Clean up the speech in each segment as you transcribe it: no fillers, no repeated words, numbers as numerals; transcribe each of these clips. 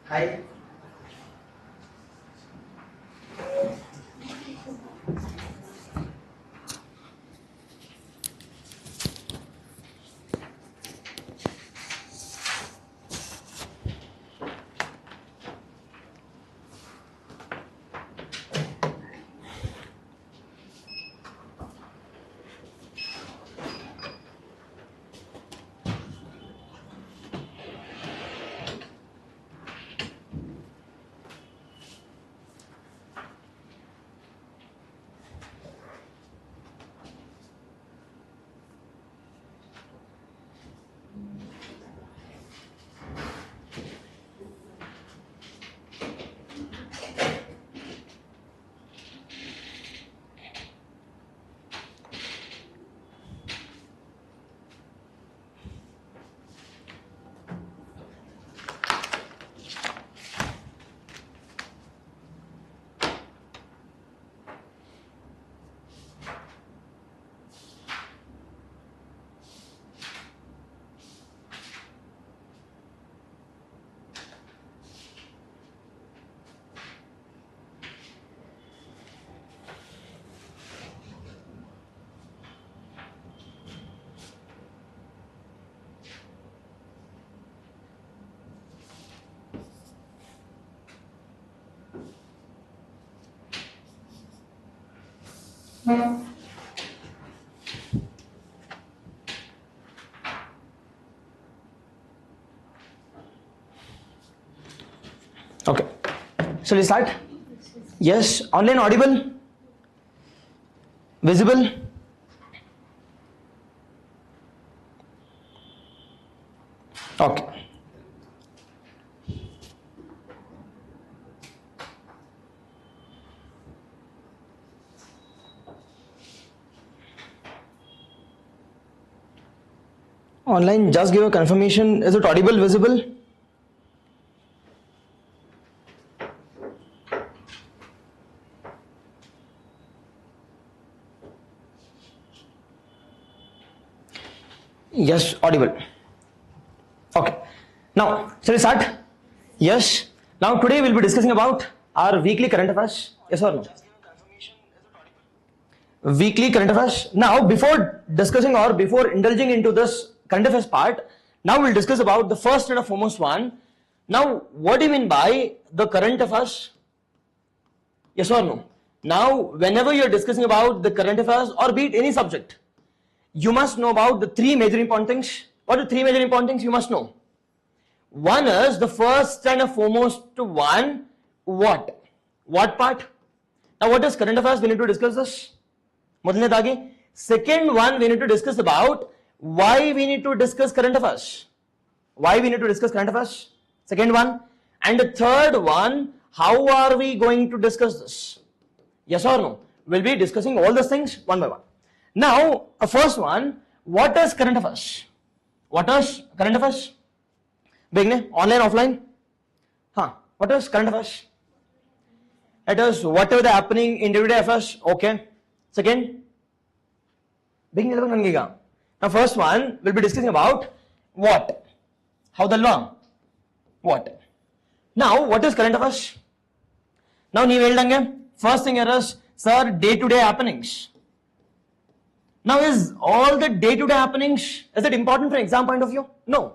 Hi. Okay, shall we start? Yes, online audible? Visible? Okay. Online, just give a confirmation. Is it audible, visible? Yes, audible. Okay. Now, shall we start? Yes. Now, today we'll be discussing about our weekly current affairs. Yes or no? Weekly current affairs. Now, before discussing or before indulging into this current affairs part, now we'll discuss about the first and foremost one. Now, what do you mean by the current affairs? Yes or no? Now, whenever you're discussing about the current affairs or be it any subject, you must know about the three major important things. What are the three major important things you must know? One is the first and foremost one, what? What part? Now, what is current affairs? We need to discuss this. Second one, we need to discuss about why we need to discuss current affairs. Why we need to discuss current affairs? Second one. And the third one, how are we going to discuss this? Yes or no? We'll be discussing all those things one by one. Now, first one, what is current affairs? What is current affairs? Beginning, online, offline? What is current affairs? It is whatever the happening in day-to-day affairs. Okay. Second, beginning. Now, first one, we'll be discussing about what? How the long? What? Now, what is current affairs? Now, first thing is, sir, day-to-day happenings. Now, is all the day-to-day happenings, is it important from exam point of view? No.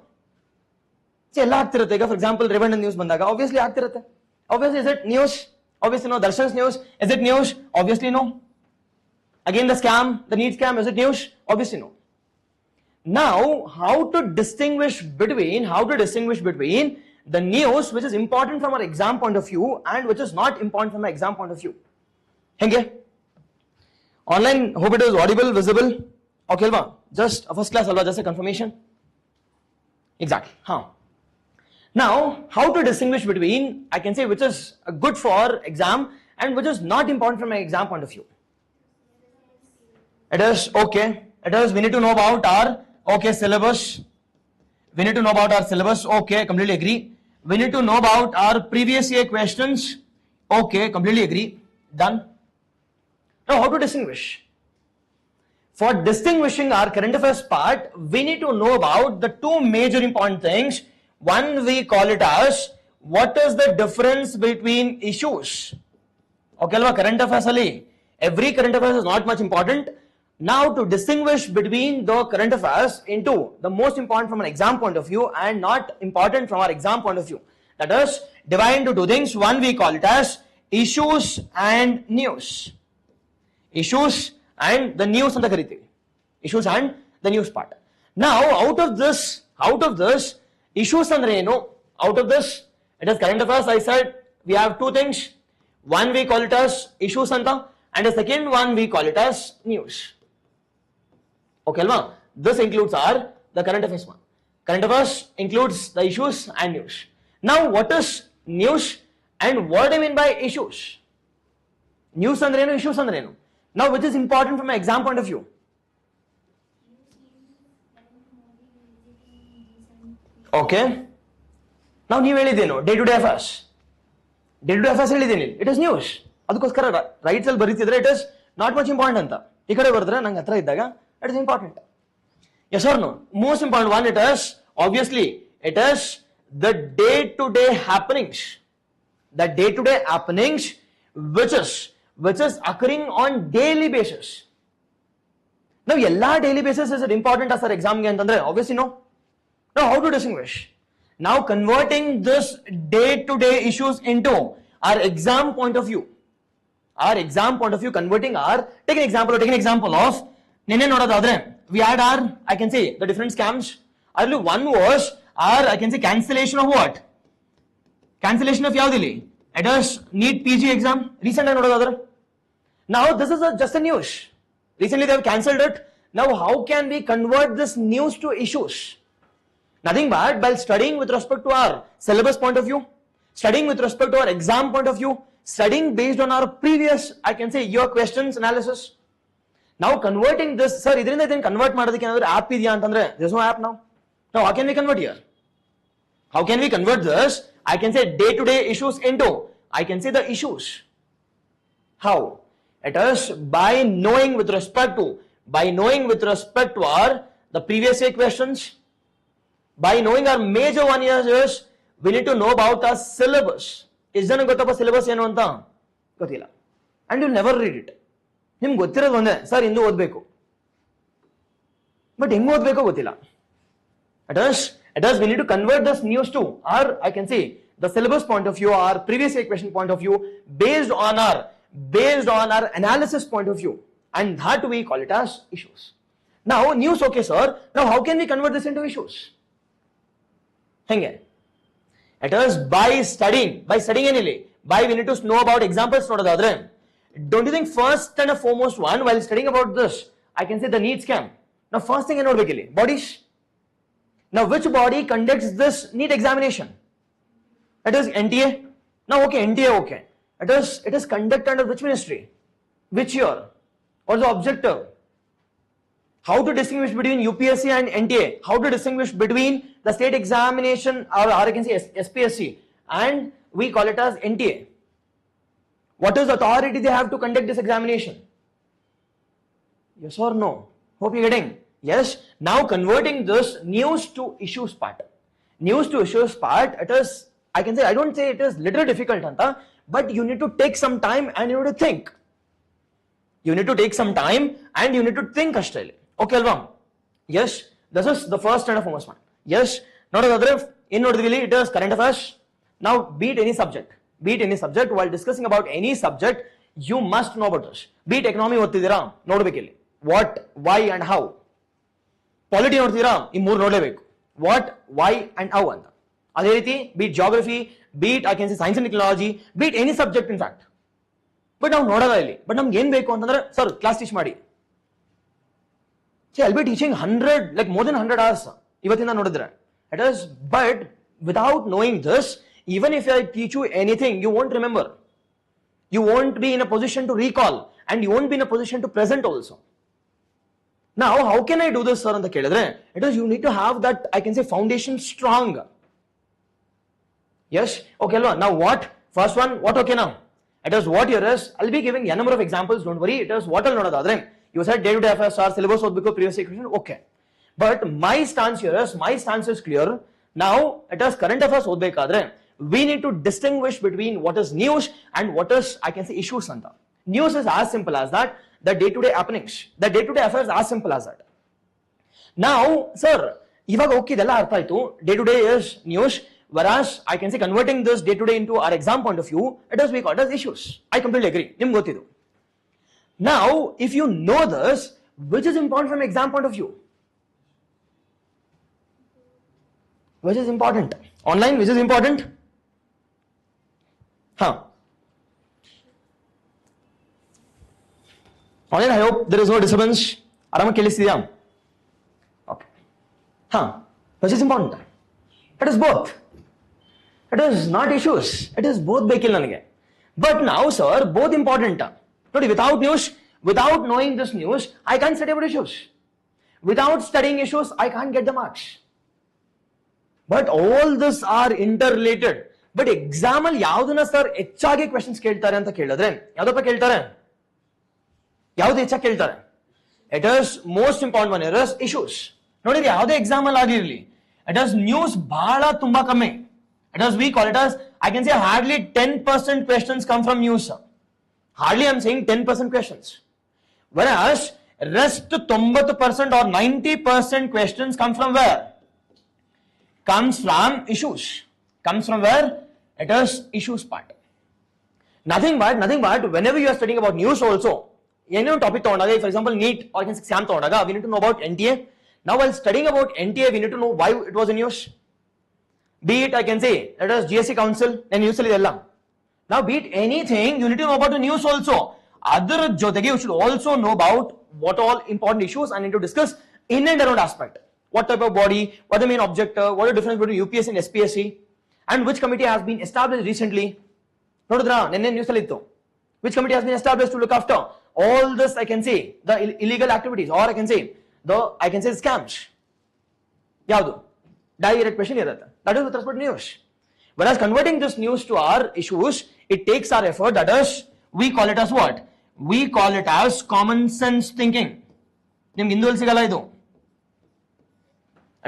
See, for example, Revenue news bandaga, obviously obviously, is it news? Obviously no. Darshan's news, is it news? Obviously no. Again the scam, the NEET scam, is it news? Obviously no. Now, how to distinguish between the news which is important from our exam point of view and which is not important from our exam point of view? Henge? Online, hope it is audible, visible. Okay, just a first class alva, just a confirmation. Exactly. Now, how to distinguish between, I can say, which is good for exam and which is not important from my exam point of view? It is okay. It is, we need to know about our syllabus. We need to know about our syllabus. Okay, completely agree. We need to know about our previous year questions. Okay, completely agree. Done. Now, how to distinguish? For distinguishing our current affairs part, we need to know about the two major important things. One, we call it as, what is the difference between issues? Okay, current affairs ali. Every current affairs is not much important. Now, to distinguish between the current affairs into the most important from an exam point of view and not important from our exam point of view. That is, divide into two things. One, we call it as issues and news. Issues and the news and the karite. Issues and the news part. Now, out of this, issues and reno, out of this, it is current affairs. I said we have two things. One, we call it as issues and the second one, we call it as news. Okay, this includes the current affairs one. Current affairs includes the issues and news. Now, what is news and what do I mean by issues? News and reno, issues and reno. Now, which is important from my exam point of view? Okay. Now, you know day-to-day affairs. Day-to-day affairs it is news. Adukoskara right side baritidre it is not much important anta. Ikade bardre nange hatra iddaga it is important. Yes or no? Most important one, it is obviously it is the day-to-day happenings. The day-to-day happenings which is occurring on daily basis. Now, yella daily basis is it important as our exam ge antandre? Obviously no. Now, how to distinguish? Now, converting this day-to-day issues into our exam point of view. Our exam point of view, converting take an example of we had I can say the different scams. One was I can say cancellation of what? Cancellation of yaudili. It is NEET PG exam. Recent now this is just a news. Recently they have cancelled it. Now, how can we convert this news to issues? Nothing but by studying with respect to our syllabus point of view, studying with respect to our exam point of view, studying based on our previous, I can say, year questions analysis. Now, converting this, sir, idrinda then convert madadike another app idya antandre, there's no app now. Now how can we convert here? How can we convert this? I can say day-to-day issues into, I can say the issues. How? It is by knowing with respect to our the previous year questions. By knowing our major 1 year is, we need to know about our syllabus. Is there a syllabus ಏನು ಅಂತ ಗೊತ್ತಿಲ್ಲ, and you'll never read it. ನಿಮ್ಗೆ ಗೊತ್ತಿರೋದು ಒಂದೇ, sir ಇಂದು ಓದಬೇಕು, but ಹೆಂಗ್ ಓದಬೇಕು ಗೊತ್ತಿಲ್ಲ. It is we need to convert this news to our, I can say, the syllabus point of view, our previous year question point of view, based on our analysis point of view, and that we call it as issues. Now news, okay sir, now how can we convert this into issues? Henge, it is by studying anyway, by we need to know about examples nodadadre. Don't you think first and foremost one, while studying about this, I can say the NEET scam. Now first thing I know bodies. Now which body conducts this NEET examination? It is NTA. Now okay, NTA, okay. It is conducted under which ministry? Which year? What's the objective? How to distinguish between UPSC and NTA? How to distinguish between the state examination, or I can say SPSC, and we call it as NTA? What is the authority they have to conduct this examination? Yes or no? Hope you're getting. Yes. Now converting this news to issues part. News to issues part, it is, I can say, I don't say it is little difficult, Anta, but you need to take some time and you need to think. You need to take some time and you need to think Australia. Okay, Alva? Yes, this is the first and foremost one. Yes, not another. In Nodivili, it is current affairs. Now, beat any subject. While discussing about any subject, you must know about this. Beat economy, what, why, and how. Polity, what, why, and how. Beat geography, beat, I can say, science and technology, beat any subject in fact. But now, but now, sir, class teach madi. See, I'll be teaching 100, like more than 100 hours. It is, but without knowing this, even if I teach you anything, you won't remember. You won't be in a position to recall, and you won't be in a position to present also. Now, how can I do this, sir? It is, you need to have that, I can say, foundation strong. Yes? Okay, now what? First one, what okay now? It is what here is, I'll be giving a number of examples, don't worry. It is what I'll know the You said day-to-day affairs are syllabus or because previous question, okay. But my stance here is clear. Now, it is current affairs odbekadre. We need to distinguish between what is news and what is, I can say, issues. News is as simple as that. The day-to-day happenings, the day-to-day affairs are as simple as that. Now, sir, ivaga okay idella artha aitu. Day-to-day is news, whereas I can say converting this day-to-day into our exam point of view, it is we call it as issues. I completely agree. Nimge gottidu. Now, if you know this, which is important from exam point of view? Which is important? Online, which is important? Online, I hope there is no disturbance. Arama kelistidya? Okay. Which is important? It is both. It is not issues. It is both bekil nanage. But now, sir, both important. Without news, without knowing this news, I can't study about issues. Without studying issues, I can't get the marks. But all this are interrelated. But exam ಅಲ್ಲಿ ಯಾವುದನ್ನ sir ಹೆಚ್ಚಾಗಿ questions ಕೇಳ್ತಾರೆ ಅಂತ ಕೇಳಿದ್ರೆ ಯಾವುದಪ್ಪ ಕೇಳ್ತಾರೆ? ಯಾವ್ದು ಹೆಚ್ಚಾಗಿ ಕೇಳ್ತಾರೆ? It is most important one is issues. ನೋಡಿ ಯಾವುದೇ ಎಕ್ಸಾಮ್ ಅಲ್ಲಿ ಆಗಿರಲಿ, it is news ಬಹಳ ತುಂಬಾ ಕಮ್ಮಿ. It is, we call it as, I can say hardly 10% questions come from news. Hardly I'm saying 10% questions. Whereas rest 90% or 90% questions come from where? Comes from issues. Comes from where? It is issues part. Nothing but whenever you are studying about news also, any topic for example NEET or exam we need to know about NTA. Now while studying about NTA, we need to know why it was in news. Be it, I can say, that is GSC Council and news. Now be it anything, you need to know about the news also. Other jotege, you should also know about what all important issues I need to discuss in and around aspect. What type of body, what the main objective, what is the difference between UPSC and SPSC, and which committee has been established recently. Which committee has been established to look after all this, I can say, the illegal activities, or I can say the scams. Yaudu? direct question irate. That is with respect to news. Whereas converting this news to our issues, it takes our effort. That is, we call it as what? We call it as common sense thinking. That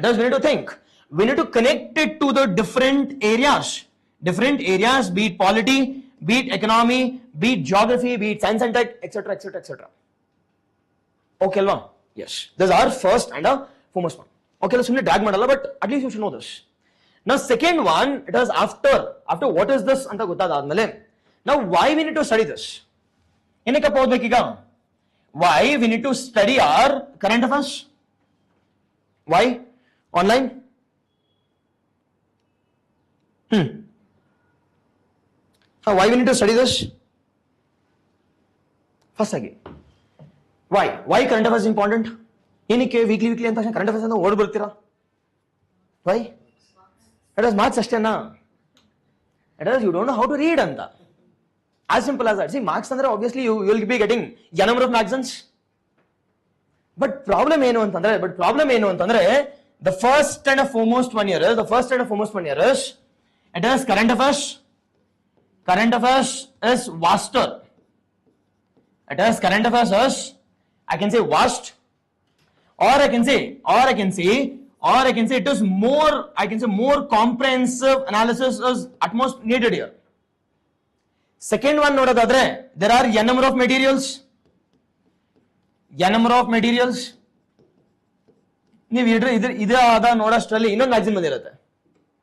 is, we need to think. We need to connect it to the different areas. Different areas, be it polity, be it economy, be it geography, be it science and tech, etc., etc., etc. Okay, Alva? Yes. This is our first and a foremost one. Okay, let's drag madala, but at least you should know this. Now, second one, it is after what is this? Now, why we need to study this? Why we need to study our current affairs? Why? Online? Why we need to study this? First again. Why? Why current affairs is important? Weekly and current affairs and word bartira. Why? It is marks ashtena. It is you don't know how to read anta. As simple as that. See, marks andre obviously you will be getting a number of magazines. But problem enu antandre, the first and foremost one here is, it is current affairs. Current affairs is vaster. It is current affairs is, I can say vast, or I can say it is more, more comprehensive analysis is at most needed here. Second one, there are a number of materials. ನೀವು ಇದೇ ಆದ ನೋಡೋಷ್ಟರಲ್ಲಿ ಇನ್ನೊಂದು magazine ಬಂದಿರುತ್ತೆ.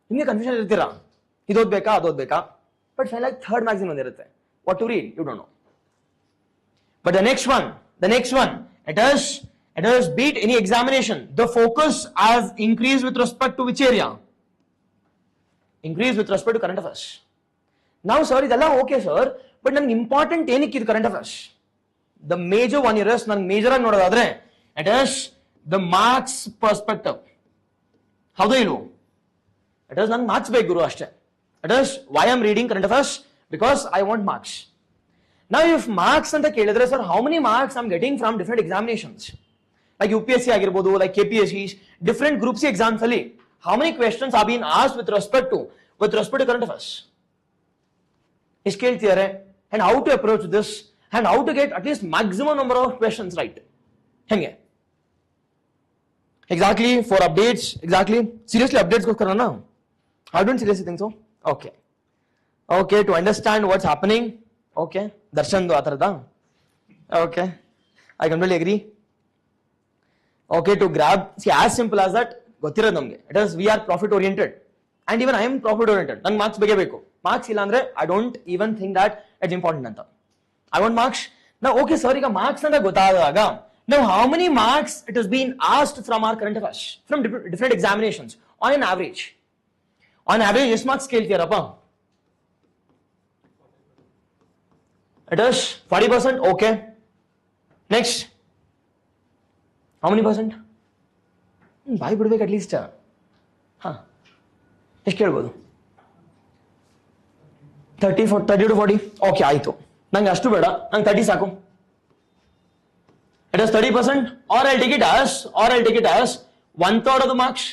ನಿಮಗೆ confusion ಇರ್ತೀರಾ, ಇದು ಓದ್ಬೇಕಾ ಅದು ಓದ್ಬೇಕಾ, ಬಟ್ ಫೈನಲ್ ಆಗಿ ಥರ್ಡ್ ಮ್ಯಾಗ್ಝಿನ್ ಬಂದಿರುತ್ತೆ. What to read you don't know. But the next one, it is beat any examination. The focus has increased with respect to which area? Increased with respect to current affairs. Now, sir, idella okay, sir, but nan important enikku current affairs. The major one here is nan major agi nododadre, it is the marks perspective. How do you know? It is nan marks ಬೇಕು ಗುರು ಅಷ್ಟೇ. It is why I am reading current affairs, because I want marks. Now, if marks anta kelidre, sir, how many marks I am getting from different examinations? Like UPSC agirbodu, like KPSCs, different group C exams ali, how many questions are being asked with respect to current affairs? Is keltiyare, and how to approach this, and how to get at least maximum number of questions right. Henge. Exactly, for updates, exactly. Seriously, updates go karana? I don't seriously think so. Okay. Okay, to understand what's happening. Okay. Darshan do atarada. Okay. I completely agree. Okay, to grab, see, as simple as that, gottira namge. It is, we are profit oriented. And even I am profit oriented. Nan marks bege beku. Marks illandre, I don't even think that it's important anta. I want marks. Now, okay, sorry, marks anta gottadaga. Now, how many marks it has been asked from our current affairs, from different examinations, on an average? On average, yes, marks scale tiyarappa. It is 40%. Okay. Next. How many percent? Why would we at least? ಎಷ್ಟು ಕೇಳ್ಬೋದು? 30 to 40. Okay, ಆಯ್ತು. ನಂಗೆ ಅಷ್ಟು ಬೇಡ, ನಂಗೆ 30 ಸಾಕು. It is 30%, or I'll take it as 1/3 of the marks.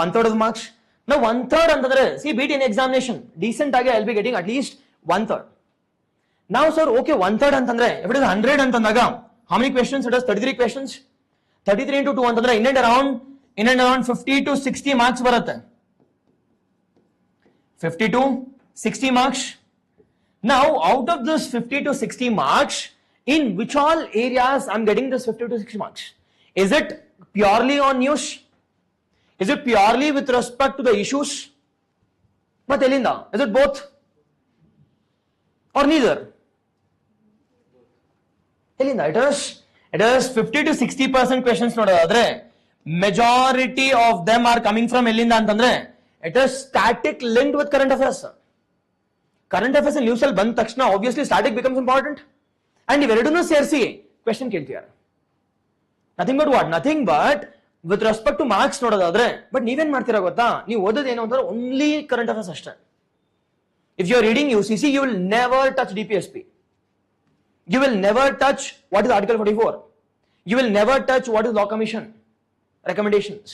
1/3 of the marks. Now 1/3 ಅಂತಂದ್ರೆ, see, beat in examination, decent ಆಗಿ I'll be getting at least 1/3. Now, sir, okay, 1/3 ಅಂತಂದ್ರೆ, if it is 100 ಅಂತಂದಾಗ, how many questions? It is 33 questions. 33 into 2 ಅಂತಂದ್ರೆ, in and around 50 to 60 marks ಬರುತ್ತೆ. 50 to 60 marks. Now, out of this 50 to 60 marks, in which all areas I'm getting this 50 to 60 marks? Is it purely on news? Is it purely with respect to the issues? But Elinda, is it both? Or neither? Elinda, it is 50 to 60% questions nodadre. Majority of them are coming from Elinda antandre. It is static linked with current affairs. Current affairs and news al band takshana, obviously static becomes important. And if you don't ಸೇರಿಸಿ question ಕೇಳ್ತೀಯಾರ. Nothing but what? Nothing but with respect to marks ನೋಡೋದಾದ್ರೆ, but ನೀವೇನ್ ಮಾಡ್ತೀರಾ ಗೊತ್ತಾ? ನೀವು ಓದೋದು ಏನು ಅಂತಂದ್ರೆ only current affairs ಅಷ್ಟೇ. If you are reading UCC, you will never touch DPSP. You will never touch what is Article 44. You will never touch what is Law Commission recommendations.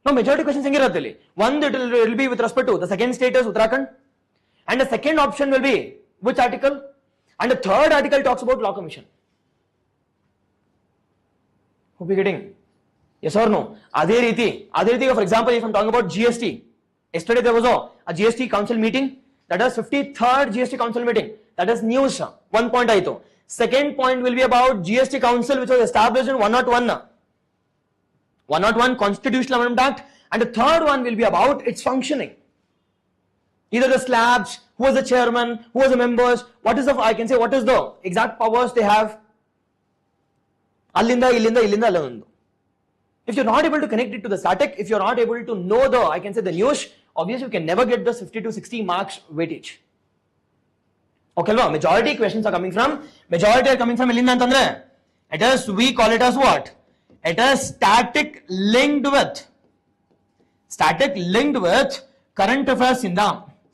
Now majority questions ಹೆಂಗಿರುತ್ತೆ ಇಲ್ಲಿ? One, it will be with respect to the second state is Uttarakhand, and the second option will be which article, and the third article talks about law commission. Hope you getting? Yes or no? ಅದೇ ರೀತಿ for example, if I'm talking about GST, yesterday there was a GST council meeting, that is 53rd GST council meeting, that is news. 1 point ಆಯಿತು. Second point will be about GST council which was established in 101 Constitutional Amendment Act, and the third one will be about its functioning. Either the slabs, who was the chairman, who was the members, what is the exact powers they have. Allinda, illinda, allinda. If you're not able to connect it to the static, if you're not able to know the news, obviously you can never get the 50 to 60 marks weightage. Okay, majority questions are coming from illinda antandre. It is, we call it as what? It is static linked with current affairs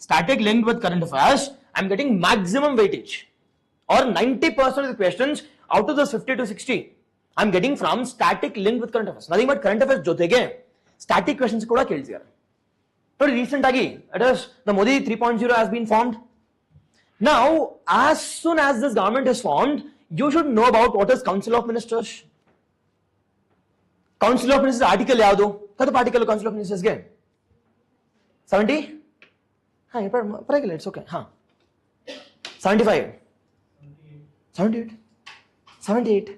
static linked with current affairs. I'm getting maximum weightage, or 90% of the questions out of the 50 to 60 I'm getting from static linked with current affairs. Nothing but current affairs jotege static questions kuda keltiದ್ದಾರೆ. But recent agi, it is the Modi 3.0 has been formed. Now, as soon as this government is formed, you should know about what is Council of Ministers. Council of Ministers article ಯಾವುದು? ಕದಪ article Council of Ministers ಗೆ 70? ಪರವಾಗಿಲ್ಲ, it's okay. 75, 78.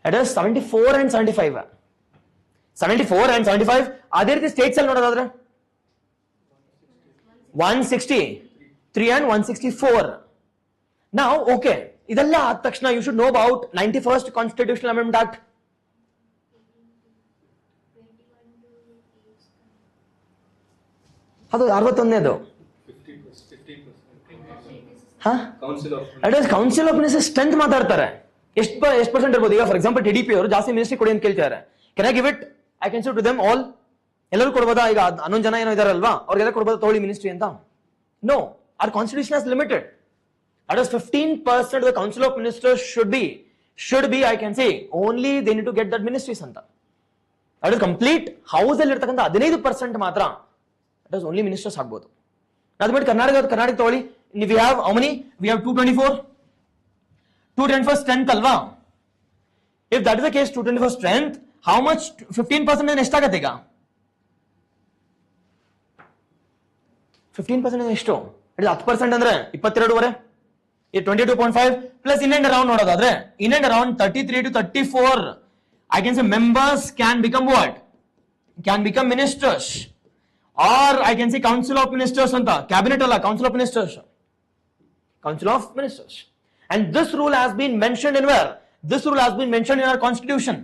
It is 74 and 75. 74 and 75. ಅದೇ ರೀತಿ States ಅಲ್ಲಿ ನೋಡೋದಾದ್ರೆ 163 and 164. Now, okay, ಇದೆಲ್ಲ ಆದ ತಕ್ಷಣ you should know about 91st Constitutional Amendment Act. ಅದು 61ನೇದು. ಕೌನ್ಸಿಲ್ ಆಫ್ ಮಿನಿಸ್ಟರ್ಸ್ ಸ್ಟ್ರೆಂತ್ ಮಾತಾಡ್ತಾರೆ. ಎಷ್ಟು ಪರ್ಸೆಂಟ್ ಇರ್ಬೋದು? ಈಗ ಫಾರ್ ಎಕ್ಸಾಂಪಲ್ TDP ಅವರು ಜಾಸ್ತಿ ಮಿನಿಸ್ಟ್ರಿ ಕೊಡಿ ಅಂತ ಕೇಳ್ತಾರೆ. Can I give it? I can give to them all. ಎಲ್ಲರೂ ಕೊಡ್ಬೋದಾ? ಈಗ 11 ಜನ ಏನೋ ಇದಾರಲ್ವಾ, ಅವ್ರಿಗೆಲ್ಲ ಕೊಡ್ಬೋದಾ ತಗೊಳ್ಳಿ ಮಿನಿಸ್ಟ್ರಿ ಅಂತ? No, our constitution has limited. That is 15% of the Council of Ministers should be, I can say, only they need to get that ministries anta. That is complete house ಅಲ್ಲಿ ಇರ್ತಕ್ಕಂಥ 15% ಮಾತ್ರ that is only ministers ಆಗಬಹುದು. ಅದು ಬಿಟ್ಟು ಕರ್ನಾಟಕ ತಗೊಳ್ಳಿ, we have how many? We have 224 strength ಅಲ್ವಾ? If that is the case, 224 strength, how much 15% ಎಷ್ಟಾಗತ್ತೆ ಈಗ? 15% ಎಷ್ಟು? ಇಟ್ ಇಸ್ 10% ಅಂದ್ರೆ 22.5. 22.5 plus in and around ನೋಡೋದಾದ್ರೆ in and around 33 to 34, I can say members can become what? Can become ministers, or I can say Council of Ministers anta. Cabinet alla, Council of Ministers. And this rule has been mentioned in where? This rule has been mentioned in our constitution.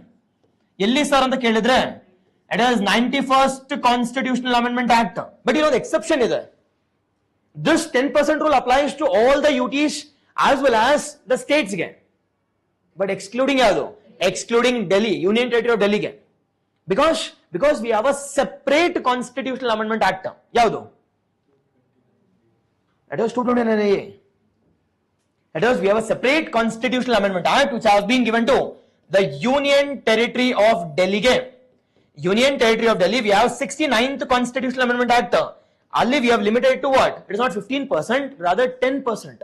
Elli sir anta kelidre, it is 91st Constitutional Amendment Act. But you know the exception is there. This 10% rule applies to all the UTs as well as the states again, but excluding yadu, excluding Delhi, Union Territory of Delhi again, because we have a separate Constitutional Amendment Act. Yadu, it is 229A. It is, we have a separate Constitutional Amendment Act which has been given to the Union Territory of Delhi again. Union Territory of Delhi, we have 69th Constitutional Amendment Act. Ali we have limited to what? It is not 15%, rather 10%.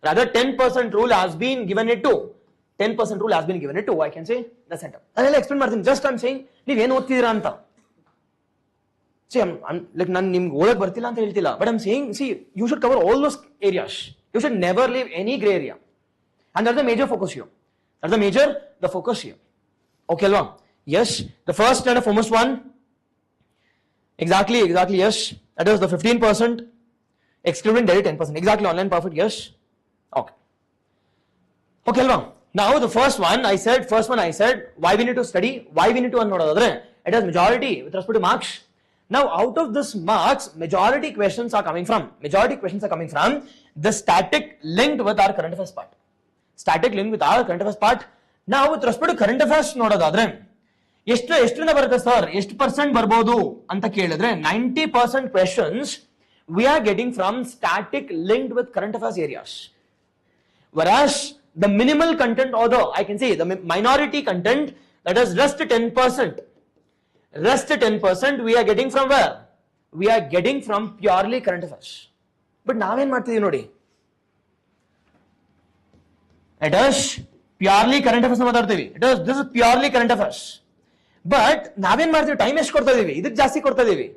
Rather 10% rule has been given it to. 10% rule has been given it to, I can say, the center. I will explain martin. Just I'm saying, ನೀವು ಏನು ಓದ್ತಿದ್ದೀರಾ ಅಂತ. See, I'm like ನಾನು ನಿಮ್ಗೆ ಓದಕ್ಕೆ ಬರ್ತಿಲ್ಲ ಅಂತ ಹೇಳ್ತಿಲ್ಲ, but I'm saying, see, you should cover all those areas. You should never leave any gray area. And that's the major focus here. The focus here. Okay, alva? Yes, the first and the foremost one. Exactly, yes. That is the 15%, excluding Delhi 10%. Exactly, online perfect, yes. Okay, alva? Now the first one I said, why we need to study, why we need to annodadre. It has majority with respect to marks. Now out of this marks, majority questions are coming from the static linked with our current affairs part. Now with respect to current affairs ನೋಡೋದಾದ್ರೆ ಎಷ್ಟರಿಂದ ಬರುತ್ತೆ sir, ಎಷ್ಟು percent ಬರ್ಬೋದು ಅಂತ ಕೇಳಿದ್ರೆ 90% questions we are getting from static linked with current affairs areas, whereas the minimal content, or the I can say the minority content, that is just 10%, Rest 10% we are getting from where? We are getting from purely current affairs. But ನಾವೇನ್ ಮಾಡ್ತಿದೀವಿ ನೋಡಿ, it is purely current affairs ಮಾತಾಡ್ತೀವಿ. This is purely current affairs. But ನಾವೇನ್ ಮಾಡ್ತೀವಿ, time ಎಷ್ಟು ಕೊಡ್ತಾ ಇದೀವಿ, ಇದಕ್ಕೆ ಜಾಸ್ತಿ ಕೊಡ್ತಾ ಇದೀವಿ.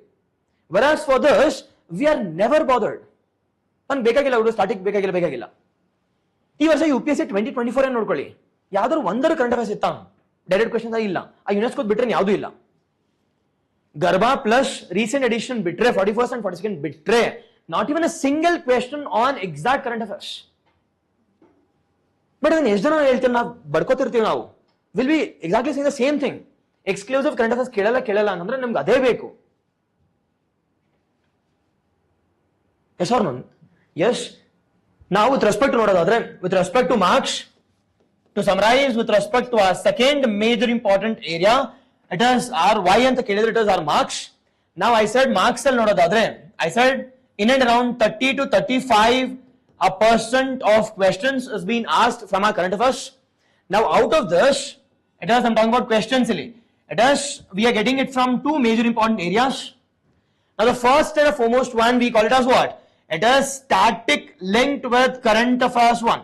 Whereas for this we are never bothered. ನನ್ ಬೇಕಾಗಿಲ್ಲ ಹುಡುಗ, ಸ್ಟಾರ್ಟಿಂಗ್ ಬೇಕಾಗಿಲ್ಲ. ಈ ವರ್ಷ UPSC 2024 ನೋಡ್ಕೊಳ್ಳಿ, ಯಾವ್ದಾದ್ರು ಒಂದರ ಕರೆಂಟ್ ಅಫೇರ್ಸ್ ಇತ್ತಾ? ಡೈರೆಕ್ಟ್ ಕ್ವೆಶ್ಚನ್ ಇಲ್ಲ. ಆ ಯುನೆಸ್ಕೋ ಬಿಟ್ರೆ ಯಾವ್ದು ಇಲ್ಲ. ಗರ್ಭಾ ಪ್ಲಸ್ ರೀಸೆಂಟ್ ಎಡಿಷನ್ ಬಿಟ್ರೆ 41st and 42nd ಬಿಟ್ರೆ not even a single question on exact current affairs. But ಅದನ್ನ ಎಷ್ಟು ಜನ ಹೇಳ್ತೀವಿ, ನಾವು ಬಡ್ಕೋತಿರ್ತೀವಿ, ನಾವು will be exactly saying the same thing. Exclusive current affairs ಕೇಳಲ್ಲ ಅಂತಂದ್ರೆ ನಮ್ಗೆ ಅದೇ ಬೇಕು. Yes or no? ಎಸ್. ನಾವು ವಿತ್ ರೆಸ್ಪೆಕ್ಟ್ ನೋಡೋದಾದ್ರೆ, with respect to marks, to summarise, with respect to our second major important area, it is our why ಅಂತ ಕೇಳಿದ್ರೆ it is our marks. Now I said marks ಅಲ್ಲಿ ನೋಡೋದಾದ್ರೆ, I said in and around 30 to 35% of questions is being asked from our current affairs. Now out of this, it is, I'm talking about questions only, it is, we are getting it from two major important areas. Now the first and foremost one, we call it as what? It is static linked with current affairs one.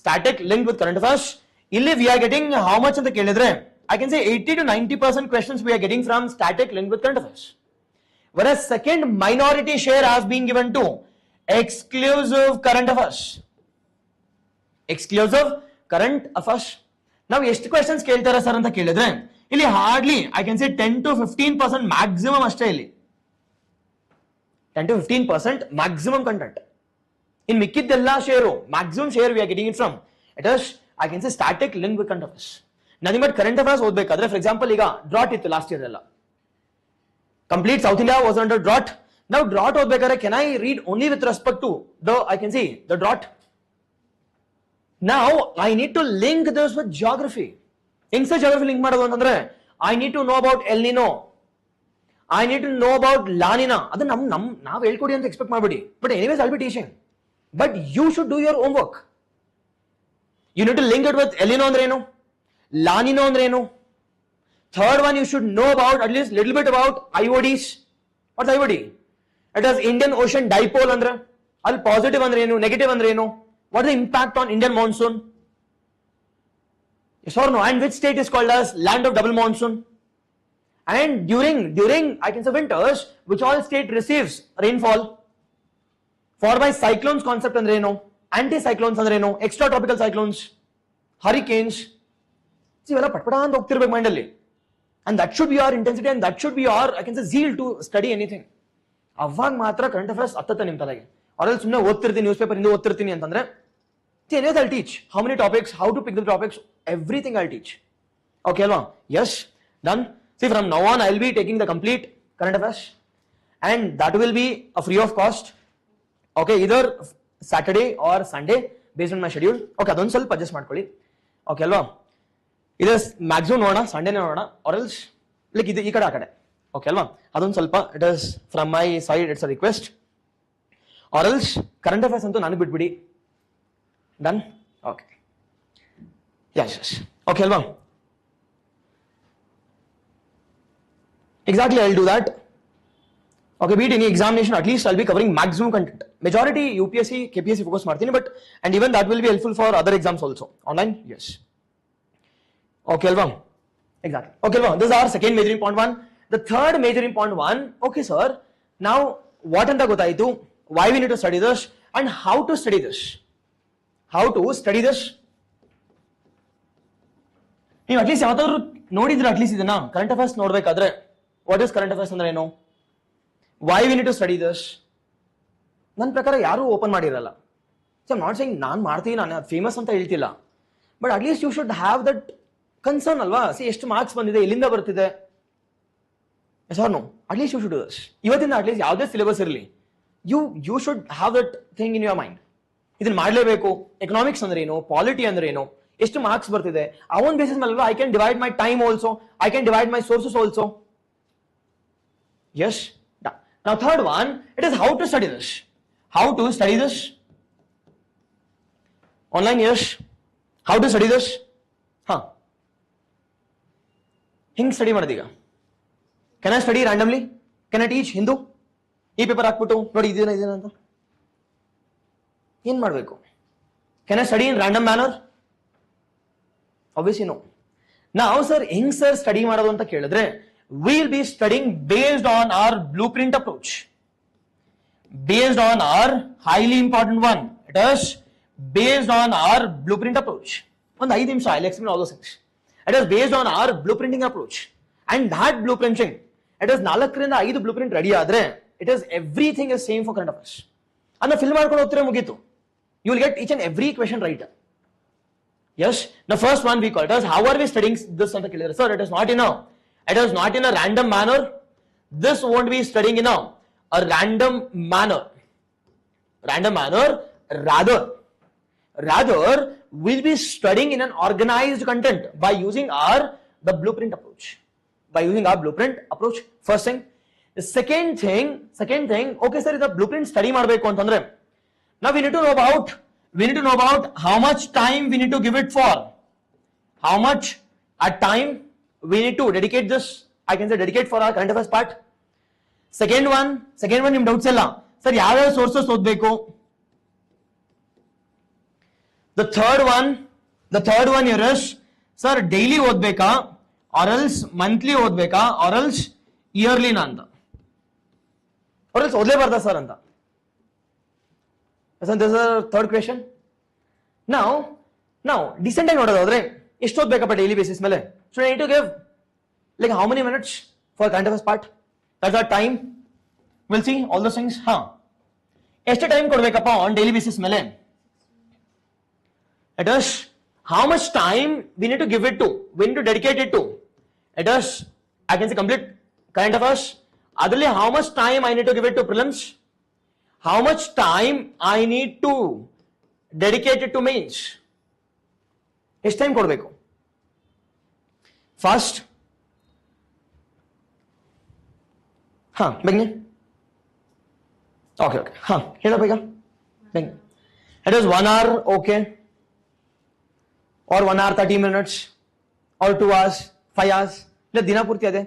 Static linked with current affairs. Illi we are getting how much ಅಂತ ಕೇಳಿದ್ರೆ, I can say 80 to 90% questions we are getting from static linked with current affairs. Whereas second minority share has been given to exclusive current affairs. Exclusive current affairs. Now, ಎಷ್ಟು questions ಕೇಳ್ತಾರೆ sir ಅಂತ ಕೇಳಿದ್ರೆ, ಇಲ್ಲಿ hardly I can say 10 to 15% maximum ಅಷ್ಟೇ ಇಲ್ಲಿ. 10 to 15% maximum content. In ಮಿಕ್ಕಿದ್ದೆಲ್ಲ share, maximum share we are getting it from, it is, I can say static linked with current affairs. Nothing but current affairs ಓದಬೇಕಾದ್ರೆ, for example ಈಗ drought ಇತ್ತು last year ಎಲ್ಲ, complete south India was under drought. ನಾವು drought ಓದಬೇಕಾದ್ರೆ can I read only with respect to the, I can see the drought. ನಾವು I need to link this with geography. ಹೆಂಗ್ sir geography link ಮಾಡೋದು ಅಂತಂದ್ರೆ, I need to know about El Niño, I need to know about La Niña. ಅದು ನಾವು ಹೇಳ್ಕೊಡಿ ಅಂತ expect ಮಾಡಬೇಡಿ. But anyways I'll be teaching, but you should do your homework. You need to link it with El Niño ಅಂದ್ರೆ ಏನು, La Niño ಅಂದ್ರೆ ಏನು. Third one, you should know about at least little bit about IODs. What's IOD? It is Indian Ocean dipole ಅಂದ್ರೆ, ಅಲ್ಲಿ positive ಅಂದ್ರೆ ಏನು, negative ಅಂದ್ರೆ ಏನು, what is the impact on Indian monsoon. Yes or no? And which state is called as land of double monsoon? And during I can say winters, which all state receives rainfall? For by cyclones concept ಅಂದ್ರೆ ಏನು, anti-cyclones ಅಂದ್ರೆ ಏನು, extra tropical cyclones, hurricanes. ಇವೆಲ್ಲ ಪಟ್ಪಟ ಅಂತ ಹೋಗ್ತಿರ್ಬೇಕು mind ಅಲ್ಲಿ. And that should be your intensity, and that should be your, I can say, zeal to study anything. ಅವಾಗ ಮಾತ್ರ ಕರೆಂಟ್ ಅಫೇರ್ಸ್ ಹತ್ತತ್ತೆ ನಿಮ್ ತಲೆಗೆ. ಅವ್ರಲ್ಲಿ ಸುಮ್ಮನೆ ಓದ್ತಿರ್ತೀನಿ, ನ್ಯೂಸ್ ಪೇಪರ್ ಇಂದ ಓದ್ತಿರ್ತೀನಿ ಅಂತಂದ್ರೆ, anyways I'll teach how many topics, how to pick the topics, everything I'll teach. Okay alva? Yes, done. See, from now on I'll be taking the complete current affairs, and that will be a free of cost. Okay, either Saturday or Sunday based on my schedule. Okay, ಅದೊಂದು ಸ್ವಲ್ಪ adjust ಮಾಡ್ಕೊಳ್ಳಿ. Okay ಅಲ್ವಾ? ಇದು maximum ನೋಡೋಣ, ಸಂಡೇನೇ ನೋಡೋಣ, R else like ಇದು ಈ ಕಡೆ ಆ ಕಡೆ. ಓಕೆ ಅಲ್ವಾ? ಅದೊಂದು ಸ್ವಲ್ಪ, it is from my side, it's a request. Or else current affairs ಅಂತೂ ನನಗೆ ಬಿಟ್ಬಿಡಿ. Done? Okay, yes yes. Okay ಅಲ್ವಾ? Exactly, I'll do that. Okay, beat any examination, at least I'll be covering maximum content. Majority UPSC, KPSC focus martini, but and even that will be helpful for other exams also. Online, yes. Okay, alva. Exactly. Okay, alva. This is our second major important one. The third major important one. Okay, sir. Now, what anta gotaitu? Why we need to study this and how to study this? How to study this? ನೀವು at least ಯಾವ್ದಾದ್ರು ನೋಡಿದ್ರೆ at least ಇದನ್ನ current affairs ನೋಡ್ಬೇಕಾದ್ರೆ, what is current affairs ಅಂದ್ರೆ ಏನು, why we need to study this, ನನ್ನ ಪ್ರಕಾರ ಯಾರು ಓಪನ್ ಮಾಡಿರಲ್ಲ. ಸೊ ನಾಟ್ ಸೇಯಿಂಗ್ ನಾನು ಮಾಡ್ತೀನಿ, ನಾನು ಅದು ಫೇಮಸ್ ಅಂತ ಹೇಳ್ತಿಲ್ಲ, but at least you should have that concern ಅಲ್ವಾ. ಸಿ ಎಷ್ಟು ಮಾರ್ಕ್ಸ್ ಬಂದಿದೆ, ಎಲ್ಲಿಂದ ಬರ್ತಿದೆ, sir no, at least you should do this. ಇವತ್ತಿಂದ ಅಟ್ಲೀಸ್ಟ್ ಯಾವುದೇ ಸಿಲೆಬಸ್ ಇರಲಿ, you should have that thing in your mind. ಇದನ್ನ ಮಾಡಲೇಬೇಕು. ಎಕನಾಮಿಕ್ಸ್ ಅಂದ್ರೆ ಏನು, ಪಾಲಿಟಿ ಅಂದ್ರೆ ಏನು, ಎಷ್ಟು ಮಾರ್ಕ್ಸ್ ಬರ್ತಿದೆ, ಆ ಒಂದು ಬೇಸಿಸ್ ಮೇಲೆ I can divide my time also, I can divide my sources also. Yes. Now third one, it is how to study this. How to study this? Online, yes. How to study this? Hing study madidega. Can I study randomly? Can I teach Hindu? ಈ paper ಹಾಕ್ಬಿಟ್ಟು ನೋಡಿ ಇದೇನ ಅಂತ ಏನ್ ಮಾಡಬೇಕು? Can I study in random manner? Obviously no. Now sir, ಹೆಂಗ್ sir study ಮಾಡೋದು ಅಂತ ಕೇಳಿದ್ರೆ, we will be studying based on our blueprint approach. Based on our highly important one. It is based on our blueprint approach. ಒಂದು 5 ನಿಮಿಷ I'll explain all those things. It is based on our blueprinting approach. And that blueprinting, it is 4ರಿಂದ 5 blueprint ready ಆದ್ರೆ, it is everything is same for current affairs. ಅದನ್ನ fill ಮಾಡ್ಕೊಂಡು ಹೋಗ್ತಿದ್ರೆ ಮುಗೀತು. You will get each and every question right. Yes, the first one we call it as how are we studying this ಅಂತ ಕೇಳಿದ್ರೆ, sir it is not in a random manner. This won't be studying in a random manner. Rather we'll be studying in an organized content by using the blueprint approach. First thing. The second thing, okay sir, the blueprint study ಮಾಡಬೇಕು ಅಂತಂದ್ರೆ, now we need to know about how much time we need to give it for. How much time we need to dedicate this, I can say dedicate for our current affairs part. Second one ನಿಮ್ doubts ಎಲ್ಲ, sir ಯಾವ್ಯಾವ sources ಓದಬೇಕು? The third one here is, sir daily ಓದಬೇಕಾ or else monthly ಓದಬೇಕಾ or else yearly ನಾ ಅಂತ, or else ಓದಲೇಬಾರ್ದಾ sir ಅಂತ. This is the third question. Now decent ಆಗಿ ನೋಡೋದಾದ್ರೆ ಎಷ್ಟು ಓದಬೇಕಪ್ಪ ಡೈಲಿ ಬೇಸಿಸ್ ಮೇಲೆ? So I need to give like how many minutes for current affairs part? That's our time. We'll see all those things. ಎಷ್ಟು time ಕೊಡ್ಬೇಕಪ್ಪ on daily basis ಮೇಲೆ? It is how much time we need to give it to, we need to dedicate it to. It is, I can say complete current affairs. Adali how much time I need to give it to prelims? How much time I need to dedicate it to mains? ಎಷ್ಟು time ಕೊಡಬೇಕು? Fast begin. Okay. ಹೇಳಪ್ಪ ಈಗ. It is 1 hour, okay, or 1 hour 30 minutes or 2 hours 5 hours, ಇಲ್ಲ ದಿನ ಪೂರ್ತಿ ಅದೇ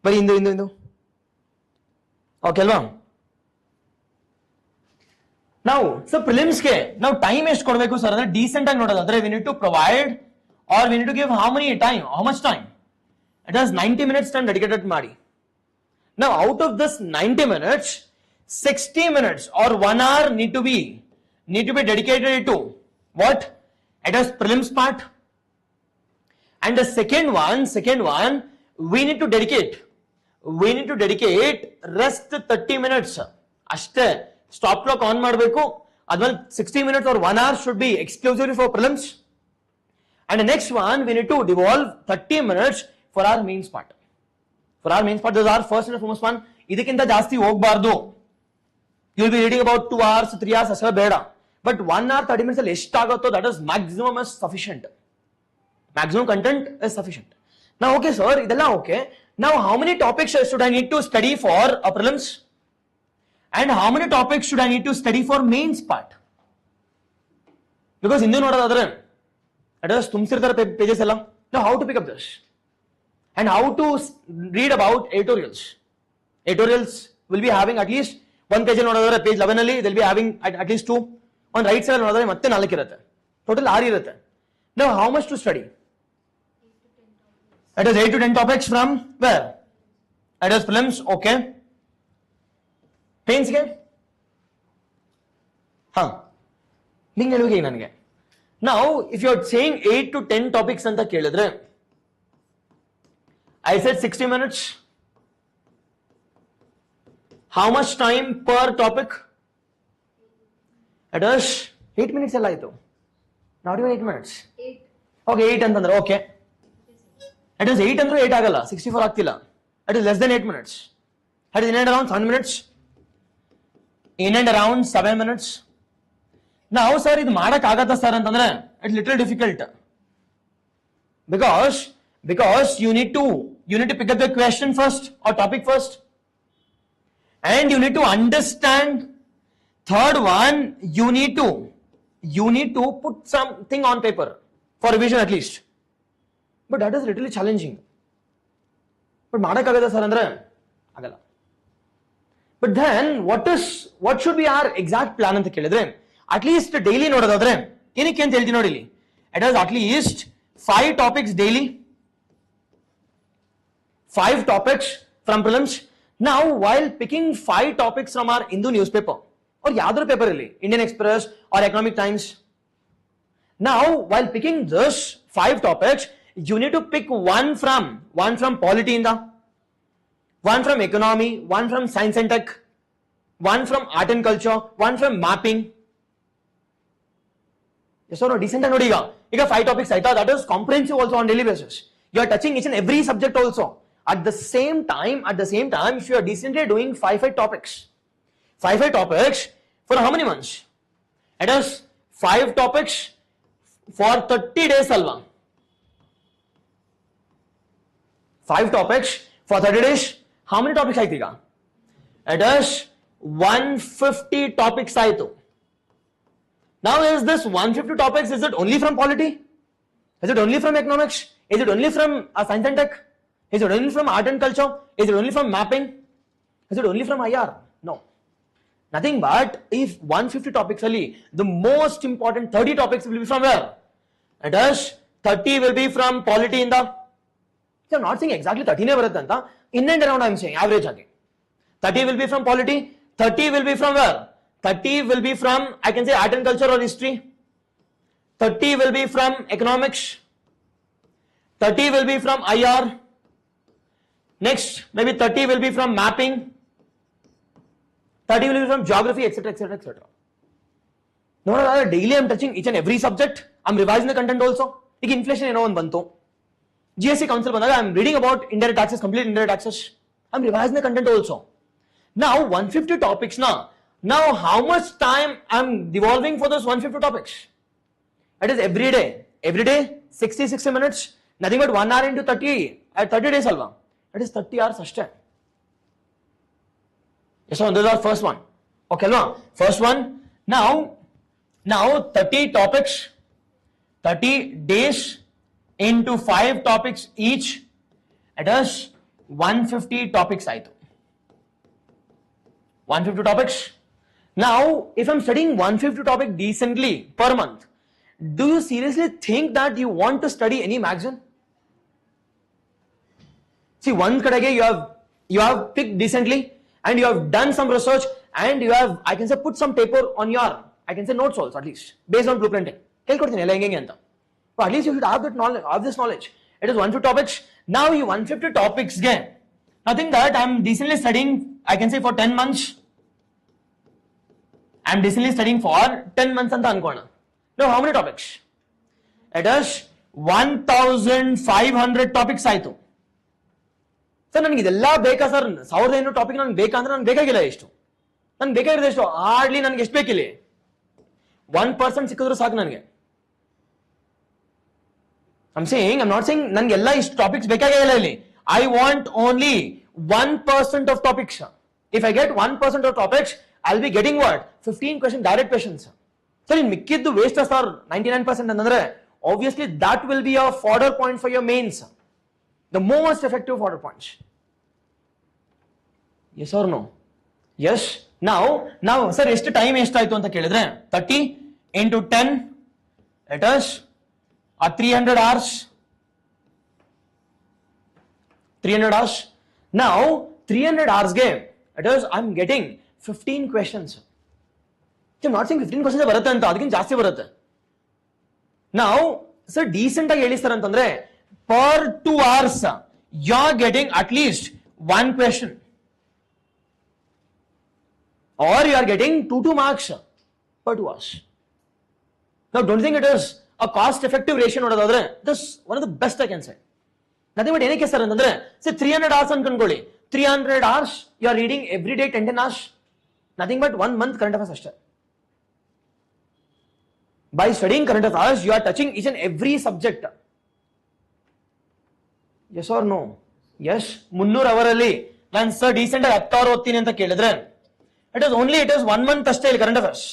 ಬರೀ ಇಂದು okay ಅಲ್ವಾ? ನಾವು ಸರ್ ಪ್ರಿಲಿಮ್ಸ್ಗೆ ನಾವು ಟೈಮ್ ಎಷ್ಟು ಕೊಡಬೇಕು ಸರ್ ಅಂದ್ರೆ, ಡೀಸೆಂಟ್ ಆಗಿ ನೋಡೋದಾದ್ರೆ we need to provide or we need to give how much time? It is 90 minutes time dedicated ಮಾಡಿ. Now out of this 90 minutes, 60 minutes or 1 hour need to be dedicated to what? It is prelims part. And the second one we need to dedicate rest 30 minutes ಅಷ್ಟೇ. Stop clock on ಮಾಡಬೇಕು. ಅದ್ಮೇಲೆ 60 minutes or 1 hour should be exclusively for prelims. And the next one we need to devolve 30 minutes for our mains part. This is our first and foremost one. ಇದಕ್ಕಿಂತ ಜಾಸ್ತಿ ಹೋಗಬಾರ್ದು. You will be reading about 2 hours 3 hours ಅಷ್ಟೇ ಬೇಡ. But 1 hour 30 minutes ಅಲ್ಲಿ ಎಷ್ಟಾಗುತ್ತೋ that is maximum is sufficient. Maximum content is sufficient. Now okay sir, ಇದೆಲ್ಲ okay. Now how many topics should I need to study for a prelims? And how many topics should I need to study for mains part? Because ಹಿಂದೆ ನೋಡೋದಾದ್ರೆ it is ತುಂಬಿಸಿರ್ತಾರೆ pages ಎಲ್ಲ. Now how to pick up this? And how to read about editorials. Editorials will be having at least one page ನೋಡೋದಾದ್ರೆ page 11 ಅಲ್ಲಿ they'll be having at least 2. On right side ನೋಡೋದಾದ್ರೆ ಮತ್ತೆ 4 ಇರುತ್ತೆ. Total 6 ಇರುತ್ತೆ. Now how much to study? It is 8 to 10 topics from where? It is prelims, okay. Mains ಗೆ ನಿಂಗೆ ಹೇಳುವಾಗ ನನಗೆ. Now if you are saying 8 to 10 topics ಅಂತ ಕೇಳಿದ್ರೆ, I said 60 minutes. How much time per topic? It is 8 minutes ಎಲ್ಲ ಆಯ್ತು. Not even 8 minutes. 8. Okay, 8 ಅಂತಂದ್ರೆ okay. It is 8 ಅಂದ್ರೆ 8 ಆಗಲ್ಲ, 64 ಆಗ್ತಿಲ್ಲ. It is less than 8 minutes. It is in and around 7 minutes. In and around 7 minutes. Now sir ಇದು ಮಾಡಕ್ ಆಗತ್ತಾ sir ಅಂತಂದ್ರೆ it's little difficult. Because you need to pick up the question first or topic first. And you need to understand. Third one, you need to put something on paper for revision at least. But that is literally challenging. But ಮಾಡೋಕ್ಕಾಗದ sir ಅಂದ್ರೆ ಆಗಲ್ಲ. But then what should be our exact plan ಅಂತ ಕೇಳಿದ್ರೆ, at least daily ನೋಡೋದಾದ್ರೆ ಏನಕ್ಕೆ ಅಂತ ಹೇಳ್ತೀನಿ ನೋಡಿ, ಇಲ್ಲಿ it was at least 5 topics daily, 5 topics from prelims. Now while picking 5 topics from our Hindu newspaper or ಯಾವ್ದಾದ್ರು ಪೇಪರ್ ಇಲ್ಲಿ, Indian Express or Economic Times, now while picking this 5 topics you need to pick one from polity inda, one from economy, one from science and tech, one from art and culture, one from mapping. Yes or no? Decent ನೋಡಿ ಈಗ 5 topics ಆಯ್ತಾ, that is comprehensive also on daily basis. You are touching each and every subject also. At the same time, if you are decently doing 5 topics for how many months? It is 5 topics for 30 days alva. 5 topics for 30 days. How many topics ಆಯ್ತು ಈಗ? It is 150 topics ಆಯ್ತು. Now is this 150 topics, is it only from polity? Is it only from economics? Is it only from science and tech? Is it only from art and culture? Is it only from mapping? Is it only from IR? No. Nothing but if 150 topics only, the most important 30 topics will be from where? It is 30 will be from polity in the, so I'm not saying exactly 30 ne baratte anta, in and around I'm saying average age. 30 will be from polity, 30 will be from where? 30 will be from, I can say, art and culture or history. 30 will be from economics. 30 will be from IR. Next, maybe 30 will be from mapping. 30 will be from geography, etc., etc., etc. No, daily I'm touching each and every subject. I'm revising the content also. Like inflation, one bantu. GST Council bandaga, I'm reading about indirect taxes, complete indirect taxes. I'm revising the content also. Now 150 topics now. Now how much time I'm devolving for those 150 topics? It is every day 60 minutes, nothing but 1 hour into 30 at 30 days alva. It is 30 hours ashte. Yes, so this is our first one. Okay, no? First one. Now 30 topics, 30 days into 5 topics each. It is 150 topics ಆಯ್ತು. 150 topics. Now, if I'm studying 150 topics decently per month, do you seriously think that you want to study any magazine? See, one kadage you have picked decently and you have done some research and you have, I can say, put some paper on your, I can say, notes also, at least based on blueprinting. But at least you should have that knowledge, have this knowledge. It is 150 topics. Now you 150 topics again. Nothing that I'm decently studying, I can say, for 10 months. I'm decently studying for 10 months anta ankona. Now how many topics? It is 1500 topics ಆಯ್ತು. Sir ನನಗೆ ಇದೆಲ್ಲ ಬೇಕಾ sir? 1500 topic ನನಗೆ ಬೇಕಾ ಅಂದ್ರೆ ನನಗೆ ಬೇಕಾಗಿಲ್ಲ. ಎಷ್ಟು ನನಗೆ ಬೇಕಾಗಿರೋದು ಎಷ್ಟು? ಹಾರ್ಡ್ಲಿ ನನಗೆ ಎಷ್ಟು ಬೇಕಿಲ್ಲ, 1% ಸಿಕ್ಕಿದ್ರು ಸಾಕು ನನಗೆ. I'm not saying ನನಗೆಲ್ಲ ಇಷ್ಟು ಟಾಪಿಕ್ಸ್ ಬೇಕಾಗಿಲ್ಲ ಇಲ್ಲಿ. I want only 1% of topics. If I get 1% of topics, I'll be getting what? 15 question direct questions. So in mikkiddu waste sir 99% ಅಂತಂದ್ರೆ obviously that will be a fodder point for your mains. The most effective fodder points. Yes or no? Yes. Now sir ಎಷ್ಟು time ಎಷ್ಟಾಯ್ತು ಅಂತ ಕೇಳಿದ್ರೆ 30 into 10 it is 300 hours. 300 hours. Now 300 hours ಗೆ it is I'm getting 15 questions. I'm not saying 15 questions ಬರುತ್ತೆ ಅಂತ, ಅದಕ್ಕಿಂತ ಜಾಸ್ತಿ ಬರುತ್ತೆ. Now sir decent ಆಗಿ ಹೇಳಿ ಸರ್ ಅಂತಂದ್ರೆ per 2 hours you're getting at least 1 question or you are getting 2 marks per 2 hours. Now don't think it is a cost effective ratio ನೋಡೋದಾದ್ರೆ this one of the best I can say. Nothing but ಏನಕ್ಕೆ sir ಅಂತಂದ್ರೆ say 300 hours ಅನ್ಕೊಂಡ್ಕೊಳ್ಳಿ, 300 hours you are reading every day 10 hours, nothing but 1 month current affairs ಅಷ್ಟೇ. By studying current affairs you are touching each and every subject. Yes or no? Yes. 300 hour ಅಲ್ಲಿ ನಾನು sir decent ಆಗಿ 10 hour ಓದ್ತೀನಿ ಅಂತ ಕೇಳಿದ್ರೆ it is 1 month ಅಷ್ಟೇ ಇಲ್ಲಿ current affairs.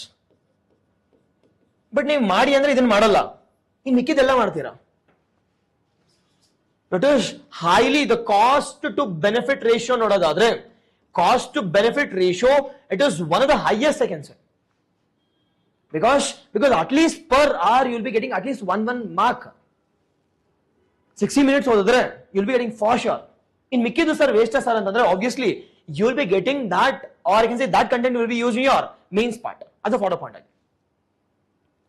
But ನೀವು ಮಾಡಿ ಅಂದ್ರೆ ಇದನ್ನ ಮಾಡಲ್ಲ, ಇನ್ನು ಮಿಕ್ಕಿದೆಲ್ಲ ಮಾಡ್ತೀರಾ. It is highly the cost to benefit ratio ನೋಡೋದಾದ್ರೆ cost to benefit ratio, it is one of the highest I can say. Because at least per hour you will be getting at least one mark. 60 minutes ಹೋದ್ರೆ you will be getting for sure. In ಮಿಕ್ಕಿದ್ದು sir waste sir ಅಂತಂದ್ರೆ obviously you will be getting that, or I can say that content will be used in your mains part as a photo point.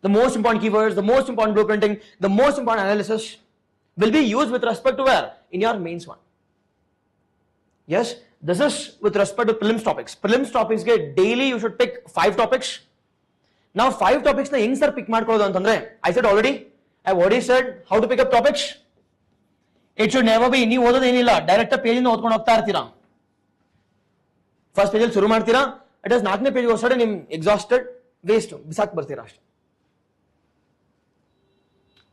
The most important keywords, the most important blueprinting, the most important analysis will be used with respect to where? In your mains one. Yes, this is with respect to prelims topics. Prelims topics get daily you should pick 5 topics. Now 5 topics na ಹೆಂಗ್ sir pick ಮಾಡ್ಕೊಳ್ಳೋದು ಅಂತಂದ್ರೆ I said already, I've already said how to pick up topics. It should never be ನೀವು ಓದೋದು ಏನಿಲ್ಲ direct page ಇಂದ ಓದ್ಕೊಂಡು ಹೋಗ್ತಾ ಇರ್ತೀರಾ. ಫಸ್ಟ್ ಪೇಜ್ ಅಲ್ಲಿ ಶುರು ಮಾಡ್ತೀರಾ, ಇಟ್ ಇಸ್ 4ನೇ ಪೇಜ್ ಹೋಗ್ಸೋಡೆ ನಿಮ್ ಎಕ್ಸಾಸ್ಟೆಡ್ ವೇಸ್ಟ್ ಬಿಸಾಕ್ ಬರ್ತೀರಾ ಅಷ್ಟೇ.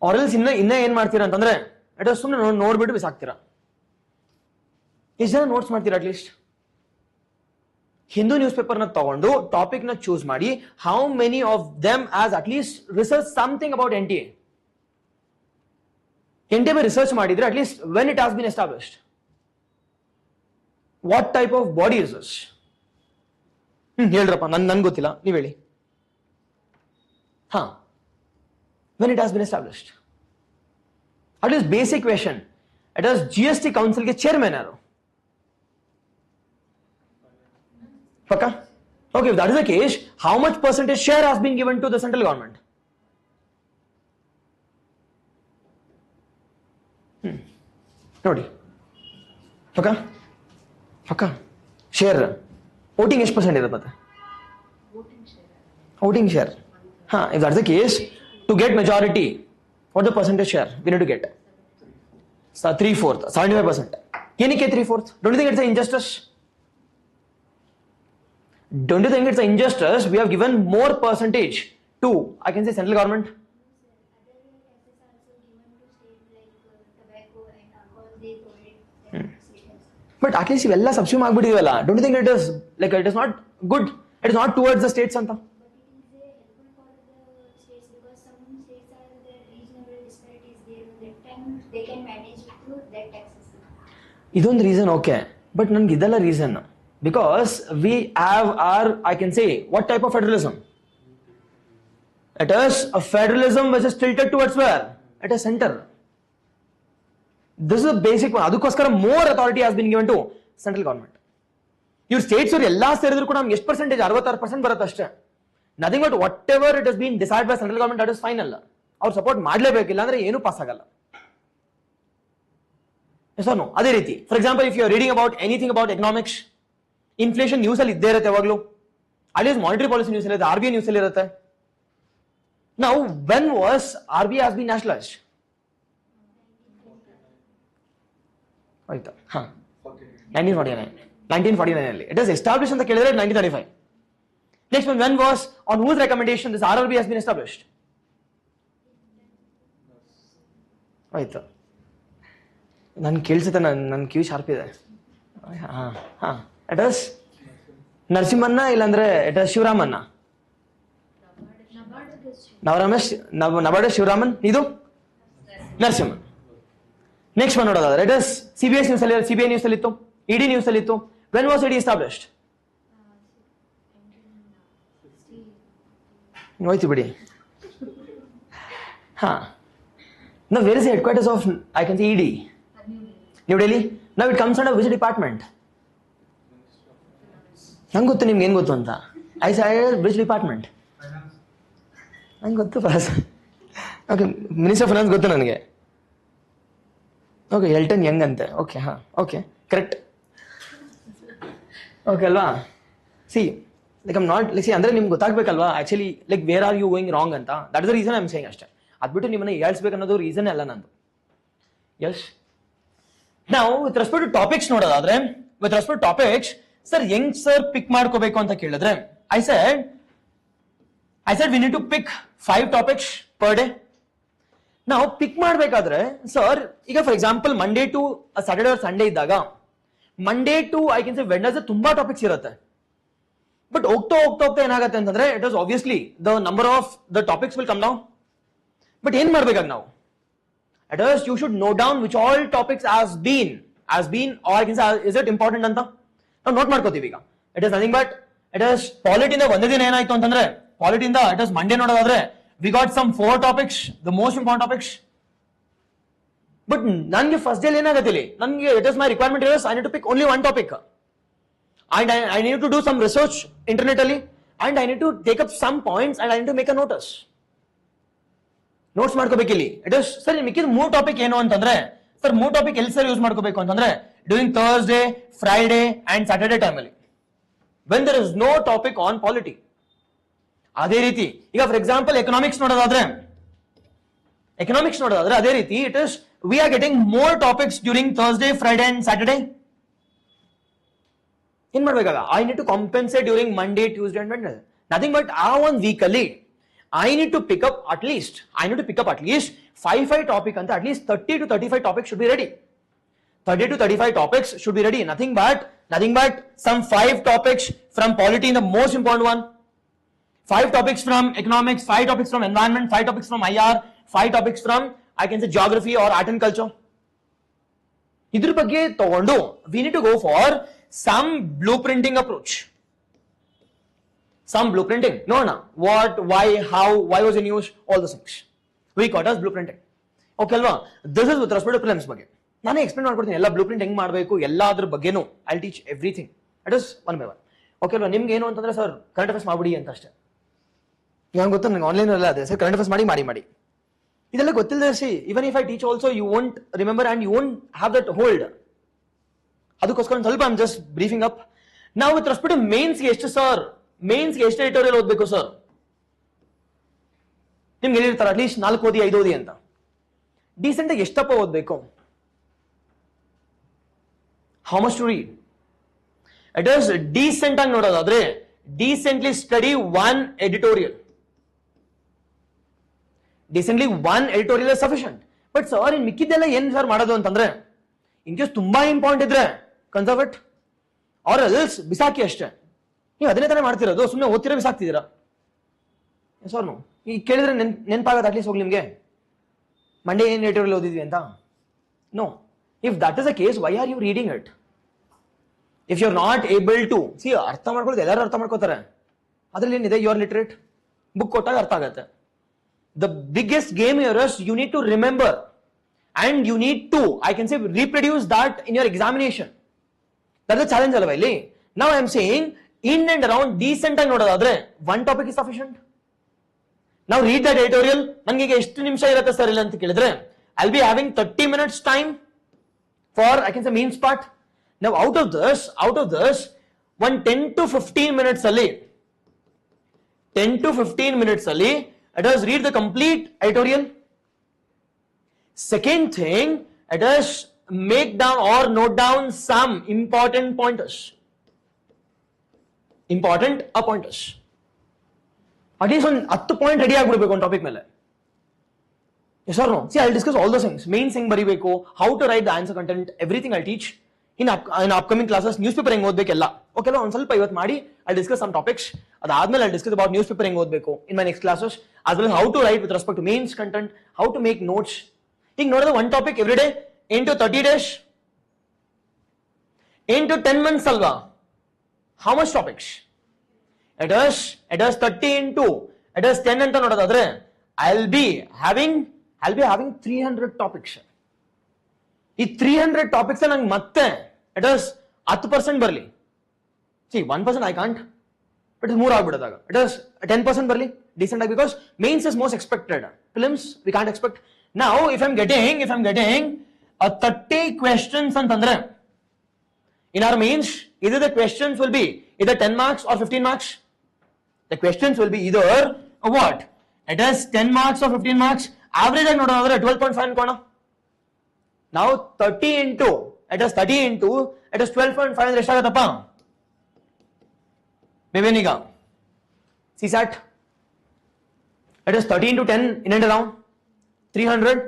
ಆರಲ್ಸ್ ಇನ್ನ ಏನ್ ಮಾಡ್ತೀರಾ ಅಂತಂದ್ರೆ ಇಟ್ ಇಸ್ ಸುಮ್ಮನೆ ನೋಡ್ಬಿಟ್ಟು ಬಿಸಾಕ್ತೀರಾ. ಎಷ್ಟು ಜನ ನೋಟ್ಸ್ ಮಾಡ್ತೀರಾ? ಅಟ್ಲೀಸ್ಟ್ ಹಿಂದೂ ನ್ಯೂಸ್ ಪೇಪರ್ ನ ತಗೊಂಡು ಟಾಪಿಕ್ ನ ಚೂಸ್ ಮಾಡಿ how many of them as at least research something about NTA. NTA ಮೇಲೆ ರಿಸರ್ಚ್ ಮಾಡಿದ್ರೆ at least when it has been established, what type of body is this? ಹೇಳ್ರಪ್ಪ, ನನ್ ಗೊತ್ತಿಲ್ಲ, ನೀವ್ ಹೇಳಿ. ಹಾ, when it has been established. At least basic question. It is GST Council के chairman है. पक्का? Okay, if that is the case, how much percentage share has been given to the central government? ನೋಡಿ, ಪಕ್ಕಾ ಪಕ್ಕಾ share voting ಎಷ್ಟು percent ಇರುತ್ತೆ ಮತ್ತೆ? Voting share. ಹಾ, if that is the case, to get majority, what the percentage share we need to get? 3/4, 75%. ಏನಕ್ಕೆ 3/4? Don't you think it's an injustice? Don't you think it's an injustice? We have given more percentage to, I can say, central government. But at least ಇವೆಲ್ಲ subsume ಆಗ್ಬಿಟ್ಟಿದೆಯಲ್ಲ. Don't you think it is like it is not good? It is not towards the states ಅಂತ. They can manage through that taxes. ಇದೊಂದು reason okay, but ನನ್ಗೆ ಇದೆಲ್ಲ reason because we have are, I can say, what type of federalism? It is a federalism which is tilted towards where? It is centre. This is basic one. ಅದಕ್ಕೋಸ್ಕರ more authority has been given to central government. ಇವ್ರು states ಅವ್ರು ಎಲ್ಲಾ ಸೇರಿದ್ರು ಕೂಡ ನಮ್ಗೆ ಎಷ್ಟು percentage? 66% ಬರುತ್ತೆ ಅಷ್ಟೇ. Nothing but what it is been decide by central government, that is final. ಅವ್ರು ಸಪೋರ್ಟ್ ಮಾಡಲೇಬೇಕಿಲ್ಲ ಅಂದ್ರೆ ಏನು ಪಾಸ್ ಆಗಲ್ಲ. Yes or no? ಅದೇ ರೀತಿ for example if you are reading about anything about economics, inflation news ಅಲ್ಲಿ ಇದ್ದೇ ಇರುತ್ತೆ ಯಾವಾಗಲೂ. ಅಟ್ಲೀಸ್ಟ್ ಮಾನಿಟರಿ ಪಾಲಿಸಿ ನ್ಯೂಸ್ ಅಲ್ಲಿ ಇರುತ್ತೆ, RBI ನ್ಯೂಸ್ ಅಲ್ಲಿ ಇರುತ್ತೆ. Now when was RBI has been nationalized? ಆಯ್ತಾ? ಹಾ, 1949 ಅಲ್ಲಿ. ಇಟ್ ಇಸ್ ಎಸ್ಟಾಬ್ಲಿಷ್ ಅಂತ ಕೇಳಿದ್ರೆ 1935. Next when was, on whose recommendation this RRB has been established? ಆಯ್ತಾ? ನನ್ ಕೇಳಿಸುತ್ತೆ, ನನ್ನ ಕಿವಿ ಶಾರ್ಪ್ ಇದೆ. ಇಟ್ ಇಸ್ ನರಸಿಂಹನ್ನ, ಇಲ್ಲಾಂದ್ರೆ ಇಟ್ ಇಸ್ ಶಿವರಾಮನ್ನ. ನಬಾರ್ಡ್ ಶಿವರಾಮನ್, ಇದು ನರಸಿಂಹನ್. ನೆಕ್ಸ್ಟ್ ಒನ್ ನೋಡೋದಾದ್ರೆ ಇಟ್ ಇಸ್ CBI ನ್ಯೂಸ್ ಅಲ್ಲಿ, CBI ನ್ಯೂಸ್ ಅಲ್ಲಿ ಇತ್ತು, ED ನ್ಯೂಸ್ ಅಲ್ಲಿ ಇತ್ತು. When was ED established? ಹೋಯ್ತು ಬಿಡಿ. ಹಾ, now where is the headquarters of, I can say, ED? New Delhi. Now it comes under which department? ನಂಗೆ ಗೊತ್ತು, ನಿಮ್ಗೆ ಏನು ಗೊತ್ತು ಅಂತ. I said which department? ನಂಗೆ ಗೊತ್ತು pass. Okay, minister of finance ಗೊತ್ತು ನನಗೆ. ಓಕೆ, ಎಲ್ಟನ್ ಯಂಗ್ ಅಂತೆ. ಓಕೆ, ಹಾ, ಓಕೆ, ಕರೆಕ್ಟ್. ಓಕೆ ಅಲ್ವಾ? See like I'm not like see, ಅಂದ್ರೆ ನಿಮ್ಗೆ ಗೊತ್ತಾಗ್ಬೇಕಲ್ವಾ actually like where are you going wrong ಅಂತ. That is the reason I am saying ಅಷ್ಟೇ. ಅದ್ಬಿಟ್ಟು ನಿಮ್ಮನ್ನ ಹೇಳ್ಸ್ಬೇಕು ಅನ್ನೋದು ರೀಸನ್ ಅಲ್ಲ ನಂದು. ಎಸ್, ನಾವು ವಿತ್ ರೆಸ್ಪೆಕ್ಟ್ ಟು ಟಾಪಿಕ್ಸ್ ನೋಡೋದಾದ್ರೆ, ವಿತ್ ರೆಸ್ಪೆಕ್ಟ್ ಟಾಪಿಕ್ಸ್ ಸರ್ ಹೆಂಗ್ ಸರ್ ಪಿಕ್ ಮಾಡ್ಕೋಬೇಕು ಅಂತ ಕೇಳಿದ್ರೆ, I said we need to pick 5 topics per day. ನಾವು ಪಿಕ್ ಮಾಡ್ಬೇಕಾದ್ರೆ ಸರ್, ಈಗ for example Monday to Saturday or Sunday ಇದ್ದಾಗ, Monday to I can say Wednesday ತುಂಬಾ ಟಾಪಿಕ್ಸ್ ಇರುತ್ತೆ. ಬಟ್ ಹೋಗ್ತಾ ಹೋಗ್ತಾ ಹೋಗ್ತಾ ಏನಾಗುತ್ತೆ ಅಂತಂದ್ರೆ, it is obviously the number of the topics will come down. But ಏನ್ ಮಾಡ್ಬೇಕಾಗ ನಾವು At first, you should note down which all topics has been, or I can say, is it important anta? Now, note ಮಾಡ್ಕೋತೀವಿ ಈಗ. It is nothing but, it is polity ಇಂದ ಒಂದೇ ದಿನ ಏನಾಯ್ತು ಅಂತಂದ್ರೆ, polity ಇಂದ it is Monday ನೋಡೋದಾದ್ರೆ, we got some 4 topics, the most important topics. But ನನಗೆ first day ಏನಾಗತ್ತಿಲ್ಲ, ನನಗೆ it is my requirement is I need to pick only one topic. And I need to do some research internally, and I need to take up some points, and I need to make a notice. Notes ಮಾಡ್ಕೋಬೇಕಿಲ್ಲಿ. It is sir ಮಿಕ್ಕಿದ 3 topic ಏನು ಅಂತಂದ್ರೆ, sir 3 topic ಎಲ್ಲಿ sir use ಮಾಡ್ಕೋಬೇಕು ಅಂತಂದ್ರೆ, during Thursday, Friday and Saturday ಟೈಮಲ್ಲಿ, when there is no topic on polity. ಅದೇ ರೀತಿ ಈಗ ಫಾರ್ ಎಕ್ಸಾಂಪಲ್ ಎಕನಾಮಿಕ್ಸ್ ನೋಡೋದಾದ್ರೆ ಅದೇ ರೀತಿ it is we are getting more topics during Thursday, Friday and Saturday. ಏನ್ ಮಾಡ್ಬೇಕಾಗ, I need to compensate during Monday, Tuesday and Wednesday. Nothing but ಆ ಒಂದು ವೀಕಲ್ಲಿ I need to pick up at least 5 topic and at least 30 to 35 topics should be ready. 30 to 35 topics should be ready. Nothing but some 5 topics from polity in the most important one. 5 topics from economics, 5 topics from environment, 5 topics from IR, 5 topics from I can say geography or art and culture. Idr ಬಗ್ಗೆ ತಗೊಂಡು we need to go for some blueprinting approach. Some blueprinting. No. What, why, how, why was in use, all those things. We call it as blueprinting. Okay, alva. This is with respect to prelims ಬಗ್ಗೆ. ನಾನೇ explain ಮಾಡ್ಕೊಡ್ತೀನಿ ಎಲ್ಲ blueprint ಹೆಂಗ್ ಮಾಡಬೇಕು ಎಲ್ಲಾದ್ರ ಬಗ್ಗೆನೂ. I teach everything. It is one by one. Okay ಅಲ್ವಾ, ನಿಮ್ಗೆ ಏನು ಅಂತಂದ್ರೆ ಸರ್ ಕರೆಂಟ್ ಅಫೇರ್ಸ್ ಮಾಡ್ಬಿಡಿ ಅಂತ ಅಷ್ಟೇ. ನಂಗೆ ಗೊತ್ತಾ, ನಂಗೆ ಆನ್ಲೈನ್ ಎಲ್ಲ ಅದೇ ಸರ್ ಕರೆಂಟ್ ಅಫೇರ್ಸ್ ಮಾಡಿ ಇದೆಲ್ಲ ಗೊತ್ತಿಲ್ಲದೆ see even if I teach also you won't remember and you won't have that hold. ಅದಕ್ಕೋಸ್ಕರ ಸ್ವಲ್ಪ I am just briefing up. ನಾವು ವಿತ್ ರೆಸ್ಪೆಕ್ಟ್ ಟು ಮೇನ್ಸ್ಗೆ ಎಷ್ಟು ಸರ್, ಮೇನ್ಸ್ಗೆ ಎಷ್ಟು ಎಡಿಟೋರಿಯಲ್ ಓದಬೇಕು ಸರ್? ನಿಮ್ಗೆ ಹೇಳಿರ್ತಾರೆ ಅಟ್ಲೀಸ್ಟ್ 4 ಓದಿ 5 ಓದಿ ಅಂತ. ಡೀಸೆಂಟ್ ಆಗಿ ಎಷ್ಟಪ್ಪ ಓದಬೇಕು? How much to read? It is decent ಆಗಿ ನೋಡೋದಾದ್ರೆ decently study 1 editorial. Decently 1 editorial is sufficient. But sir in ಮಿಕ್ಕಿದ್ದೆಲ್ಲ ಏನ್ ಸರ್ ಮಾಡೋದು ಅಂತಂದ್ರೆ, ಇನ್ ಕೇಸ್ ತುಂಬಾ ಇಂಪಾರ್ಟೆಂಟ್ ಇದ್ರೆ ಕನ್ಸರ್ವೇಟ್ ಆರ್ ಎಲ್ಸ್ ಬಿಸಾಕಿ ಅಷ್ಟೇ. ನೀವು ಅದನ್ನೇ ತಾನೇ ಮಾಡ್ತಿರೋದು, ಸುಮ್ಮನೆ ಓದ್ತಿರೋ ಬಿಸಾಕ್ತಿದ್ದೀರಾ. ಸರ್ ನೋ ಈಗ ಕೇಳಿದ್ರೆ ನೆನಪಾಗತ್ತೆ ಅಟ್ಲೀಸ್ಟ್ ಹೋಗಿ ನಿಮಗೆ ಮಂಡೇ ಏನ್ ಎಡಿಟೋರಿಯಲ್ ಓದಿದ್ವಿ ಅಂತ. No, if that is a case why are you reading it? If you are not able to see, ಅರ್ಥ ಮಾಡ್ಕೊಳ್ಳೋದು ಎಲ್ಲರೂ ಅರ್ಥ ಮಾಡ್ಕೋತಾರೆ, ಅದ್ರಲ್ಲಿ ಏನಿದೆ, ಯು ಆರ್ ಲಿಟರೇಟ್, ಬುಕ್ ಕೊಟ್ಟಾಗ ಅರ್ಥ ಆಗತ್ತೆ. The biggest game here is you need to remember and you need to I can say reproduce that in your examination. That is challenge ಅಲ್ವಾ ಇಲ್ಲಿ? Now I am saying in and around decent ಆಗಿ ನೋಡೋದಾದ್ರೆ 1 topic is sufficient. Now read that editorial. ನನಗೆ ಎಷ್ಟು ನಿಮಿಷ ಇರುತ್ತೆ sir ಇಲ್ಲ ಅಂತ ಕೇಳಿದ್ರೆ, I'll be having 30 minutes time for I can say means part. Now out of this one 10 to 15 minutes ಅಲ್ಲಿ it is read the complete editorial. Second thing, it is make down or note down some important pointers. At least ಒಂದು 10 point ready ಆಗ್ಬಿಡ್ಬೇಕು ಒಂದು topic ಮೇಲೆ. Yes or no? See I discuss all those things. Mains ಹೆಂಗ್ ಬರೀಬೇಕು, how to write the answer content, everything I teach in upcoming classes. Newspaper ಹೆಂಗ್ ಓದಬೇಕೆಲ್ಲ ಓಕೆಲ್ಲ ಒಂದು ಸ್ವಲ್ಪ ಇವತ್ತು ಮಾಡಿ ಐ ಡಿಸ್ಕಸ್ ಸಮ್ ಟಾಪಿಕ್ಸ್. ಅದಾದ್ಮೇಲೆ I discuss about newspaper ಹೆಂಗ್ ಓದಬೇಕು in my next classes, as well as how to write with respect to mains content, how to make notes. ಈಗ ನೋಡಿದ್ರೆ ಒಂದು topic every day into 30 days into 10 months ಅಲ್ವಾ? How much topics? It is 30 into it is 10 ಅಂತ ನೋಡೋದಾದ್ರೆ I'll be having 300 topics. ಈ 300 topics ನಂಗೆ ಮತ್ತೆ it is 10% ಬರಲಿ. See 1% I can't, but it is more ಆಗ್ಬಿಡೋದಾಗ it is 10% ಬರಲಿ decent ಆಗಿ, because mains is most expected. Prelims we can't expect. Now if I'm getting a 30 questions ಅಂತಂದ್ರೆ in our mains, either the questions will be either 10 marks or 15 marks. The questions will be either what? It is 10 marks or 15 marks. Average I note 12.5 ಅನ್ಕೋಣ. Now 30 into it is 12.5 ಅಂದ್ರೆ ಎಷ್ಟಾಗತ್ತಪ್ಪ? ಬೇಬೇನೀಗ CSAT it is 30 into 10 in and around 300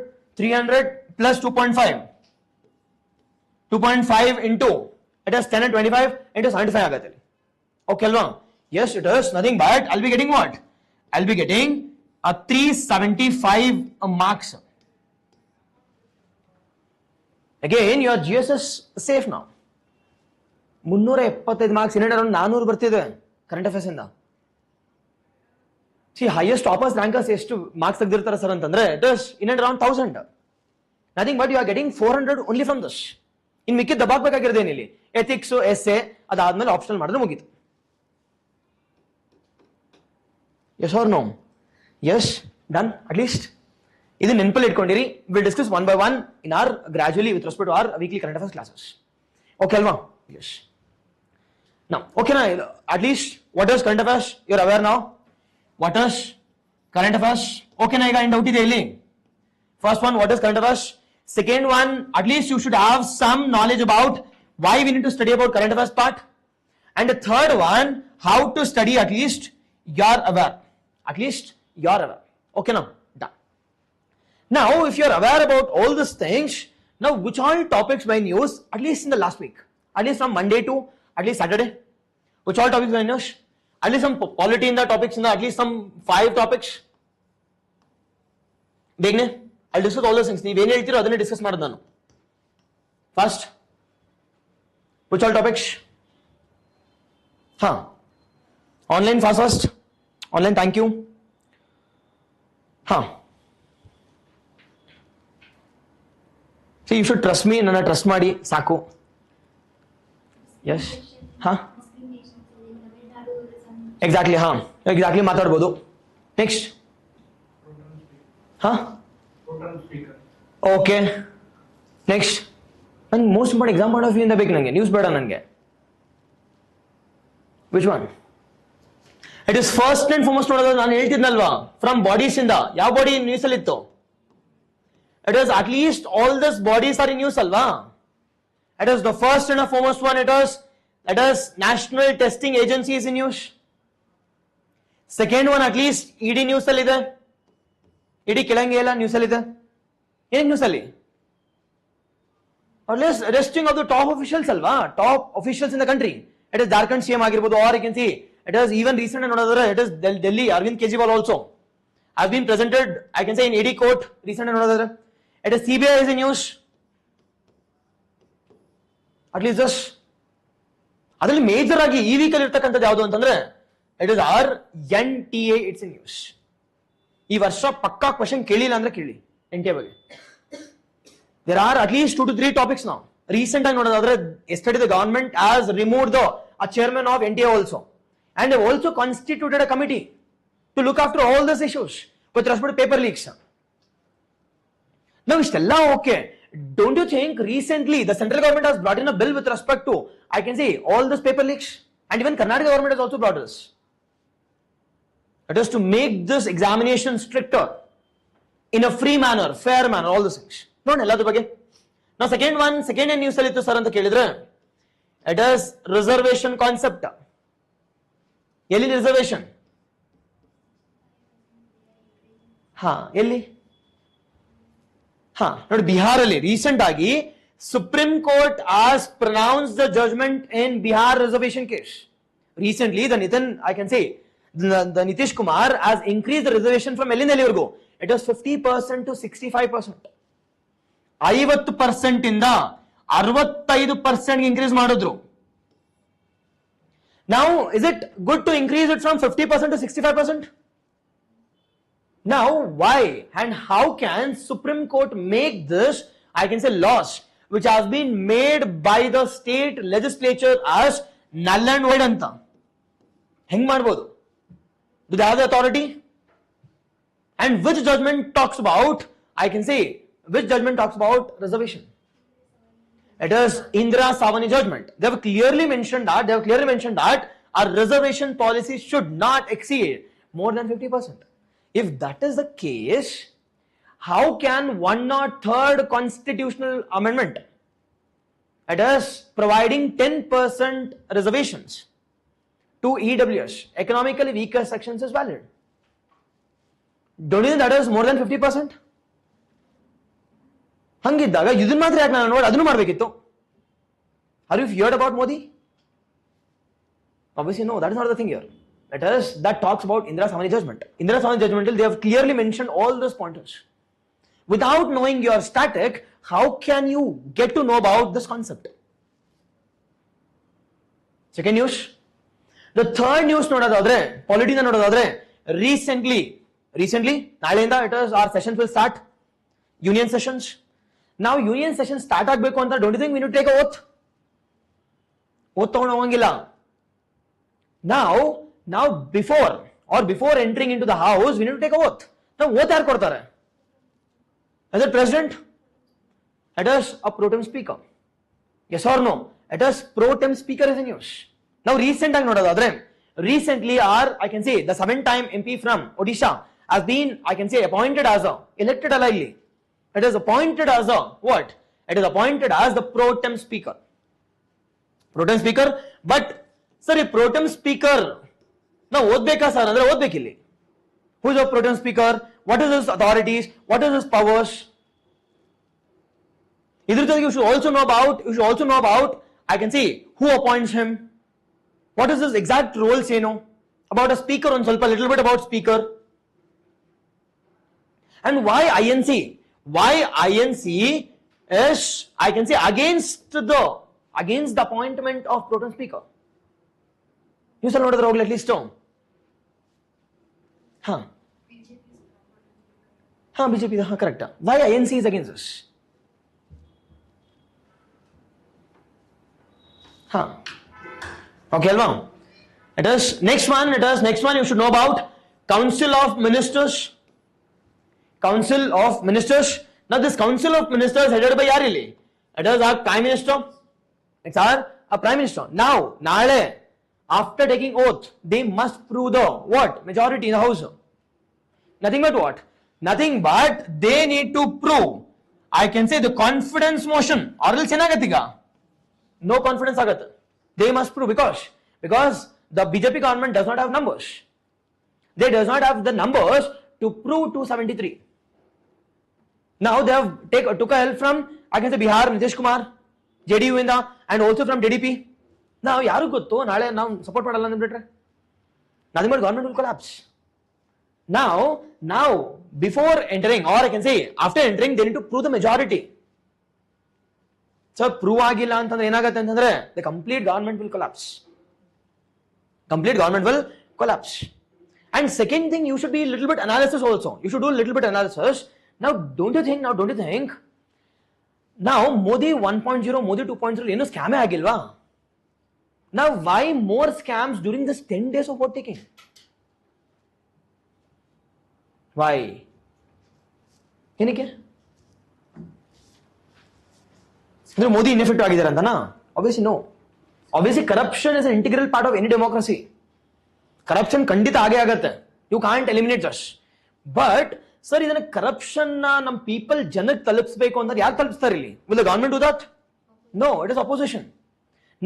plus 2.5 into it is 10 and 25 into 75 ಆಗತ್ತೆ. Okay ಅಲ್ವಾ? Yes, it is nothing but I'll be getting what? I'll be getting a 375 marks. Again, your GS is safe now. 375 marks in it, around 400 ಬರ್ತಿದೆ current affairs ಇಂದ. See, highest toppers rankers ಎಷ್ಟು marks ತೆಗೆದಿರ್ತಾರೆ sir ಅಂತಂದ್ರೆ it is in and around 1000. Nothing but you are getting 400 only from this. ಇನ್ ಮಿಕ್ಕಿದ ದಬ್ಬಾಕ್ಬೇಕಾಗಿರೋದೇನು ಇಲ್ಲಿ? Ethics, essay, ಅದಾದ್ಮೇಲೆ optional ಮಾಡಿದ್ರೆ ಮುಗೀತು. Yes or no? Yes, done. At least ಇದು ನೆನಪಲ್ಲಿ ಇಟ್ಕೊಂಡಿರಿ. We'll discuss one by one in our gradually with respect to our weekly current affairs classes. Okay ಅಲ್ವಾ? Yes. Now, okay na, at least what is current affairs? You're aware now? What is current affairs? Okay na, ಈಗ ಏನು doubt ಇದೆ ಇಲ್ಲಿ? First one, what is current affairs? Second one, at least you should have some knowledge about why we need to study about current affairs part. And the third one, how to study, at least you're aware. At least you're aware. Okay now, done. Now, if you're aware about all these things, now which all topics were in use, at least in the last week? At least from Monday to at least Saturday? Which all topics were in use? At least some polity in the topics, in the, at least some 5 topics. Begne? I'll discuss all those things. ನೀವು ಏನು ಹೇಳ್ತೀರೋ ಅದನ್ನೇ discuss ಮಾಡೋದು ನಾನು. First which all topics? Online first. Online, thank you. See, you should trust me. ನನ್ನ trust ಮಾಡಿ ಸಾಕು. Yes. Exactly. Exactly ಮಾತಾಡ್ಬೋದು. Next. Okay. Next. And most important exam point of view in the ಬೇಕು ನನಗೆ. News ಬೇಡ ನನಗೆ. Which one? It is first and foremost ನೋಡೋದು ನಾನು ಹೇಳ್ತಿದ್ನಲ್ವಾ, ಫ್ರಮ್ ಬಾಡೀಸ್ ಇಂದ. ಯಾವ ಬಾಡಿ ನ್ಯೂಸ್ ಅಲ್ಲಿ ಇತ್ತು? It is at least all these bodies are in use alva. It is the first and the foremost one. It is National Testing Agency is in use. Second one, at least ED news ಅಲ್ಲಿ ಇದೆ. ED ಕೆಳಂಗೆ ಇಲ್ಲ, news ಅಲ್ಲಿ ಇದೆ. ಏನ್ news ಅಲ್ಲಿ? At least arresting of the top officials alva, top officials in the country. It is Jharkhand CM ಆಗಿರಬಹುದು, or you can see it is even recent another. It is Delhi Arvind Kejriwal also has been presented, I can say, in ED court recent another. It is CBI is in use. At least this. ಅದರಲ್ಲಿ major ಆಗಿ ಈ ವೀಕಲ್ಲಿ ಇರ್ತಕ್ಕಂಥದ್ದು ಯಾವುದು ಅಂತಂದ್ರೆ it is our NTA, it's in use. ಈ ವರ್ಷ ಪಕ್ಕಾ ಕ್ವೆಶ್ಚನ್ ಕೇಳಿಲ್ಲ ಅಂದ್ರೆ ಕೇಳಿ NTA ಬಗ್ಗೆ. There are at least 2 to 3 topics now. Recent ಆಗಿ ನೋಡೋದಾದ್ರೆ yesterday the government has removed a chairman of NTA also, and they also constituted a committee to look after all these issues with respect to paper leaks. Now istella okay. Don't you think recently the central government has brought in a bill with respect to, I can say, all this paper leaks, and even Karnataka government has also brought this. It is to make this examination stricter in a free manner, fair manner, all these things. No, ಎಲ್ಲದ್ರ ಬಗ್ಗೆ. Now second news ಅಲ್ಲಿ ಇತ್ತು sir ಅಂತ ಕೇಳಿದ್ರೆ it is reservation concept. ಎಲ್ಲಿ reservation? ಎಲ್ಲಿ? ನೋಡಿ, ಬಿಹಾರಲ್ಲಿ ರೀಸೆಂಟ್ ಆಗಿ supreme court as pronounce the judgement in Bihar reservation case. Recently the Nitish Kumar has increased the reservation from ಎಲ್ಲಿಂದ ಎಲ್ಲಿವರೆಗೂ? It was 50% to 65%. 50% ಇಂದ 65% increase ಮಾಡಿದ್ರು. Now, is it good to increase it from 50% to 65%? Now, why and how can Supreme Court make this, I can say, laws which has been made by the state legislature as null and void anta? Heng ಮಾಡಬಹುದು? Do they have the authority? And which judgment talks about, I can say, which judgment talks about reservation? It is Indira Savani judgment. They have clearly mentioned that our reservation policy should not exceed more than 50%. If that is the case, how can 103rd constitutional amendment, it is providing 10% reservations to EWS, economically weaker sections, is valid? Don't you think that is more than 50%? ಹಂಗಿದ್ದಾಗ ಇದನ್ನ ಮಾತ್ರ ಯಾಕೆ ನಾನು ನೋಡಿ ಅದನ್ನು ಮಾಡಬೇಕಿತ್ತು? Have you heard about Modi? Obviously no, that is not the thing here. That talks about Indira Savani judgment. Indira Savani judgment, they have clearly mentioned all those pointers. Without knowing your static, how can you get to know about this concept? Second news. The third news ನೋಡೋದಾದ್ರೆ ಪಾಲಿಟಿನ ನೋಡೋದಾದ್ರೆ recently ನಾಳೆಯಿಂದ our sessions will start, union sessions. Now union sessions start ಆಗಬೇಕು ಅಂತ don't you think we need to take a oath ತಗೊಂಡು ಹೋಗಂಗಿಲ್ಲ. Now before entering into the house we need to take a oath. Now oath ಯಾರು ಕೊಡ್ತಾರೆ? Is it president? It is a pro tem speaker. Yes or no? It is pro tem speaker is in use. Now recently I can say the 7th-time MP from Odisha has been, I can say, appointed as a, elected allegedly. It is appointed as a what? It is appointed as the pro tem speaker. Pro tem speaker, but sir, a pro tem speaker now ಓದ್ಬೇಕಾ sir ಅಂದ್ರೆ ಓದ್ಬೇಕಿಲ್ಲಿ. Who is a pro tem speaker? What is his authorities? What is his powers? ಇದ್ರ ಜೊತೆಗೆ you should also know about I can see who appoints him. What is his exact roles, about a speaker on ಸ್ವಲ್ಪ little bit about speaker. And why INC? Why INC is, I can say, against the appointment of pro tem speaker. You shall notice at least BJP correct. Why INC is against this? Okay, Alva. It is next one you should know about Council of Ministers. Council of Ministers. Now this Council of Ministers headed by Yarili. It is our Prime Minister. It's our Prime Minister. Now, Nale, after taking oath, they must prove the what? Majority in the House. Nothing but what? Nothing but they need to prove, I can say, the confidence motion. Or else enagatiga? No confidence agata. They must prove because the BJP government does not have numbers. They does not have the numbers to prove 273. Now they have took a help from, I can say, Bihar, Nitish Kumar, JDU and also from DDP. Now yaru gottu naale now support madalla andbitre nothing but government will collapse. Now before entering, or I can say after entering, they need to prove the majority. So prove agilla antandre enagate antandre the complete government will collapse. And second thing, you should be a little bit analysis also. You should do a little bit analysis. Now don't you think now Modi 1.0, Modi 2.0 ಏನು ಸ್ಕ್ಯಾಮೇ ಆಗಿಲ್ವಾ? Now why more scams during this 10 days of vote taking? Why? ಏನಕ್ಕೆ? ಅಂದ್ರೆ Modi ineffective ಆಗಿದ್ದಾರೆ ಅಂತನಾ? Obviously no. Obviously corruption is an integral part of any democracy. Corruption ಖಂಡಿತ ಆಗೇ ಆಗತ್ತೆ. You can't eliminate this. But sir, ಇದನ್ನ corruption ನಮ್ಮ people ಜನಕ್ಕೆ ತಲುಪಿಸಬೇಕು ಅಂತ ಯಾರು ತಲುಪಿಸ್ತಾರೆ ಇಲ್ಲಿ? Will the government do that? No, it is opposition.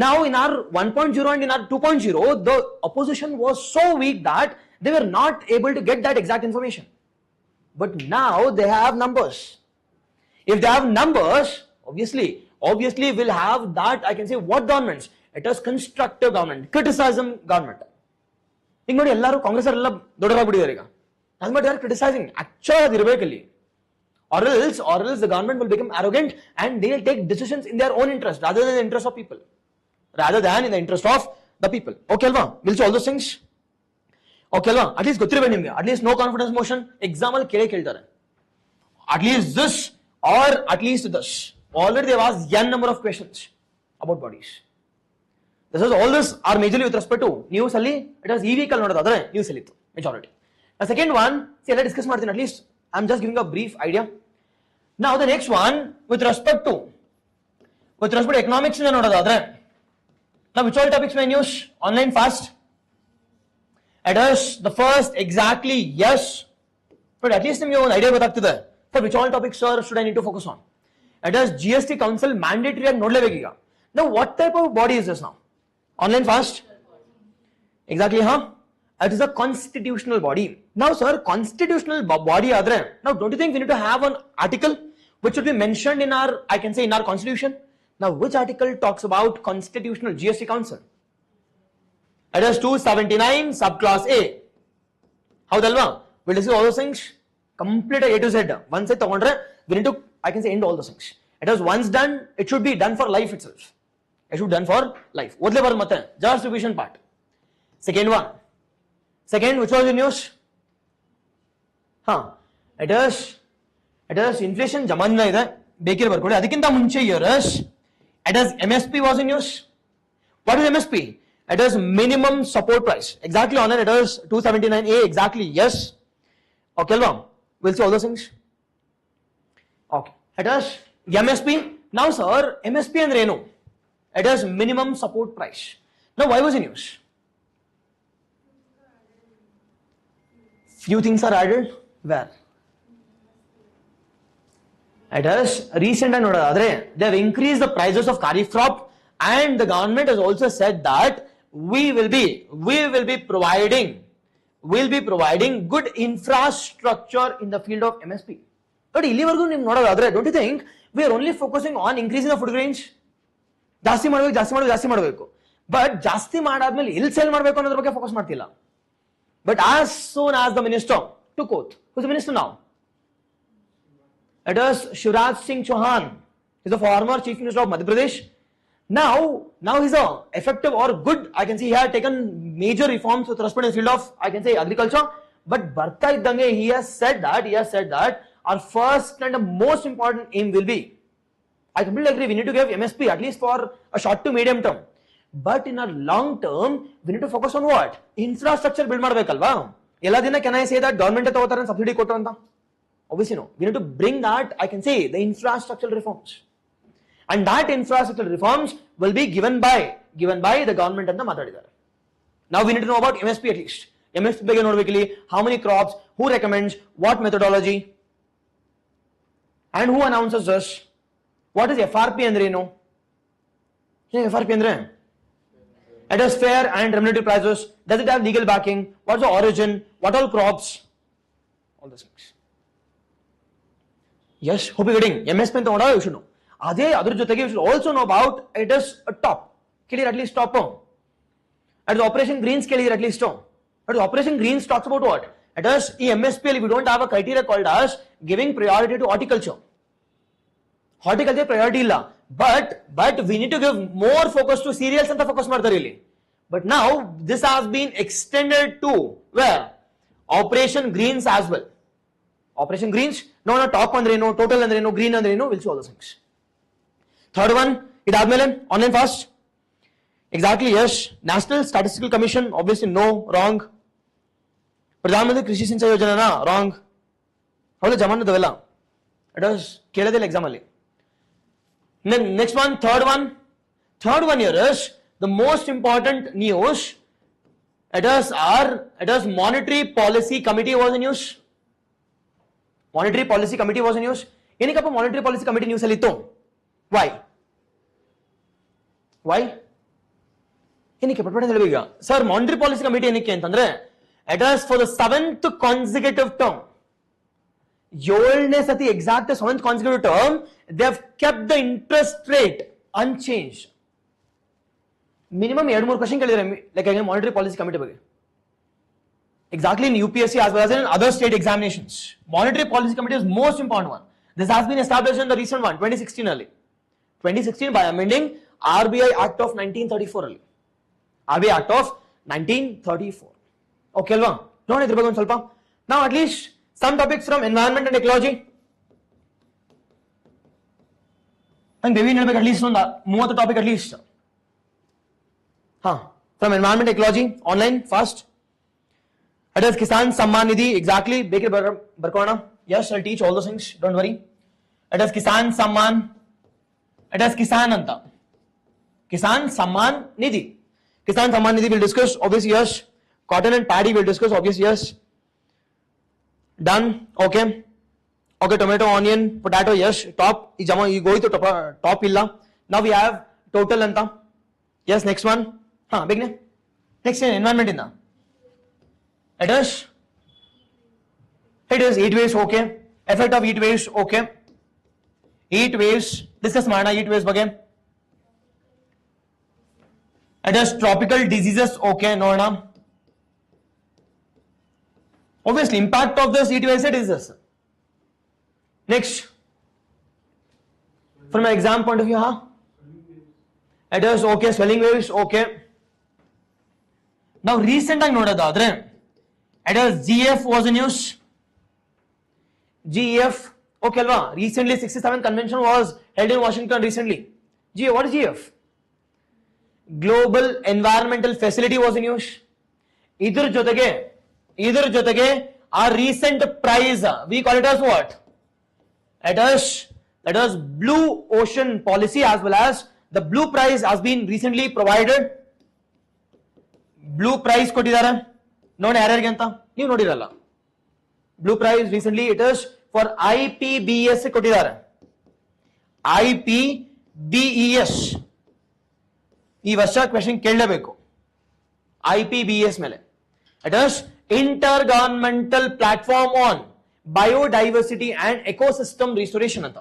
Now in our 1.0 and in our 2.0, the opposition was so weak that they were not able to get that exact information. But now they have numbers. If they have numbers, obviously we'll have that, I can say, what governments? It is constructive government, criticism government. ಈಗ ನೋಡಿ ಎಲ್ಲರೂ ಕಾಂಗ್ರೆಸ್ ಎಲ್ಲ ದೊಡ್ಡರಾಗ್ಬಿಟ್ಟಿದ್ದಾರೆ ಈಗ. But they are criticizing. Actually, adirbekali. Or else the government will become arrogant and they will take decisions in their own interest rather than in the interest of people. Okay, Alva. We'll see all those things. Okay, Alva. At least ಗೊತ್ತಿರಬೇಕು ನಿಮಗೆ. At least no confidence motion. Exam ಅಲ್ಲಿ ಕೇಳ್ತಾರೆ. At least this or at least this. Already they have asked n number of questions about bodies. All this are majorly with respect to news ಅಲ್ಲಿ. It was EV ಕಲ್ ನೋಡೋದಾದ್ರೆ news ಅಲ್ಲಿ ಇತ್ತು majority. The second one, see, let's discuss Martin. At least I'm just giving a brief idea. Now the next one, with respect to economics, now which all topics may use online fast? It is the first exactly yes, but at least you have an idea about that. For which all topics, sir, should I need to focus on? It is GST Council mandatory and nodlevegiga. Now what type of body is this now? Online fast? Exactly, huh? It is a constitutional body. Now, sir, constitutional body adre. Now, don't you think we need to have an article which should be mentioned in our, I can say, in our constitution? Now, which article talks about constitutional GST Council? It is 279 subclass A. How dalva? We'll discuss all those things. Complete A to Z. Once I we need to, I can say, end all those things. It was once done, it should be done for life itself. It should be done for life. Odle bar matte, just revision part. Second one. Second, which was in news? It is inflation jamanna ide. Bekir barkode. Adikkinta munche years. It is MSP was in news. What is MSP? It is minimum support price. Exactly on it is 279A. Exactly, yes. Okay, we'll see all those things. Okay. It is MSP. Now, sir, MSP and Reno. It is minimum support price. Now, why was in use? Few things are added. Where? It is recent and they have increased the prices of kharif crop, and the government has also said that we will be providing good infrastructure in the field of MSP. But don't you think we are only focusing on increasing the food grains? Jasti madbeku. But jasti madadmele illi sell madbeku annodra ಬಗ್ಗೆ focus ಮಾಡ್ತಿಲ್ಲ. But as soon as the minister took oath, who's the minister now? It is Shivraj Singh Chauhan. He's the former Chief Minister of Madhya Pradesh. Now he's a effective or good, I can say he had taken major reforms with respect to the field of, I can say, agriculture. But Bharta Iddange, he has said that our first and the most important aim will be, I completely agree, we need to give MSP at least for a short to medium term. But in a long term, we need to focus on what? Infrastructure build madbekalva. Ella dina can I say that government tagotare subsidy koಟ್ಟು anta? Obviously no. We need to bring that, I can say, the infrastructural reforms. And that infrastructural reforms will be given by the government and the mother. Now we need to know about MSP at least. MSP ಬಗ್ಗೆ ನೋಡಬೇಕಿಲ್ಲಿ, how many crops, who recommends, what methodology, and who announces this. What is FRP ಅಂದ್ರೆ ಏನು? FRP ಅಂದ್ರೆ it is fair and remunerative prices. Does it have legal backing? What's the origin? What all crops? All those things. Yes, hope you're getting MSP ಅಂತ ನೋಡೋ you should know. ಅದ್ರ ಜೊತೆಗೆ you should also know about it is a top. ಕೇಳಿದ್ರೆ at least top. At the Operation Greens ಕೇಳಿದ್ರೆ at least. But Operation Greens talks about what? It is MSPL, we don't have a criteria called as giving priority to horticulture. Horticulture priority illa. But we need to give more focus to cereals and the focus ಮಾಡ್ತಾರೆ ಇಲ್ಲಿ. But now this has been extended to where? Operation Greens as well. Operation Greens, no, top andreno, total andreno, green andreno, we'll see all those things. Third one, idadmele online fast. Exactly, yes. National Statistical Commission, obviously no, wrong. Pradhan Mantri Krishi Sinchay Yojana, wrong. Avale jamanadavella. It was kelade exam alli. Then next one, third one here is the most important news. It is Monetary Policy Committee was in news. Monetary Policy Committee was in news. Enikappa Monetary Policy Committee news ali ittu. Why? ಏನಕ್ಕೆ ಪಟ್ಪಟ್ಟೆ ಹೇಳಬೇಕು sir monetary policy committee ಏನಕ್ಕೆ ಅಂತಂದ್ರೆ it is for the 7th consecutive term 7ನೇ ಸತಿ exact 7th consecutive term they have kept the interest rate unchanged minimum 2-3 question ಕೇಳಿದ್ರೆ like monetary policy committee ಬಗ್ಗೆ exactly in UPSC as well as in other state examinations. Monetary Policy Committee is most important one. This has been established in the recent one 2016 early. 2016 by amending RBI Act of 1934 early. RBI Act of 1934. Okay, alva? No, idra ಬಗ್ಗೆ ಒಂದು ಸ್ವಲ್ಪ. Now at least some topics from environment and ecology. And maybe ಹೇಳಬೇಕು at least ಒಂದು 30 topic at least. From environment ecology online fast. It is Kisan Samman Nidhi, exactly. Bekir Barkona. Yes, I'll teach all those things. Don't worry. It is Kisan Samman. It is Kisan Anta. Kisan Samman Nidhi. Kisan Samman Nidhi will discuss, obviously, yes. Cotton and paddy will discuss, obviously, yes. Done. Okay. Okay, tomato, onion, potato, yes. Top. You go to top illa. Now we have total Anta. Yes, next one. Big name. Next environment in the. It is heat waves, okay. Effect of heat waves, okay. Heat waves, discuss mana heat waves again. It is tropical diseases, okay. No, no. Obviously, impact of this heat waves diseases. Next, From an exam point of view, huh? It is okay, swelling waves, okay. Now recent ಆಗಿ ನೋಡೋದಾದ್ರೆ it is GF was in use. GF, okay alva? Recently 67th convention was held in Washington recently. GF, what is GF? Global Environmental Facility was in use. Idr jotege our recent prize, we call it as what? It is Blue Ocean Policy, as well as the Blue Prize has been recently provided. Blue Prize ಕೊಟ್ಟಿದ್ದಾರೆ ನೋಡಿ ಯಾರ್ಯಾರಿಗೆ ಅಂತ ನೀವು ನೋಡಿರಲ್ಲ. Blue Prize recently it is for IPBES ಕೊಟ್ಟಿದ್ದಾರೆ. IPBES ಈ ವರ್ಷ question ಕೇಳಲೇಬೇಕು IPBES ಮೇಲೆ. It is Intergovernmental Platform on Biodiversity and Ecosystem Restoration ಅಂತ.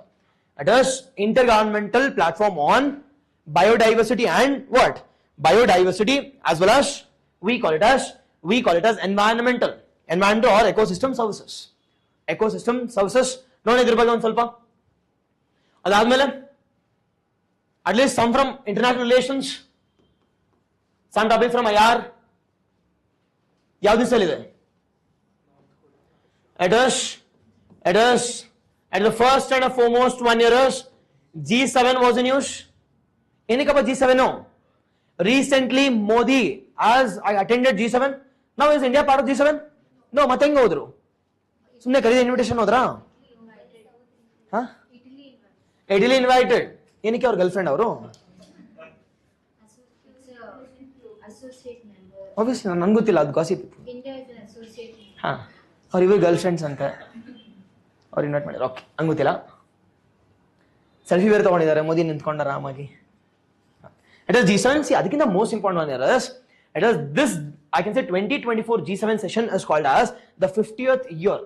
It is Intergovernmental Platform on Biodiversity and what? Biodiversity, as well as we call it as environmental or ecosystem services. Ecosystem services ನೋಡಿ ಇದ್ರ ಬಗ್ಗೆ ಒಂದು ಸ್ವಲ್ಪ. ಅದಾದ್ಮೇಲೆ at least some from international relations, some topic from IR. ಯಾವ್ದು ದಿವಸಲ್ಲಿದೆ? It is at the first and foremost one year is G7 was in use. ಏನಕ್ಕಪ್ಪ G7? Recently Modi has attended G7. Now is India part of G7? No, ಮತ್ತೆ ಹೆಂಗೆ ಹೋದ್ರು? ಸುಮ್ಮನೆ ಕರೀದ invitation ಹೋದ್ರಾ? Italy invited. ಏನಕ್ಕೆ ಅವ್ರ ಗರ್ಲ್ ಫ್ರೆಂಡ್ ಅವರು? ಆಬ್ವಿಯಸ್ಲಿ ನನ್ಗೆ ಗೊತ್ತಿಲ್ಲ, ಅದು ಗಾಸಿಪ್. ಹಾ, ಅವ್ರ ಇವ್ರು ಗರ್ಲ್ ಫ್ರೆಂಡ್ಸ್ ಅಂತ ಅವ್ರು ಇನ್ವೈಟ್ ಮಾಡಿದ್ರು. ಓಕೆ, ಹಂಗೆ ಗೊತ್ತಿಲ್ಲ. ಸೆಲ್ಫಿ ಬೇರೆ ತಗೊಂಡಿದ್ದಾರೆ, ಮೋದಿ ನಿಂತ್ಕೊಂಡ ಆರಾಮಾಗಿ. It is G7. See, ಅದಕ್ಕಿಂತ most important one here is it is this, I can say 2024 G7 session is called as the 50th year.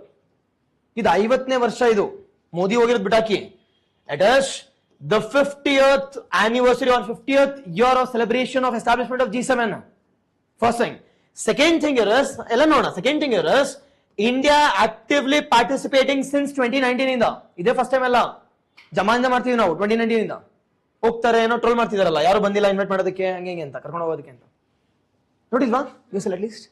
ಇದು 50ನೇ ವರ್ಷ, ಇದು ಮೋದಿ ಹೋಗಿರೋದು ಬಿಟಾಕಿ. It is the 50th anniversary or 50th year of celebration of establishment of G7. First thing. Second thing here is ಎಲ್ಲ ನೋಡೋಣ. Second thing here is India actively participating since 2019 ಇಂದ. ಇದೇ first time ಎಲ್ಲ ಜಮಾಯಿಂದ ಮಾಡ್ತೀವಿ ನಾವು 2019 ಇಂದ. ಹೋಗ್ತಾರೆ, ಏನೋ ಟ್ರೋಲ್ ಮಾಡ್ತಿದಾರಲ್ಲ, ಯಾರು ಬಂದಿಲ್ಲ ಇನ್ವೈಟ್ ಮಾಡೋದಕ್ಕೆ, ಹಂಗೆ ಅಂತ ಕರ್ಕೊಂಡು ಹೋಗೋದಕ್ಕೆ ಅಂತ. ನೋಡಿಲ್ವಾ ನ್ಯೂಸಲ್ಲಿ? ಅಟ್ ಲೀಸ್ಟ್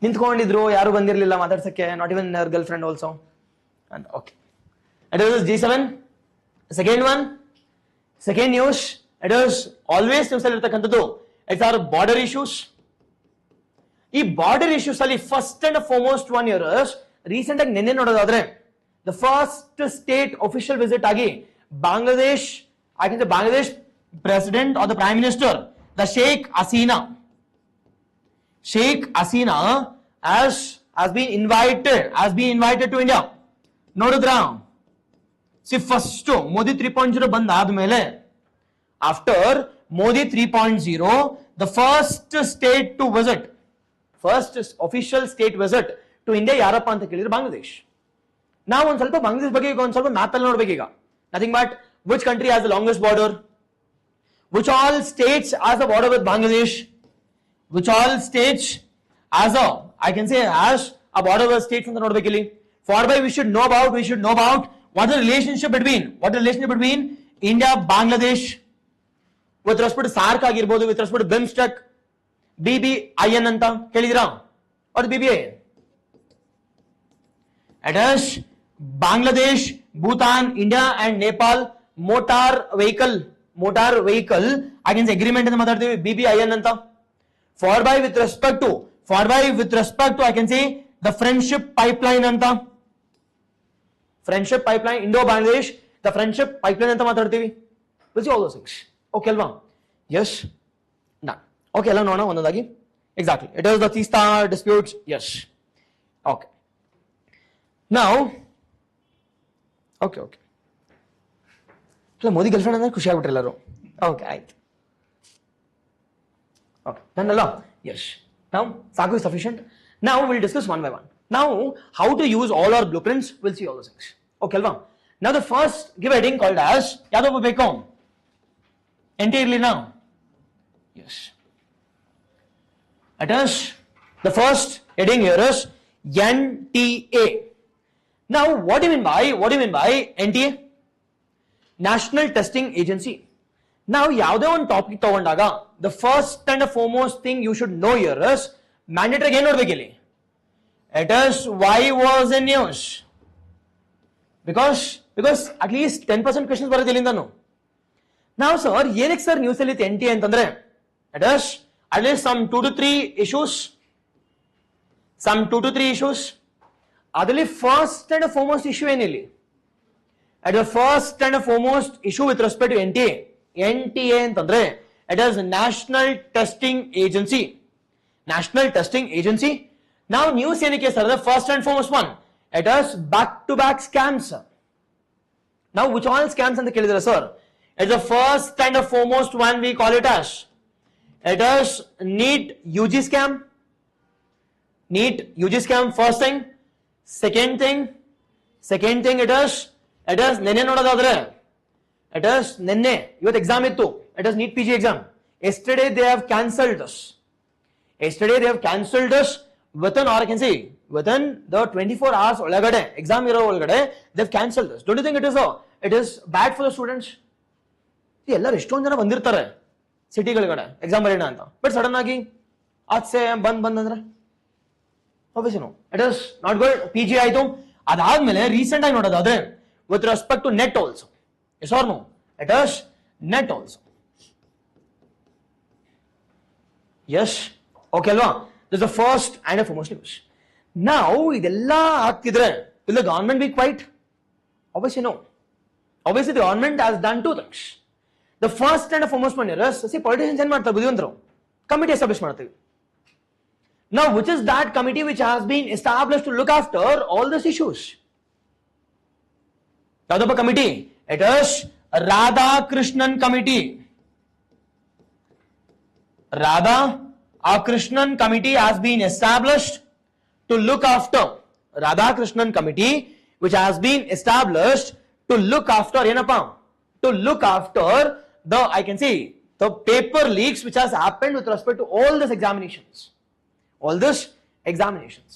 ನಿಂತ್ಕೊಂಡಿದ್ರು, ಯಾರು ಬಂದಿರಲಿಲ್ಲ ಮಾತಾಡ್ಸಕ್ಕೆ, ನಾಟ್ ಇವನ್ ಅವರ್ girlfriend also. And okay, it is G7. Second one, second news, it is always news ಅಲ್ಲಿ ಇರ್ತಕ್ಕಂಥದ್ದು ಇಟ್ಸ್ ಆರ್ ಬಾರ್ಡರ್ ಇಶ್ಯೂಸ್. ಈ ಬಾರ್ಡರ್ ಇಶ್ಯೂಸ್ ಅಲ್ಲಿ first and foremost one year recent ಆಗಿ ನಿನ್ನೆ ನೋಡೋದಾದ್ರೆ the first state official visit ಆಗಿ Bangladesh, I can say Bangladesh President or the Prime Minister, the Sheikh Hasina has been invited to India. Nodudra. See, first Modi 3.0 ಬಂದ ಆದ್ಮೇಲೆ, after Modi 3.0, the first state to visit, first official state visit to India ಯಾರಪ್ಪ ಅಂತ ಕೇಳಿದ್ರೆ ಬಾಂಗ್ಲಾದೇಶ್. ನಾವು ಒಂದು ಸ್ವಲ್ಪ ಬಾಂಗ್ಲಾದೇಶ್ ಬಗ್ಗೆ ಈಗ ಒಂದು ಸ್ವಲ್ಪ ಮ್ಯಾಪ್ ಅಲ್ಲಿ ನೋಡ್ಬೇಕೀಗ. Nothing but which country has the longest border? Which all states has a border with Bangladesh? Which all states has I can say has a border with states ಅಂತ ನೋಡ್ಬೇಕಿಲ್ಲಿ. Forby we should know about what the relationship between India, Bangladesh with respect to SAARC ಆಗಿರ್ಬೋದು, with respect to BIMSTEC, BBIN ಅಂತ ಕೇಳಿದಿರಾ? What is BBIN? It is Bangladesh, Bhutan, India and Nepal motor vehicle I can say agreement ಅಂತ ಮಾತಾಡ್ತೀವಿ, BBIN ಅಂತ. Forby with respect to I can say the friendship pipeline ಅಂತ, friendship pipeline Indo-Bangladesh, the friendship pipeline ಅಂತ ಮಾತಾಡ್ತೀವಿ. We'll see all those things. Okay ಅಲ್ವಾ? Yes. Done. Okay, ಎಲ್ಲ ನೋಡೋಣ ಒಂದೊಂದಾಗಿ. Exactly. It is the Teesta disputes. Yes. Okay. Now okay ಇಲ್ಲ, Modi girl friend ಅಂದ್ರೆ ಖುಷಿ ಆಗ್ಬಿಟ್ರೆ ಎಲ್ಲರೂ. ಓಕೆ, ಆಯ್ತು. ಓಕೆ, ನನ್ನಲ್ಲ. ಎಸ್, ನಾವು ಸಾಕು, ಇಸ್ ಸಫಿಷಿಯಂಟ್. ನಾವು will discuss one by one. ನಾವು how to use all our blueprints, will see all the things. Okay ಅಲ್ವಾ? ನಾವು the first give heading called as ಯಾವ್ದೊಬ್ಬ ಬೇಕು NT ಇರ್ಲಿ ನಾವು. Yes, it is the first heading here is NTA. Now, what do you mean by NTA? National testing agency. ನಾವು ಯಾವುದೇ ಒಂದು ಟಾಪಿಕ್ ತಗೊಂಡಾಗ the first and foremost thing you should no year is mandatory ಏನ್ ನೋಡ್ಬೇಕು ಇಲ್ಲಿ, it is why was in news. Because at least 10% questions ಬರೋದು ಇಲ್ಲಿಂದನು. ನಾವು ಸರ್ ಏನಕ್ಕೆ ಸರ್ ನ್ಯೂಸ್ ಅಲ್ಲಿ NT ಅಂತಂದ್ರೆ it is at least some 2 to 3 issues. ಅದರಲ್ಲಿ ಫಸ್ಟ್ ಅಂಡ್ ಫಾರ್ಮೋಸ್ಟ್ ಇಶ್ಯೂ ಏನಿಲ್ಲಿ, at the first and foremost issue with respect to NTA ಅಂತಂದ್ರೆ it is National Testing Agency. National Testing Agency. Now news ಏನಕ್ಕೆ sir, the first and foremost one, it is back to back scams. Now which all scams ಅಂತ ಕೇಳಿದ್ರೆ sir, it's the first and foremost one we call it as, it is NEET UG scam. NEET UG scam first thing. Second thing it is ನೆನ್ನೆ ನೋಡೋದಾದ್ರೆ it is ನೆನ್ನೆ, ಇವತ್ತು exam ಇತ್ತು, it is NEET PG exam. Yesterday they have cancelled this. Within, or I can say within the 24 hours ಒಳಗಡೆ, exam ಇರೋ ಒಳಗಡೆ they have cancelled this. Don't you think it is bad for the students? ಎಲ್ಲರೂ ಎಷ್ಟೊಂದು ಜನ ಬಂದಿರ್ತಾರೆ ಸಿಟಿಗಳಗಡೆ exam ಬರೆಯೋಣ ಅಂತ, but sudden ಆಗಿ ಆಚೆ ಬಂದ್ ಅಂದ್ರೆ obviously no, it is not good. PG ಆಯ್ತು. ಅದಾದ್ಮೇಲೆ ರೀಸೆಂಟ್ ಆಗಿ ನೋಡೋದಾದ್ರೆ with respect to net also, yes or no, it is net also. Yes, okay alva, this is the first and foremost news. Now idella ಆಗ್ತಿದ್ರೆ will the government be quiet? Obviously no. Obviously the government has done two things. The first and foremost one is, see, politicians ಏನ್ ಮಾಡ್ತಾರೆ ಬುದ್ಧಿವಂತರು, committee establish ಮಾಡ್ತೀವಿ. Now which is that committee which has been established to look after all these issues? ಯಾವ್ದಪ್ಪ committee? It is Radhakrishnan Committee. Radhakrishnan Committee has been established to look after, Radhakrishnan Committee which has been established to look after ಏನಪ್ಪ, to look after the, I can say, the paper leaks which has happened with respect to all these examinations.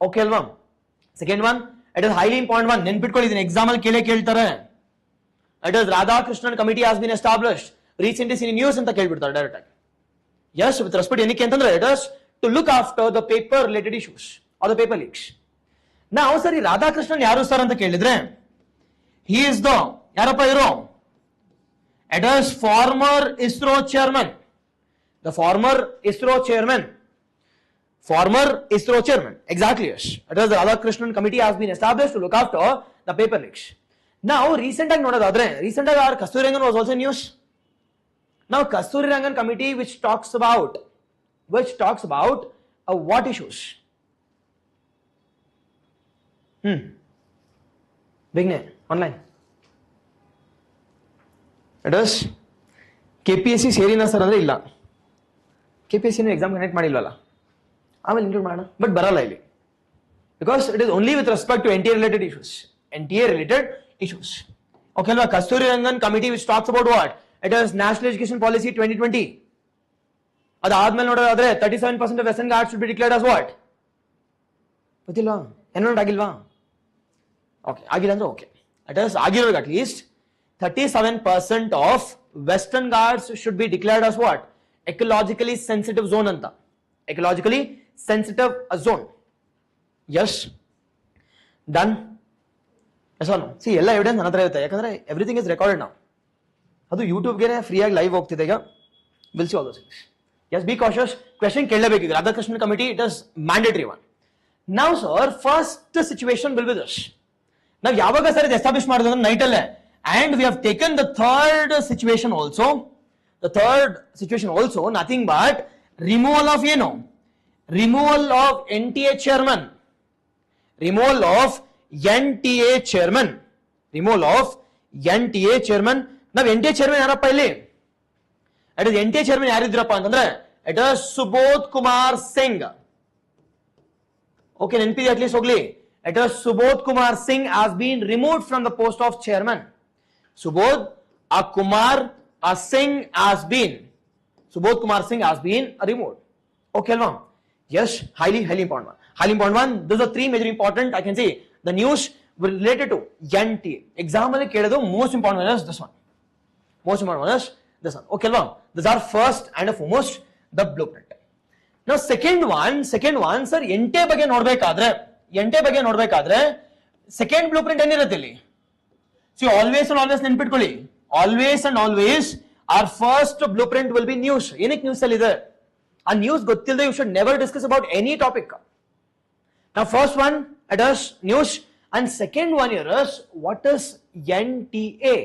Okay alva? Second one, it is highly important one, ನೆನ್ಪಿಟ್ಕೊಳ್ಳಿ, ಇದನ್ನ exam ಅಲ್ಲಿ ಕೇಳ್ತಾರೆ. It is Radhakrishnan Committee has been established, recently seen news ಅಂತ ಕೇಳ್ಬಿಡ್ತಾರೆ direct ಆಗಿ. Yes, with respect ಏನಕ್ಕೆ ಅಂತಂದ್ರೆ it is to look after the paper related issues or the paper leaks. Now ಸರಿ, ರಾಧಾಕೃಷ್ಣನ್ ಯಾರು ಸರ್ ಅಂತ ಕೇಳಿದ್ರೆ, he is the, ಯಾರಪ್ಪ ಇರೋ, it is former ISRO chairman. The former ISRO chairman, exactly, yes. It is the Radhakrishnan Committee has been established to look after the paper leaks. Now recent ಆಗಿ ನೋಡೋದಾದ್ರೆ, recent ಆಗಿ our Kasturi Rangan was also in news. Now Kasturi Rangan Committee which talks about what issues? Bigne online. It is KPSC ಸೇರಿನ sir ಅಂದ್ರೆ ಇಲ್ಲ, KPSC exam connect ಮಾಡಿಲ್ವಲ್ಲ, ಆಮೇಲೆ include ಮಾಡೋಣ, but ಬರಲ್ಲ ಇಲ್ಲಿ, because it is only with respect to NTA related issues. Okay alva? Kasturi Rangan Committee which talks about what? It is National Education Policy 2020. ಅದಾದ್ಮೇಲೆ ನೋಡೋದಾದ್ರೆ 37% of Western Ghats should be declared as what? ಗೊತ್ತಿಲ್ಲ, enrolled ಆಗಿಲ್ವಾ? Okay, ಆಗಿಲ್ಲ ಅಂದ್ರೆ okay, it is ಆಗಿರೋದು at least 37% of Western Ghats should be declared as what? Ecologically sensitive zone ಅಂತ. Ecologically sensitive zone. Yes, done. Yes or no? See, ಎಲ್ಲ evidence ನನ್ನ ಹತ್ರ ಇರುತ್ತೆ, ಯಾಕಂದ್ರೆ ಎವ್ರಿಥಿಂಗ್ ಇಸ್ ರೆಕಾರ್ಡೆಡ್ ನಾವು. ಅದು ಯೂಟ್ಯೂಬ್ಗೆ ಫ್ರೀ ಆಗಿ ಲೈವ್ ಹೋಗ್ತಿದೆ ಈಗ. Will see all those things. Yes, be cautious. Question ಕೇಳಲೇಬೇಕು ಈಗ. Radhakrishnan Committee, it is mandatory one. Now sir, first situation will be this. ನಾವು ಯಾವಾಗ ಸರ್ ಇದು ಎಸ್ಟಾಬ್ಲಿಷ್ ಮಾಡೋದು ನೈಟ್ ಅಲ್ಲೇ, and we have taken the third situation also. The third situation also nothing but removal of removal of NTA chairman. Removal of NTA chairman. Now NTA chairman ಯಾರಪ್ಪ ಇಲ್ಲಿ? It is NTA chairman ಯಾರಿದ್ರಪ್ಪ ಅಂತಂದ್ರೆ it is Subodh Kumar Singh. Okay, ನೆನಪಿದೆ at least ಹೋಗ್ಲಿ. It is Subodh Kumar Singh has been removed from the post of chairman. Subodh Kumar Singh has been removed. Okay alva? Yes, highly important one. Those are three major important, I can say, the news related to NTA. Example ಕೇಳೋದು most important one is this one. Most important one is this one. Okay, along. These are first and foremost the blueprint. Now second one, sir, NTA ಬಗ್ಗೆ ನೋಡಬೇಕಾದ್ರೆ second blueprint ಏನಿರುತ್ತೆ ಇಲ್ಲಿ? See, always and always ನೆನ್ಪಿಟ್ಕೊಳ್ಳಿ. Always and always our first blueprint will be news. ಏನಕ್ಕೆ news ಅಲ್ಲಿ ಇದೆ? ಆ news ಗೊತ್ತಿಲ್ಲದೆ you should never discuss about any topic. Now first one it is news and second one here is what is NTA?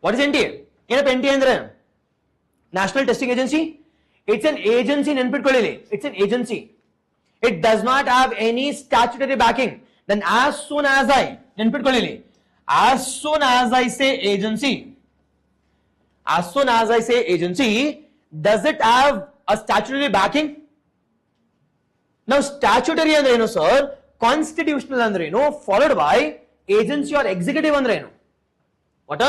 What is NTA? ಏನಪ್ಪ NTA ಅಂದ್ರೆ? National Testing Agency. It's an agency ನೆನ್ಪಿಟ್ಕೊಳ್ಳಿ. It's an agency. It does not have any statutory backing. Then as soon as I ನೆನ್ಪಿಟ್ಕೊಳ್ಳಿ, as soon as I say agency, does it have a statutory backing? Now statutory ಅಂದ್ರೆ ಏನು sir? Constitutional ಅಂದ್ರೆ ಏನು? Followed by agency or executive ಅಂದ್ರೆ ಏನು? What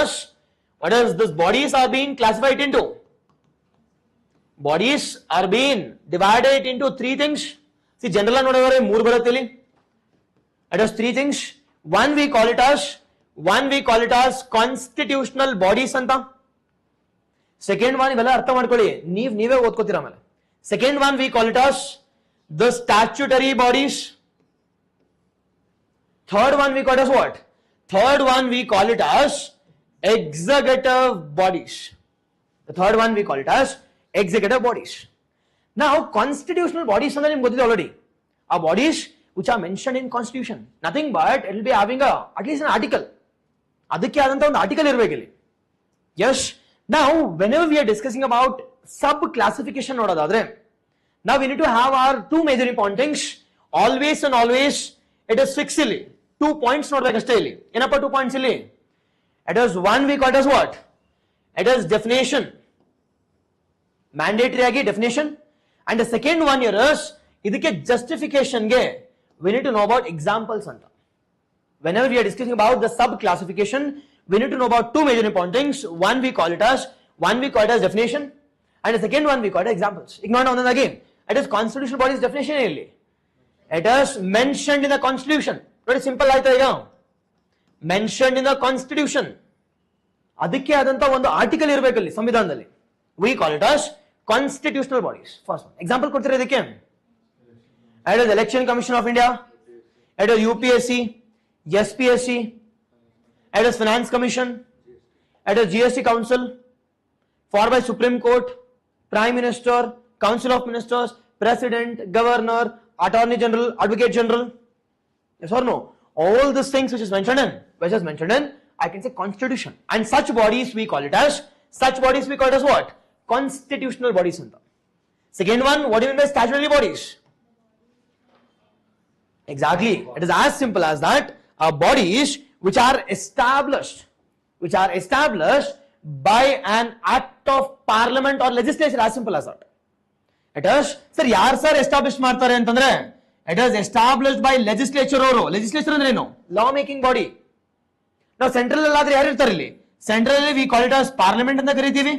is this bodies are being classified into? Bodies are being divided into three things. See, general ನೋಡಿದರೆ ಮೂರು ಬರುತ್ತೆ ಇಲ್ಲಿ. It is three things. One we call it as constitutional bodies ಅಂತ. Second one ಇವೆಲ್ಲ ಅರ್ಥ ಮಾಡ್ಕೊಳ್ಳಿ, ನೀವೇ ಓದ್ಕೋತೀರ ಆಮೇಲೆ. Second one we call it as the statutory bodies. Third one we call it as what? Third one we call it as executive bodies. The third one we call it as executive bodies. Now constitutional bodies ಅಂದ್ರೆ ನಿಮ್ಗೆ ಗೊತ್ತಿದೆ already. Our bodies which are mentioned in constitution. Nothing but it will be having at least an article. ಅದಕ್ಕೆ ಆದಂತ ಒಂದು article ಇರಬೇಕು ಇಲ್ಲಿ. Yes. Now whenever we are discussing about sub classification ನೋಡೋದಾದ್ರೆ, now we need to have our two major important things. Always and always it is fixed ಇಲ್ಲಿ. 2 points ನೋಡ್ಬೇಕಷ್ಟೇ ಇಲ್ಲಿ. ಏನಪ್ಪ 2 points ಇಲ್ಲಿ? It is one we call it as what? It is definition. Mandatory ಆಗಿ definition. And the second one here is ಇದಕ್ಕೆ justification ಗೆ we need to know about examples ಅಂತ. Whenever we are discussing about the sub classification, we need to know about two major important things. One we call it as definition, and the second one we call it examples. Ignore now again. It is constitutional body's definition only. It is mentioned in the constitution. Very simple ಆಯ್ತಾ ಈಗ? Mentioned in the constitution. ಅದಕ್ಕೆ ಆದಂತ ಒಂದು article ಇರಬೇಕಲ್ಲಿ ಸಂವಿಧಾನದಲ್ಲಿ. We call it as constitutional bodies. First one. Example ಕೊಡ್ತೀರಾ ಇದಕ್ಕೆ? It is Election Commission of India. It is UPSC, SPSC. It is Finance Commission. It is GST Council. Followed by Supreme Court, Prime Minister, Council of Ministers, President, Governor, Attorney General, Advocate General. Yes or no? All these things which is mentioned in, I can say constitution. And such bodies we call it as what? Constitutional bodies. Second one, what do you mean by statutory bodies? Exactly. It is as simple as that. Bodies which are established by an act of parliament or legislature, as simple as that. It is, sir, ಯಾರು sir establish ಮಾಡ್ತಾರೆ ಅಂತಂದ್ರೆ, it is established by legislature ಅವರು. legislature ಅಂದ್ರೆ ಏನು? law making body. ನಾವು central ಅಲ್ಲಾದ್ರೆ ಯಾರು ಇರ್ತಾರೆ ಇಲ್ಲಿ? ಸೆಂಟ್ರಲ್ ಅಲ್ಲಿ we call it as parliament ಅಂತ ಕರೀತೀವಿ.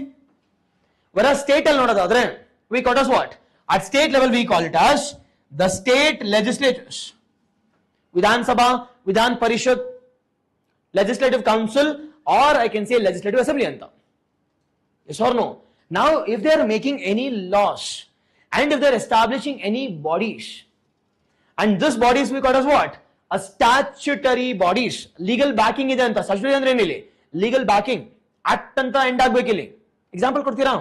whereas state ಅಲ್ಲಿ ನೋಡೋದಾದ್ರೆ we call it as what? At state level we call it as the state legislatures. Vidhan Sabha, Vidhan Parishad, Legislative Council, or I can say Legislative Assembly anta. Yes or no? Now if they are making any laws and if they are establishing any bodies, and this bodies we call as what? A statutory bodies. Legal backing ಇದೆ ಅಂತ. statutory ಅಂದ್ರೆ ಏನಿಲ್ಲ? legal backing. act ಅಂತ end ಆಗಬೇಕಿಲ್ಲಿ. example ಕೊಡ್ತೀರಾ?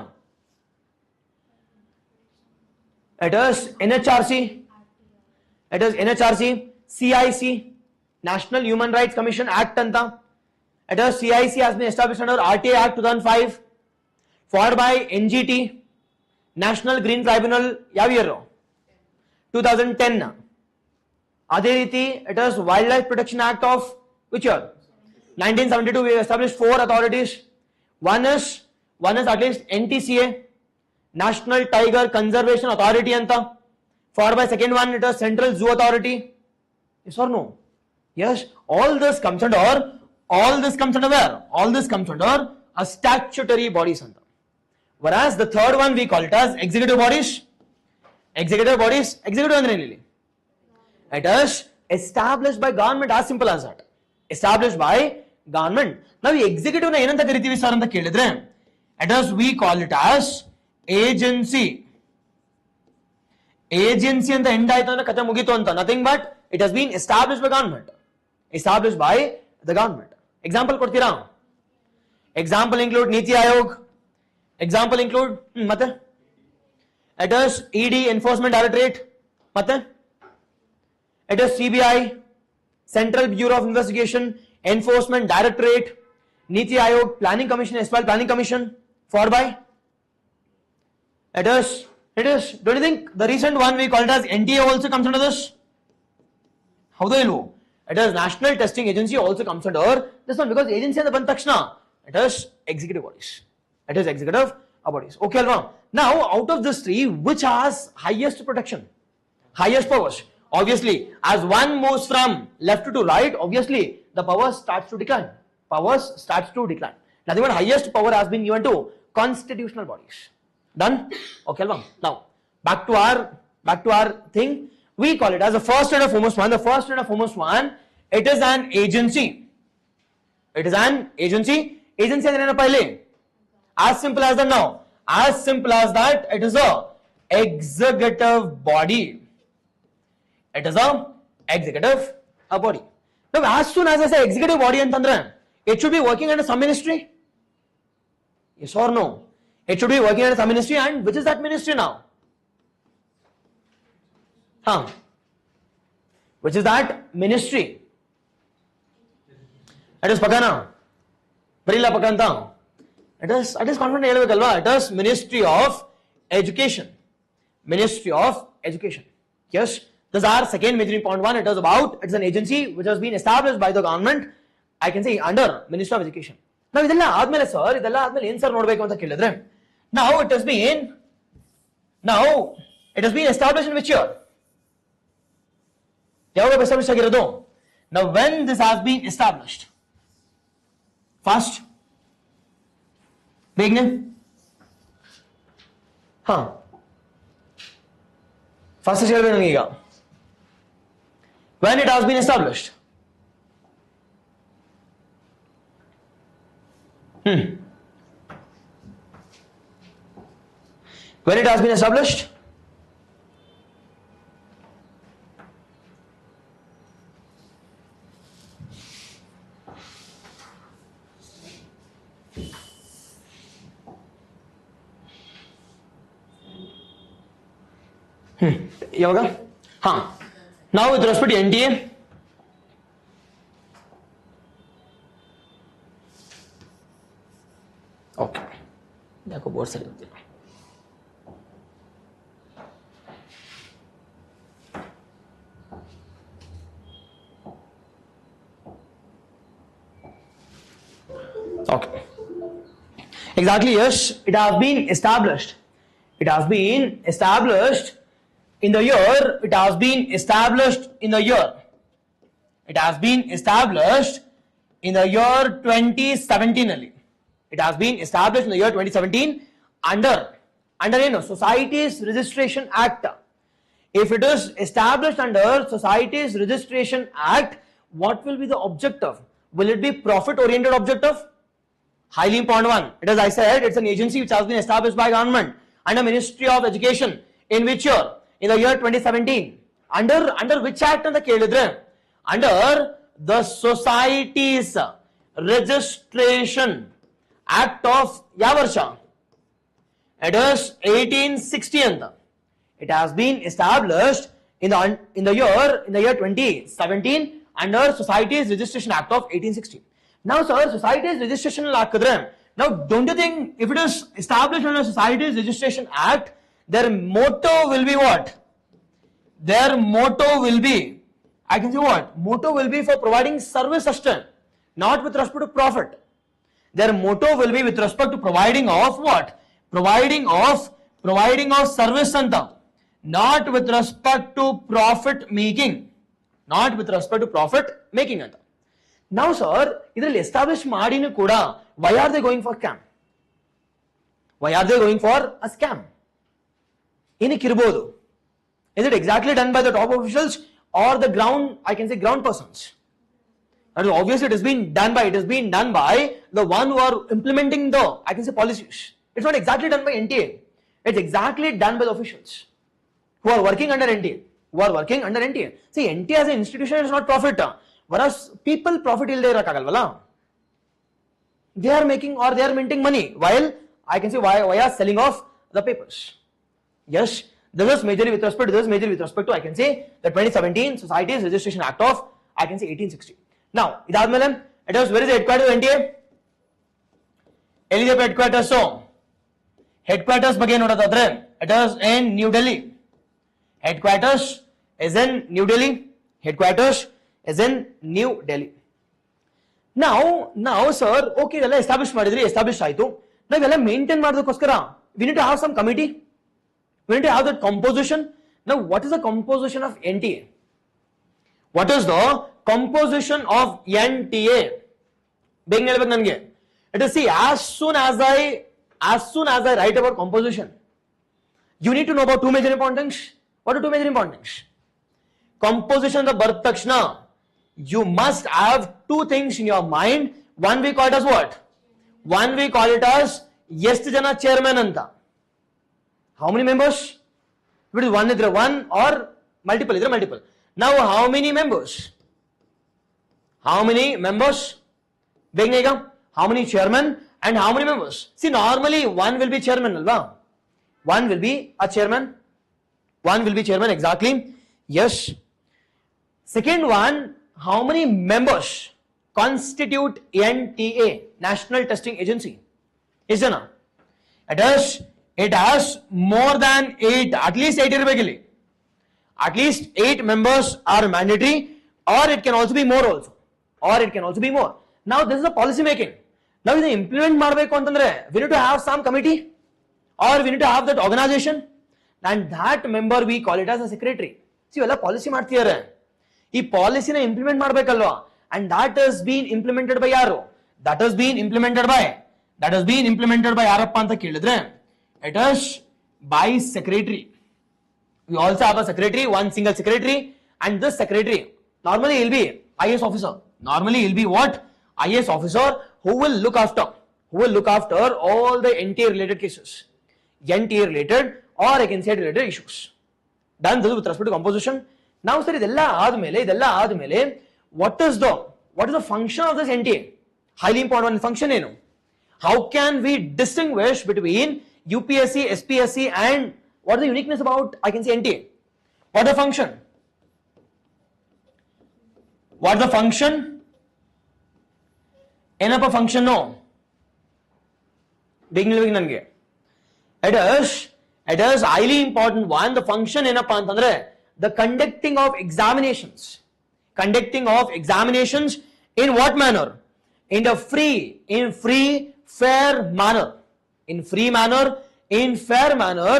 It is NHRC, CIC, National Human Rights Commission Act anta. It is CIC has been established under RTA Act 2005, followed by NGT, National Green Tribunal, ಯಾವ year? 2010. ಅದೇ ರೀತಿ it is Wildlife Protection Act of which year? 1972. We established 4 authorities. One is at least NTCA, National Tiger Conservation Authority anta. Followed by second one, it is Central Zoo Authority. Yes or no? Yes. All this comes under where? All this comes under a statutory bodies. Whereas the third one we call it as executive bodies. Executive ಅಂದ್ರೆ ಏನಿಲ್ಲ? It is established by government, as simple as that. Established by government. Now executive na ಏನಂತ ಕರಿತೀವಿ sir ಅಂತ ಕೇಳಿದ್ರೆ, it is we call it as agency. Agency ಅಂತ end ಆಯ್ತು ಅಂದ್ರೆ ಕತೆ ಮುಗೀತು ಅಂತ. Nothing but it has been established by government. Established by the government. Example ಕೊಡ್ತೀರಾ? Example include Niti Aayog. Example include ಮತ್ತೆ it is ED Enforcement Directorate. ಮತ್ತೆ it is CBI, Central Bureau of Investigation, Enforcement Directorate, Niti Aayog, Planning Commission, SPAL Planning Commission, followed by it is, don't you think the recent one we call it as NTA also comes under this? How do you know? It is National Testing Agency also comes under this one, because agency and the Bantakshna, it is executive bodies. It is executive bodies. Okay, Alva. Now, out of this three, which has highest protection? Highest powers? Obviously, as one moves from left to right, obviously, the power starts to decline. Powers starts to decline. Nothing but highest power has been given to constitutional bodies. Done? Okay, Alva. Now, back to our thing. We call it as the first and foremost one. The first and foremost one, it is an agency. It is an agency. Agency is pehle. As simple as that now. As simple as that, it is a executive body. It is a executive body. Now, as soon as I say executive body, it should be working under some ministry. Yes or no? It should be working under some ministry, and which is that ministry now? Which is that ministry? It is Pakana. Barila Pakanta. It is confident. It is Ministry of Education. Ministry of Education. Yes. This is our second major point one. It is about, it's an agency which has been established by the government. I can say under Ministry of Education. Now, idella aadmele sir, idella aadmele ಏನು sir ನೋಡಬೇಕು ಅಂತ ಕೇಳಿದ್ರೆ, now it has been established in which year? ಯಾವಾಗ established ಆಗಿರೋದು? Now, when this has been established? First, ಬೇಗನೆ first ಹೇಳ್ಬೇಕು ನನಗೆ ಈಗ. When it has been established? When it has been established? ಯಾವಾಗ? Now with respect to NTA, okay, ಯಾಕೋ board ಸರಿ ಹೋಗ್ತಿಲ್ಲ. Okay, exactly, yes, it has been established. It has been established in the year, it has been established in the year. It has been established in the year 2017. It has been established in the year 2017 under Societies Registration Act. If it is established under Societies Registration Act, what will be the objective? Will it be profit-oriented objective? Highly important one. It is, I said, it's an agency which has been established by government under Ministry of Education. In which year? In the year 2017. Under which act ಅಂತ ಕೇಳಿದ್ರೆ, under the Societies Registration Act of ಯಾವ ವರ್ಷ? It is 1860 ಅಂತ. It has been established in the year 2017 under Societies Registration Act of 1860. Now sir, Societies Registration ಹಾಕಿದ್ರೆ, now don't you think if it is established under Societies Registration Act, their motto will be what? Their motto will be, I can say what? Motto will be for providing service sustenance, not with respect to profit. Their motto will be with respect to providing of what? Providing of service anta, not with respect to profit making. Not with respect to profit making anta. Now sir, idರಲ್ಲಿ establish ಮಾಡಿನೂ ಕೂಡ, why are they going for scam? Why are they going for a scam? ಏನಕ್ಕಿರಬಹುದು? Is it exactly done by the top officials, or the ground, I can say ground persons. And obviously it is being done by the one who are implementing the, I can say, policies. It's not exactly done by NTA. It's exactly done by the officials who are working under NTA. See, NTA as an institution is not profit. Whereas people profit they are making or they are minting money while I can say via selling off the papers. Yes, this is majorly with respect to I can say the 2017 Societies Registration Act of I can say 1860. Now, it is where is the headquarters of NTA? Elizabeth headquarters. So, headquarters again it is in New Delhi. Headquarters is in New Delhi. Now, sir, okay, established ಆಯ್ತು. ನಾವೆಲ್ಲ maintain ಮಾಡೋದಕ್ಕೋಸ್ಕರ we need to have some committee. We need to have that composition. Now, what is the composition of NTA? What is the composition of NTA? It is, see, as soon as I write about composition, you need to know about two major important things. What are two major important things? Composition of the birth takshna. You must have two things in your mind. One we call it as what? One we call it as ಎಷ್ಟು ಜನ chairman anta. How many members? If it is one or multiple. Now how many members? How many chairman and how many members? See, normally one will be chairman, alva. One will be a chairman. Exactly. Yes. Second one, how many members constitute NTA, National Testing Agency? Is it? It has more than 8, at least 8 irregularly. At least 8 members are mandatory, or it can also be more also. Now this is the policy making. Now if implement ಮಾಡಬೇಕು ಅಂತಂದ್ರೆ we need to have some committee or we need to have that organization, and that member we call it as a secretary. See, ಎಲ್ಲ policy ಮಾಡ್ತಿದ್ದಾರೆ. ಈ ಪಾಲಿಸಿನ implement ಮಾಡಬೇಕಲ್ವಾ, and that has been implemented by ಯಾರು? That has been implemented by ಯಾರಪ್ಪ ಅಂತ ಕೇಳಿದ್ರೆ it is by secretary. We also have a secretary, one single secretary, and this secretary normally will be IAS officer. Normally will be what? IAS officer who will look after all the NTA related cases, NTA related or I can say related issues. Done this with respect to composition. Now sir, idella aadmele what is the function of this NTA? Highly important function enu. How can we distinguish between UPSC, SPSC, and what is the uniqueness about I can say NTA? What is the function? ಏನಪ್ಪ function? ಬೇಗ ನನಗೆ it is highly important one. The function ಏನಪ್ಪ ಅಂತಂದ್ರೆ the conducting of examinations in what manner? In fair manner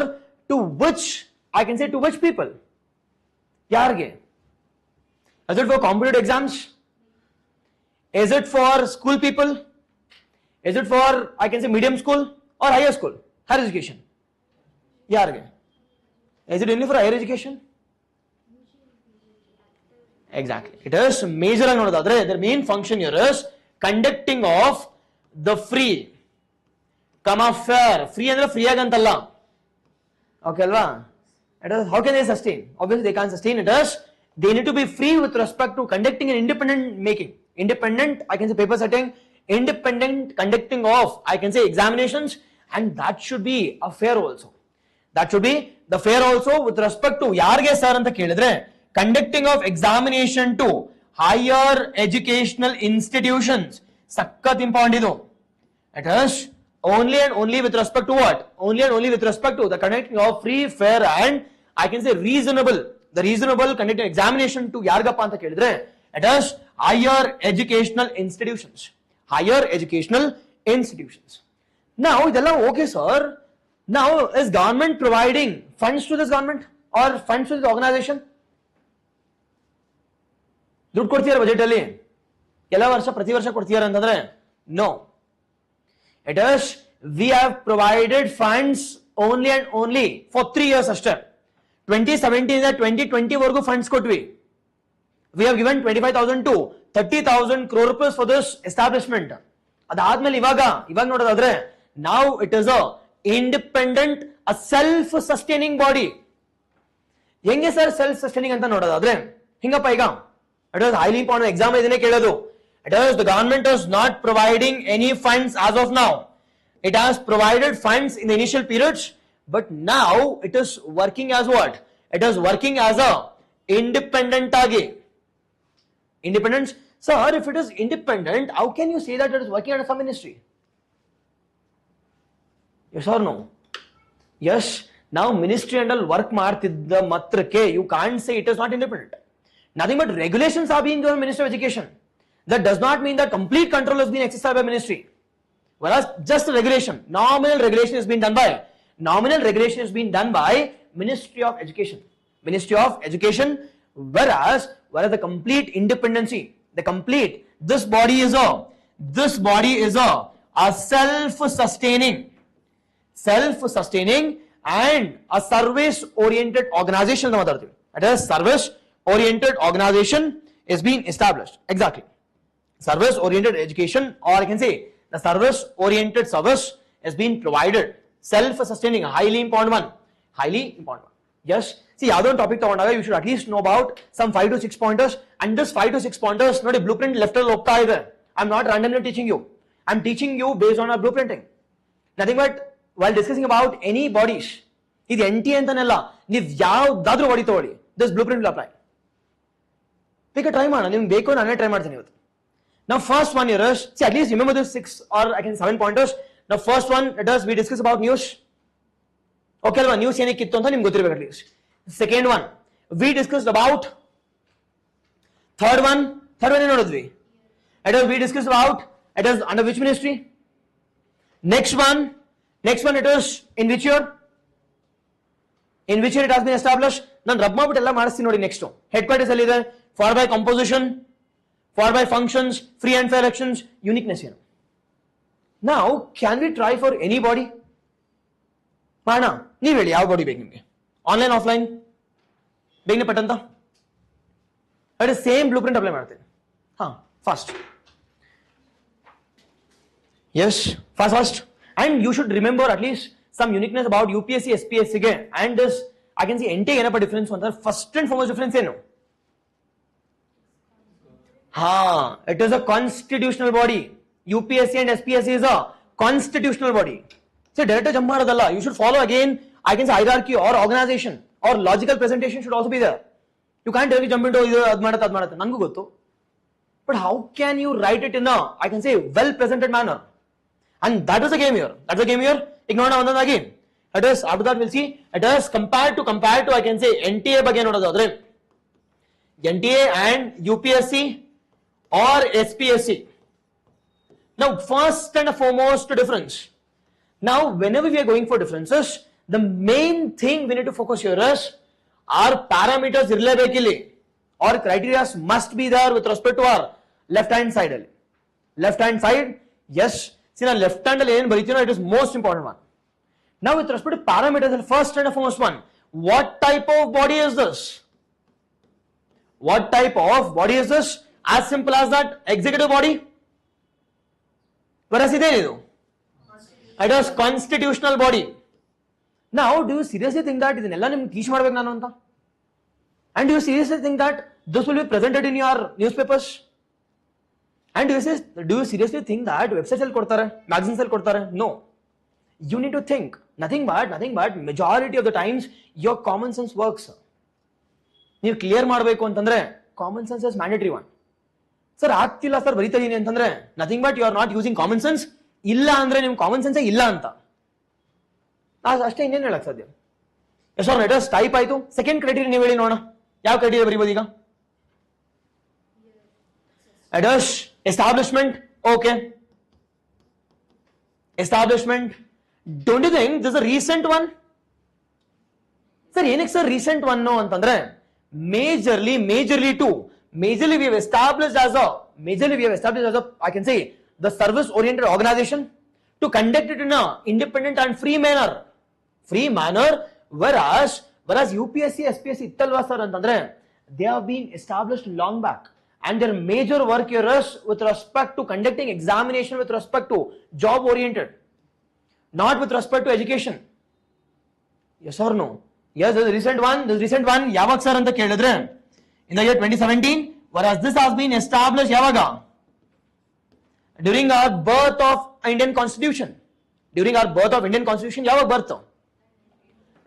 to which I can say to which people? ಯಾರಿಗೆ? Is it for competitive exams? Is it for school people? Is it for I can say medium school or higher school, higher education? ಯಾರಿಗೆ? Is it only for higher education? Exactly. It is major ಆಗಿ ನೋಡೋದಾದ್ರೆ their main function here is conducting of the free, fair. Free ಅಂದ್ರೆ free ಆಗಿ ಅಂತಲ್ಲ. Okay ಅಲ್ವಾ? It is how can they sustain? Obviously they can't sustain. It is they need to be free with respect to conducting an independent I can say paper setting, independent conducting of I can say examinations, and that should be a fair also. That should be the fair also with respect to ಯಾರಿಗೆ sir ಅಂತ ಕೇಳಿದ್ರೆ conducting of examination to higher educational institutions. ಸಖತ್ important ಇದು. It is only and only with respect to what? Only and only with respect to the conducting of free, fair and I can say reasonable conducting examination to ಯಾರಿಗಪ್ಪ ಅಂತ ಕೇಳಿದ್ರೆ it is higher educational institutions. Now idella okay sir. Now is government providing funds to this government or funds to this organization? ದುಡ್ಡು ಕೊಡ್ತೀರಾ budget ಅಲ್ಲಿ? ಪ್ರತಿ ವರ್ಷ ಕೊಡ್ತೀರಾ ಅಂತಂದ್ರೆ no. It is we have provided funds only and only for 3 years ಅಷ್ಟೇ. 2017 ಇಂದ 2020 ವರೆಗೂ ಫಂಡ್ಸ್ ಕೊಟ್ವಿ. we have given 25,000 to 30,000 crore rupees for this establishment. ಅದಾದ್ಮೇಲೆ ಇವಾಗ ನೋಡೋದಾದ್ರೆ now it is a independent, a self sustaining body. ಹೆಂಗೆ sir self sustaining ಅಂತ ನೋಡೋದಾದ್ರೆ ಹಿಂಗಪ್ಪ, ಈಗ it was highly important exam ಇದನ್ನೇ ಕೇಳೋದು. It is the government is not providing any funds as of now. It has provided funds in the initial periods, but now it is working as what? It is working as a independent agi. Independence, sir, if it is independent, how can you say that it is working under some ministry? Yes or no? Yes, now ministry and all work ಮಾಡ್ತಿದ್ದ ಮಾತ್ರಕ್ಕೆ you can't say it is not independent. Nothing but regulations are being given by Ministry of Education. That does not mean that complete control has been exercised by ministry. Whereas just regulation, nominal regulation has been done by Ministry of Education. Ministry of Education, whereas the complete independency, this body is a self-sustaining and a service-oriented organization. That is, service-oriented organization is being established. Exactly. Service-oriented education, or I can say the service-oriented service has been provided. Self-sustaining, a highly important one. Yes. See, other topic you should at least know about some 5 to 6 pointers, and this 5 to 6 pointers not a blueprint left hokta either. I'm not randomly teaching you. I'm teaching you based on our blueprinting. Nothing but while discussing about any bodies, ಇದು NTA ಅಂತಾನೆಲ್ಲ ನೀವು ಯಾವ್ದಾದ್ರೂ body ತಗೊಳ್ಳಿ, this blueprint will apply. ಬೇಕಾ try ಮಾಡೋಣ, ನಿಮ್ಗೆ ಬೇಕು ನಾನೇ try ಮಾಡ್ತೀನಿ ಇವತ್ತು. Now first one here is, see, at least remember this 6 or I can 7 pointers. Now first one, it is we discuss about news. Okay alva, news ಏನಕ್ಕಿತ್ತು ಅಂತ ನಿಮ್ಗೆ ಗೊತ್ತಿರಬೇಕು at least. Second one, we discussed about. Third one ಏನು ನೋಡಿದ್ವಿ? It is we discussed about, it is under which ministry? Next one it is in which year it has been established. ನಾನು rub ಮಾಡ್ಬಿಟ್ಟು ಎಲ್ಲ ಮಾಡಿಸ್ತೀನಿ ನೋಡಿ. Next head quarters ಎಲ್ಲಿದೆ, for by composition, for by functions, free and fair elections, uniqueness ಏನು. ನಾವು can we try for any body? ಮಾಡೋಣ, ನೀವು ಹೇಳಿ ಯಾವ ಬಾಡಿ ಬೇಕು ನಿಮಗೆ, ಆನ್ಲೈನ್ ಆಫ್ಲೈನ್ ಬೇಗನೆ ಪಟ್ಟಂತ. ಅದೇ ಸೇಮ್ ಬ್ಲೂ ಪ್ರಿಂಟ್ ಅಪ್ಲೈ ಮಾಡ್ತೀನಿ. Fast, yes, fast, and you should remember at least some uniqueness about UPSC SPSC ಗೆ and this I can see NTA ಏನಪ್ಪ ಡಿಫರೆನ್ಸ್ ಅಂತಂದ್ರೆ, ಫಸ್ಟ್ ಅಂಡ್ ಫಾರ್ಮೋಸ್ಟ್ ಡಿಫರೆನ್ಸ್ ಏನು? It is a constitutional body. UPSC and SPSC is a constitutional body. So direct jump ಮಾಡೋದಲ್ಲ, you should follow again I can say hierarchy or organization or logical presentation should also be there. You can't directly jump into ಇದು ಅದು ಮಾಡುತ್ತೆ ನನಗೂ ಗೊತ್ತು, but how can you write it in a I can say well presented manner? And that is the game here. Ignore ಒಂದೊಂದಾಗಿ. It is, after that we'll see, it is compared to I can say NTA ಬಗ್ಗೆ ನೋಡೋದಾದ್ರೆ, NTA and UPSC or SPSC. Now first and foremost difference. Now whenever we are going for differences, the main thing we need to focus here is our parameters irrelevantly or criteria must be there with respect to our left hand side. Yes. See, now left hand it is most important one. Now with respect to parameters, the first and foremost one, what type of body is this? As simple as that, executive body. Whereas it is constitutional body. Now do you seriously think that ಇದನ್ನೆಲ್ಲ ನಿಮ್ಗೆ teach ಮಾಡ್ಬೇಕು ನಾನು ಅಂತ? And do you seriously think that this will be presented in your newspapers? And do you seriously think that websites ಅಲ್ಲಿ ಕೊಡ್ತಾರೆ, magazines ಅಲ್ಲಿ ಕೊಡ್ತಾರೆ? No. You need to think. Nothing but majority of the times your common sense works. ನೀವು clear ಮಾಡಬೇಕು ಅಂತಂದ್ರೆ common sense is mandatory one. Sir ಆಗ್ತಿಲ್ಲ sir ಬರೀತಾ ಇದೀನಿ ಅಂತಂದ್ರೆ nothing but you are not using common sense. ಇಲ್ಲ ಅಂದ್ರೆ ನಿಮ್ ಕಾಮನ್ ಸೆನ್ಸೇ ಇಲ್ಲ ಅಂತ ಅಷ್ಟೇ, ಇನ್ನೇನು ಹೇಳಕ್ ಸಾಧ್ಯ? Yes or let us type ಆಯ್ತು. ಸೆಕೆಂಡ್ ಕ್ರೈಟೀರಿಯಾ ನೀವು ಹೇಳಿ ನೋಡೋಣ, ಯಾವ ಕ್ರೈಟೀರಿಯಾ ಬರೀಬಹುದು ಈಗ? It is establishment. Okay. Establishment. Don't you think this is a recent one? Sir, ಏನಕ್ಕೆ ಸರ್ recent one ಅಂತಂದ್ರೆ majorly two. Majorly we have established as a I can say the service oriented organization to conduct it in a independent and free manner. Whereas UPSC SPSC ಇತ್ತಲ್ವಾ sir ಅಂತಂದ್ರೆ they have been established long back, and their major work here is with respect to conducting examination with respect to job oriented, not with respect to education. Yes or no? Yes, this recent one yavag sir anta kelidre in the year 2017, whereas this has been established yavaga during our birth of Indian Constitution. During our birth of Indian Constitution yavag birth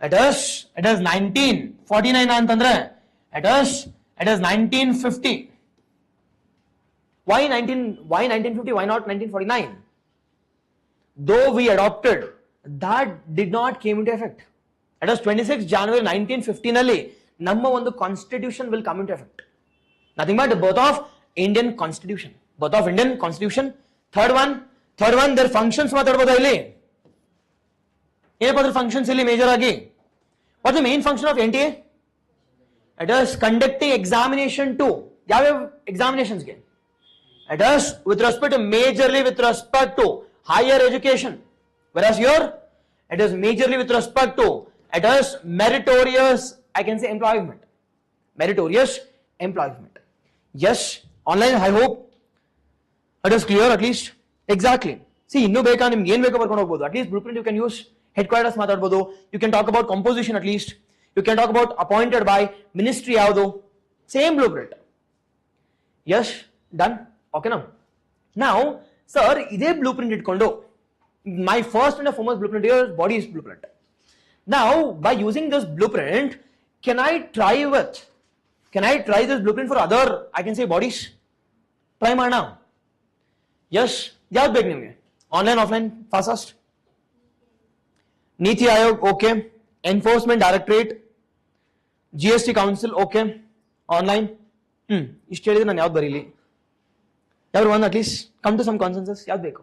it is 1949 antandre it is 1950. Why 1950? Why not 1949? Though we adopted, that did not came into effect. It was 26 January 1950 nalli namma ಒಂದು constitution will come into effect. Nothing but the birth of Indian Constitution. Birth of Indian Constitution. Third one their functions ಮಾತಾಡಬಹುದು ಇಲ್ಲಿ. ಏನಪ್ಪ ಅದರ functions ಇಲ್ಲಿ major ಆಗಿ? What's the main function of NTA? It is conducting examination to ಯಾವ examinations ಗೆ? It is with respect to majorly with respect to higher education, whereas here it is majorly with respect to it is meritorious, I can say employment. Meritorious employment. Yes, online I hope it is clear at least. Exactly. See, innu beka nimge ಏನು ಬೇಕು ಬರ್ಕೊಂಡು ಹೋಗಬಹುದು. At least blueprint you can use, headquarters ಮಾತಾಡಬಹುದು. You can talk about composition at least. You can talk about appointed by ministry ಯಾವುದು. Same blueprint. Yes, done. Okay now. Now, sir, ಇದೇ blueprint ಇಟ್ಕೊಂಡು my first and foremost blueprint here is bodies blueprint. Now, by using this blueprint, can I try this blueprint for other, I can say, bodies? Try ಮಾಡೋಣ. Yes, ಯಾವ್ದು ಬೇಕು ನಿಮಗೆ? Online, offline, fastest? Niti Aayog, okay. Enforcement Directorate, GST Council, okay. Online. ಇಷ್ಟು ಹೇಳಿದ್ರೆ ನಾನು ಯಾವ್ದು ಬರೀಲಿ? Everyone at least come to some consensus. ಯಾವ್ದು ಬೇಕು?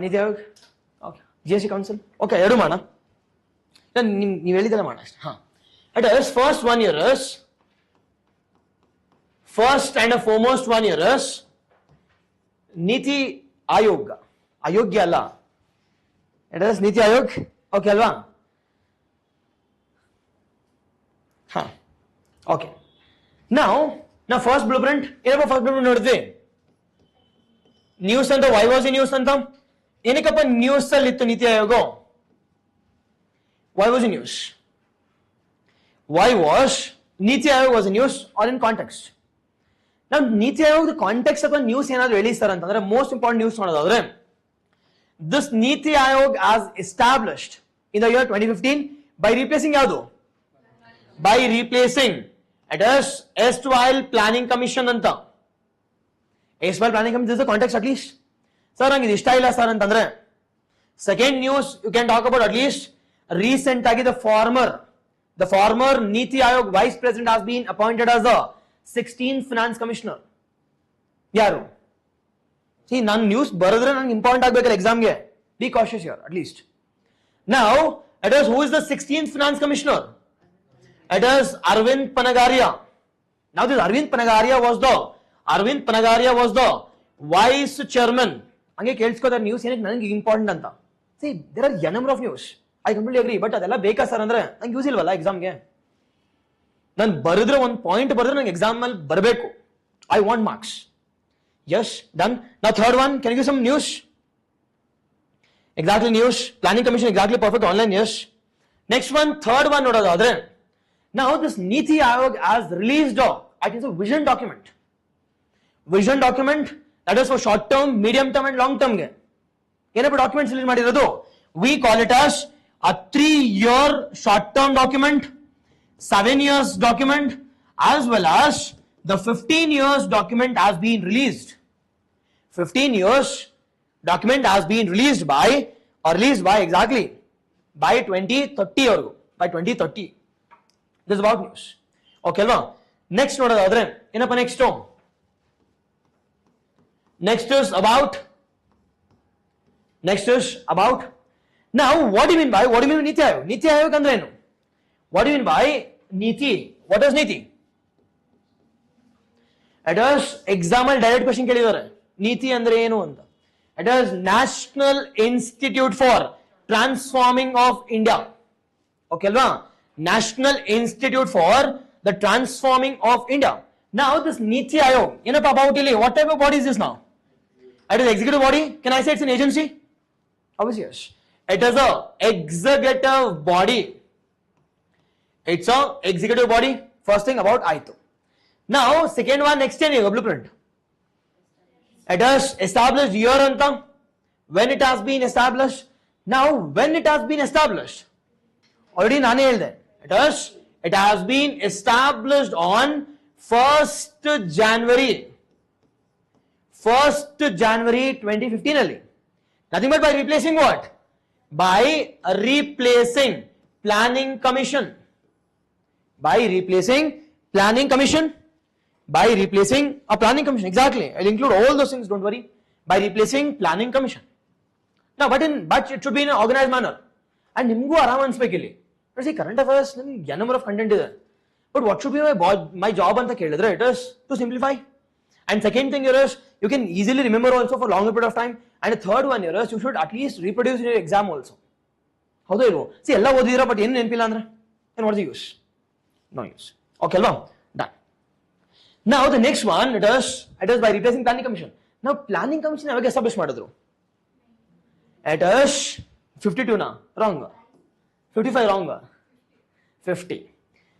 ನೀತಿ Aayog, okay. GST Council, okay. ಎರಡು ಮಾಡೋಣ. ನೀವು ಹೇಳಿದೆಲ್ಲ ಮಾಡೋಣ ಅಷ್ಟೇ. It is first and foremost one year is NITI Aayog. ಅಯೋಗ್ಯ ಅಲ್ಲ. It is ನೀತಿ ಆಯೋಗ್, ಓಕೆ ಅಲ್ವಾ? ಓಕೆ. Now first blueprint, ಏನಪ್ಪ ಫಸ್ಟ್ blueprint ನೋಡಿದ್ವಿ? ನ್ಯೂಸ್ ಅಂತ, ವೈ ವಾಸ್ ನ್ಯೂಸ್ ಅಂತ ಏನಕ್ಕಪ್ಪ ನ್ಯೂಸ್ ಅಲ್ಲಿ ಇತ್ತು NITI Aayog? Why was in news? Why was Niti Aayog was in news or in context? Now Niti Aayog the context of the news ಏನಾದ್ರು ಹೇಳಿ sir ಅಂತಂದ್ರೆ most important news ನೋಡೋದಾದ್ರೆ this Niti Aayog as established in the year 2015 by replacing ಯಾವುದು? By replacing it is erstwhile planning commission ಅಂತ. erstwhile planning commission, this is the context at least. Sir ನಂಗೆ ಇದು ಇಷ್ಟ ಇಲ್ಲ sir ಅಂತಂದ್ರೆ second news you can talk about at least recent agi the former Niti Aayog vice president has been appointed as the 16th finance commissioner. Yaru? See, nan news baradre nan important agbekala exam ge. Be cautious here at least. Now, it is who is the 16th finance commissioner? It is Arvind Panagaria. Now this Arvind Panagaria was the vice chairman. Ange kelsko that news ಏನಕ್ಕೆ ನನಗೆ important ಅಂತ. See, there are a number of news. I completely agree, but ಅದೆಲ್ಲ ಬೇಕಾ sir ಅಂದ್ರೆ ನಂಗೆ use ಇಲ್ವಲ್ಲ ಎಕ್ಸಾಮ್ಗೆ. ನಾನು ಬರೆದ್ರೆ ಒಂದು ಪಾಯಿಂಟ್ ಬರೆದ್ರೆ ನಂಗೆ ಎಕ್ಸಾಮ್ ಅಲ್ಲಿ ಬರಬೇಕು. I want marks. Yes, done. ನಾ third one, can you give some news? Exactly news. Planning commission exactly perfect. Online, yes. Next one, third one ನೋಡೋದಾದ್ರೆ now this Niti Aayog has released I can say vision document that is for short term, medium term and long term ge ಏನಪ್ಪ documents release ಮಾಡಿರೋದು? we call it as a 3-year short term document, 7 years document, as well as the 15 years document has been released. 15 years document has been released by exactly by 2030 or by 2030. This is about news. Okay alva? Next ನೋಡೋದಾದ್ರೆ ಏನಪ್ಪ next is about now what do you mean by Niti Aayog? Niti Aayog ಅಂದ್ರೆ ಏನು? What do you mean by Niti? What is Niti? It is exam ಅಲ್ಲಿ direct question ಕೇಳಿದ್ದಾರೆ. ನೀತಿ ಅಂದ್ರೆ ಏನು ಅಂತ. It is National Institute for Transforming of India. Okay ಅಲ್ವಾ? National Institute for the transforming of India. Now this Niti Aayog, about what type of body is this now? It is executive body. Can I say it's an agency? Obviously yes. It is a executive body. It's a executive body. First thing about AITO. Now second one, next year blueprint. It is established year anta. When it has been established. Now when it has been established. Already nane helde. It has been established on 1st January 2015 only. Nothing but by replacing what? By replacing planning commission. By replacing planning commission. By replacing a planning commission. Exactly. I'll include all those things, don't worry. By replacing planning commission. Now, but it should be in an organized manner. And nimgu aram anspekili. See, current affairs, a number of content is there. But what should be my job anta kelidre? It is to simplify. And second thing here is, you can easily remember also for longer period of time. And the third one here is, you should at least reproduce in your exam also. How do you know? See, ella odidira but yen nenpilla andre. Then what is the use? No use. Okay, well, done. Now the next one, it is by replacing planning commission. Now planning commission avage establish madidru. It is 52 na, wrong. 55 wrong. 50.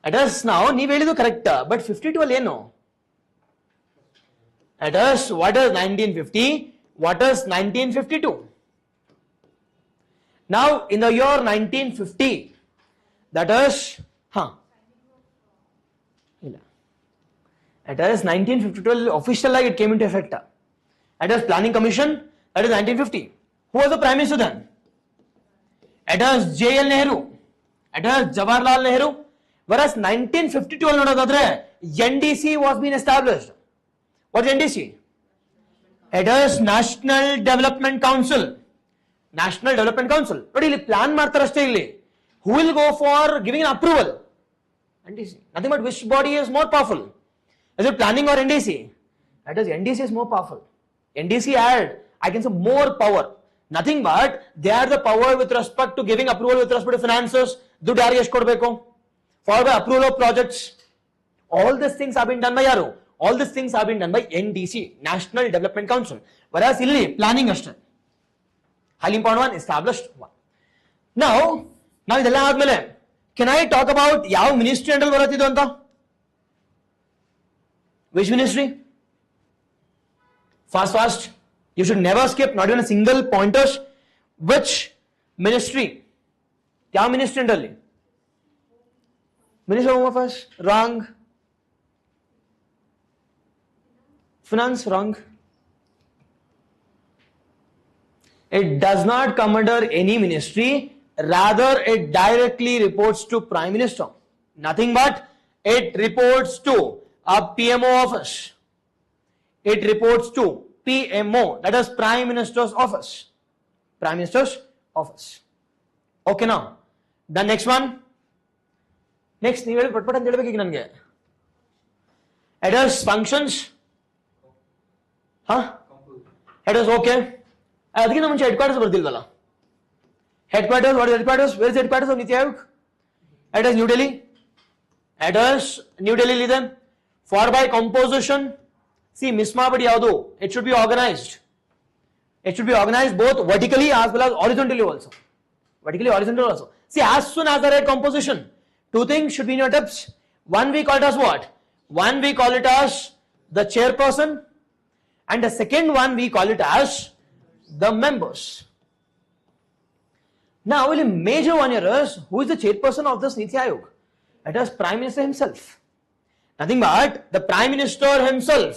It is now, ನೀವು ಹೇಳಿದ್ದು correct, but 52 ಅಲ್ಲಿ ಏನು? It is, what is 1950? What is 1952? Now in the year 1950, that is, it is 1952 official it came into effect. It is planning commission, that is 1950. Who was the prime minister then? It is J.L. Nehru. It is Jawaharlal Nehru. Whereas 1952 nodadadre NDC was being established. What is NDC? It is National Development Council. National Development Council. But ಇಲ್ಲಿ plan ಮಾಡ್ತಾರೆ ಅಷ್ಟೇ ಇಲ್ಲಿ. Who will go for giving an approval? NDC. Nothing but which body is more powerful? Is it planning or NDC? That is NDC is more powerful. NDC had, I can say, more power. Nothing but they are the power with respect to giving approval with respect to finances. ದುಡ್ಡು ಯಾರಿಗೆ ಎಷ್ಟು ಕೊಡಬೇಕು? For the approval of projects. All these things have been done by yaru. All these things have been done by NDC, National Development Council. Whereas illi planning ashte. Highly important one, established one. Now idella admele, can I talk about ಯಾವ ministry handle ಬರುತ್ತಿದ್ದು ಅಂತ? Which ministry? Fast. You should never skip, not even a single pointers. Which ministry? ಯಾವ ministry handle? Minister of Home Affairs? Wrong. Finance? Wrong. It does not come under any ministry. Rather, it directly reports to Prime Minister. Nothing but it reports to a PMO office. It reports to PMO, that is Prime Minister's office. Prime Minister's office. Okay now. The next one. Next, ನೀವು ಹೇಳಿ ಪಟ್ಪಟ್ ಅಂತ ಹೇಳ್ಬೇಕು ಈಗ ನನಗೆ. It is functions. It is okay. ಅದಕ್ಕಿಂತ ಮುಂಚೆ headquarters ಬರ್ತಿಲ್ವಲ್ಲ? Headquarters, what is headquarters? Where is headquarters of Niti Aayog? It is New Delhi. It is New Delhi then. For by composition, see, mismabadi yadu. It should be organized. It should be organized both vertically as well as horizontally also. Vertically, horizontally also. See, as soon as the right composition, two things should be in your tips. One we call it as what? One we call it as the chairperson, and the second one we call it as the members. Now, a major one here is, who is the chairperson of this Niti Aayog? It is Prime Minister himself. Nothing but the Prime Minister himself.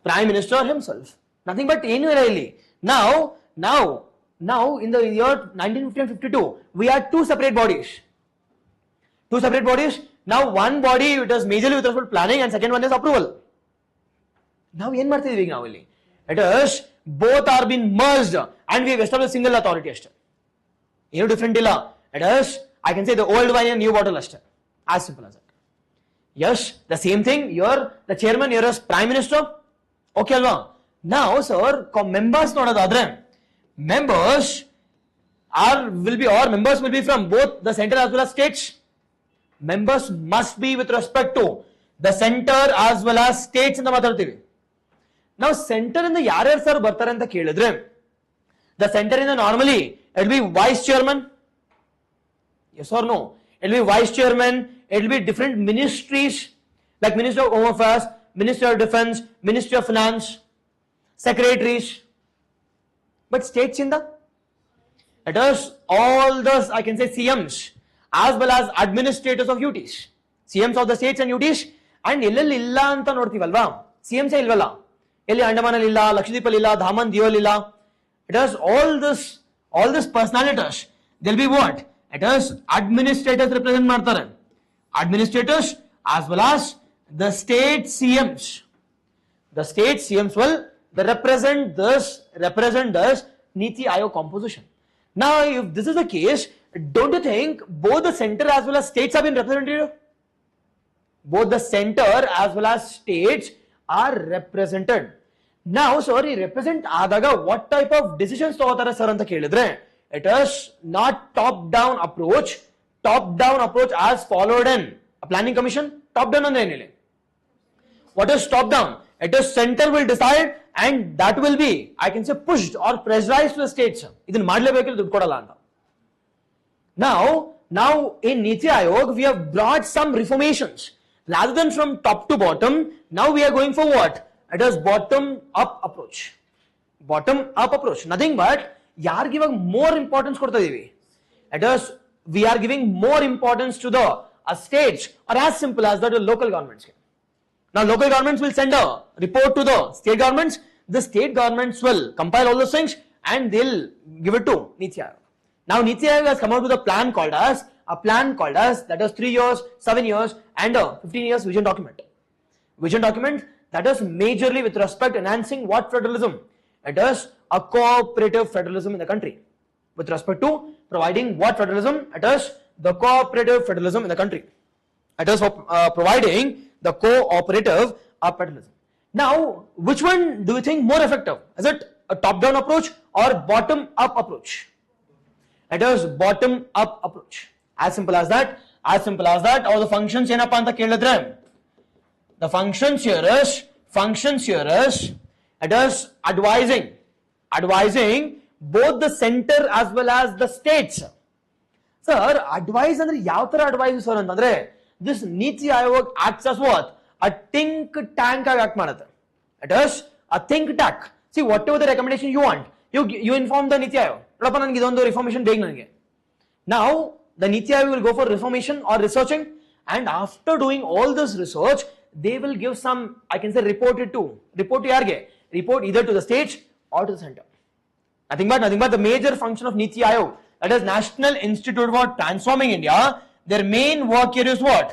Prime Minister himself. Nothing but annually. Now, in the year 1952, we had two separate bodies. Two separate bodies. Now, one body, it is majorly with respect to planning, and second one is approval. Now, what are we doing now? It is, both are being merged, and we have established single authority. No different illa. It is, I can say, the old wine and new bottle. As simple as that. Yes, the same thing. Here, the chairman here is Prime Minister. Okay, alva. Now, sir, members not other. Members will be from both the central as well as states. members must be with respect to the center as well as states ಅಂತ ಮಾತಾಡ್ತೀವಿ. ನಾವು centre ಇಂದ ಯಾರ್ಯಾರು sir ಬರ್ತಾರೆ ಅಂತ ಕೇಳಿದ್ರೆ, the center ಇಂದ normally it will be vice chairman, yes or no, it will be vice chairman, it will be different ministries like Minister of Home Affairs, Minister of Defense, Ministry of Finance, secretaries. But states in the, it is all those, I can say, CMs as well as administrators of UTs, CMs of the states and UTs. And ಎಲ್ಲೆಲ್ಲಿ ಇಲ್ಲ ಅಂತ ನೋಡ್ತೀವಲ್ವಾ, CMs ಇಲ್ವಲ್ಲ, ಎಲ್ಲಿ ಅಂಡಮಾನಲ್ಲಿ ಇಲ್ಲ, ಲಕ್ಷದ್ವೀಪಲ್ಲಿ ಇಲ್ಲ, ಧಾಮನ್ ದಿಯೋಲ್ ಇಲ್ಲ. It is all this personalities, they'll be what? It is administrators represent ಮಾಡ್ತಾರೆ, administrators as well as the state CMs. The state CMs will represent this Niti Aayog composition. Now, if this is the case, don't you think both the center as well as states have been represented? Both the center as well as states are represented. Now, sorry, represent adaga what type of decisions ತಗೋತಾರೆ sir ಅಂತ ಕೇಳಿದ್ರೆ, it is not top-down approach. Top-down approach as followed in a planning commission. Top-down ಅಂದ್ರೆ ಏನಿಲ್ಲ. What is top-down? It is center will decide and that will be, I can say, pushed or pressurized to the states. ಇದನ್ನ ಮಾಡಲೇಬೇಕಿಲ್ಲ, ದುಡ್ಡು ಕೊಡಲ್ಲ ಅಂತ. Now in Niti Aayog we have brought some reformations. Rather than from top to bottom, now we are going for what? It is bottom up approach. Bottom up approach. Nothing but yaar giving more importance korta idೀವಿ. It is we are giving more importance to the states, or as simple as that, the local governments. Now local governments will send a report to the state governments. The state governments will compile all those things and they'll give it to Niti Aayog. Now Niti Aayog has come out with a plan called as that is 3 years, 7 years and a 15 years vision document. Vision document that is majorly with respect to enhancing what federalism? It is a cooperative federalism in the country. With respect to providing what federalism? It is the cooperative federalism in the country. It is providing the cooperative federalism. Now, which one do you think more effective? Is it a top-down approach or bottom-up approach? It is bottom-up approach. As simple as that. All the functions ಏನಪ್ಪಾ ಅಂತ ಕೇಳಿದ್ರೆ, the functions here is it is advising both the center as well as the states. Sir, advise ಅಂದ್ರೆ ಯಾವ ತರ advise sir ಅಂತಂದ್ರೆ, this Niti Aayog acts as what? A think tank ಆಗಿ act ಮಾಡುತ್ತೆ. It is a think tank. See, whatever the recommendation you want, you inform the Niti Aayog. ನೋಡಪ್ಪ ನನಗೆ ಇದೊಂದು reformation ಬೇಕು ನನಗೆ. Now the Niti Aayog will go for reformation or researching, and after doing all this research, they will give some, I can say, report to ಯಾರಿಗೆ? Report either to the states or to the center. Nothing but the major function of Niti Aayog, that is National Institute for Transforming India. Their main work here is what?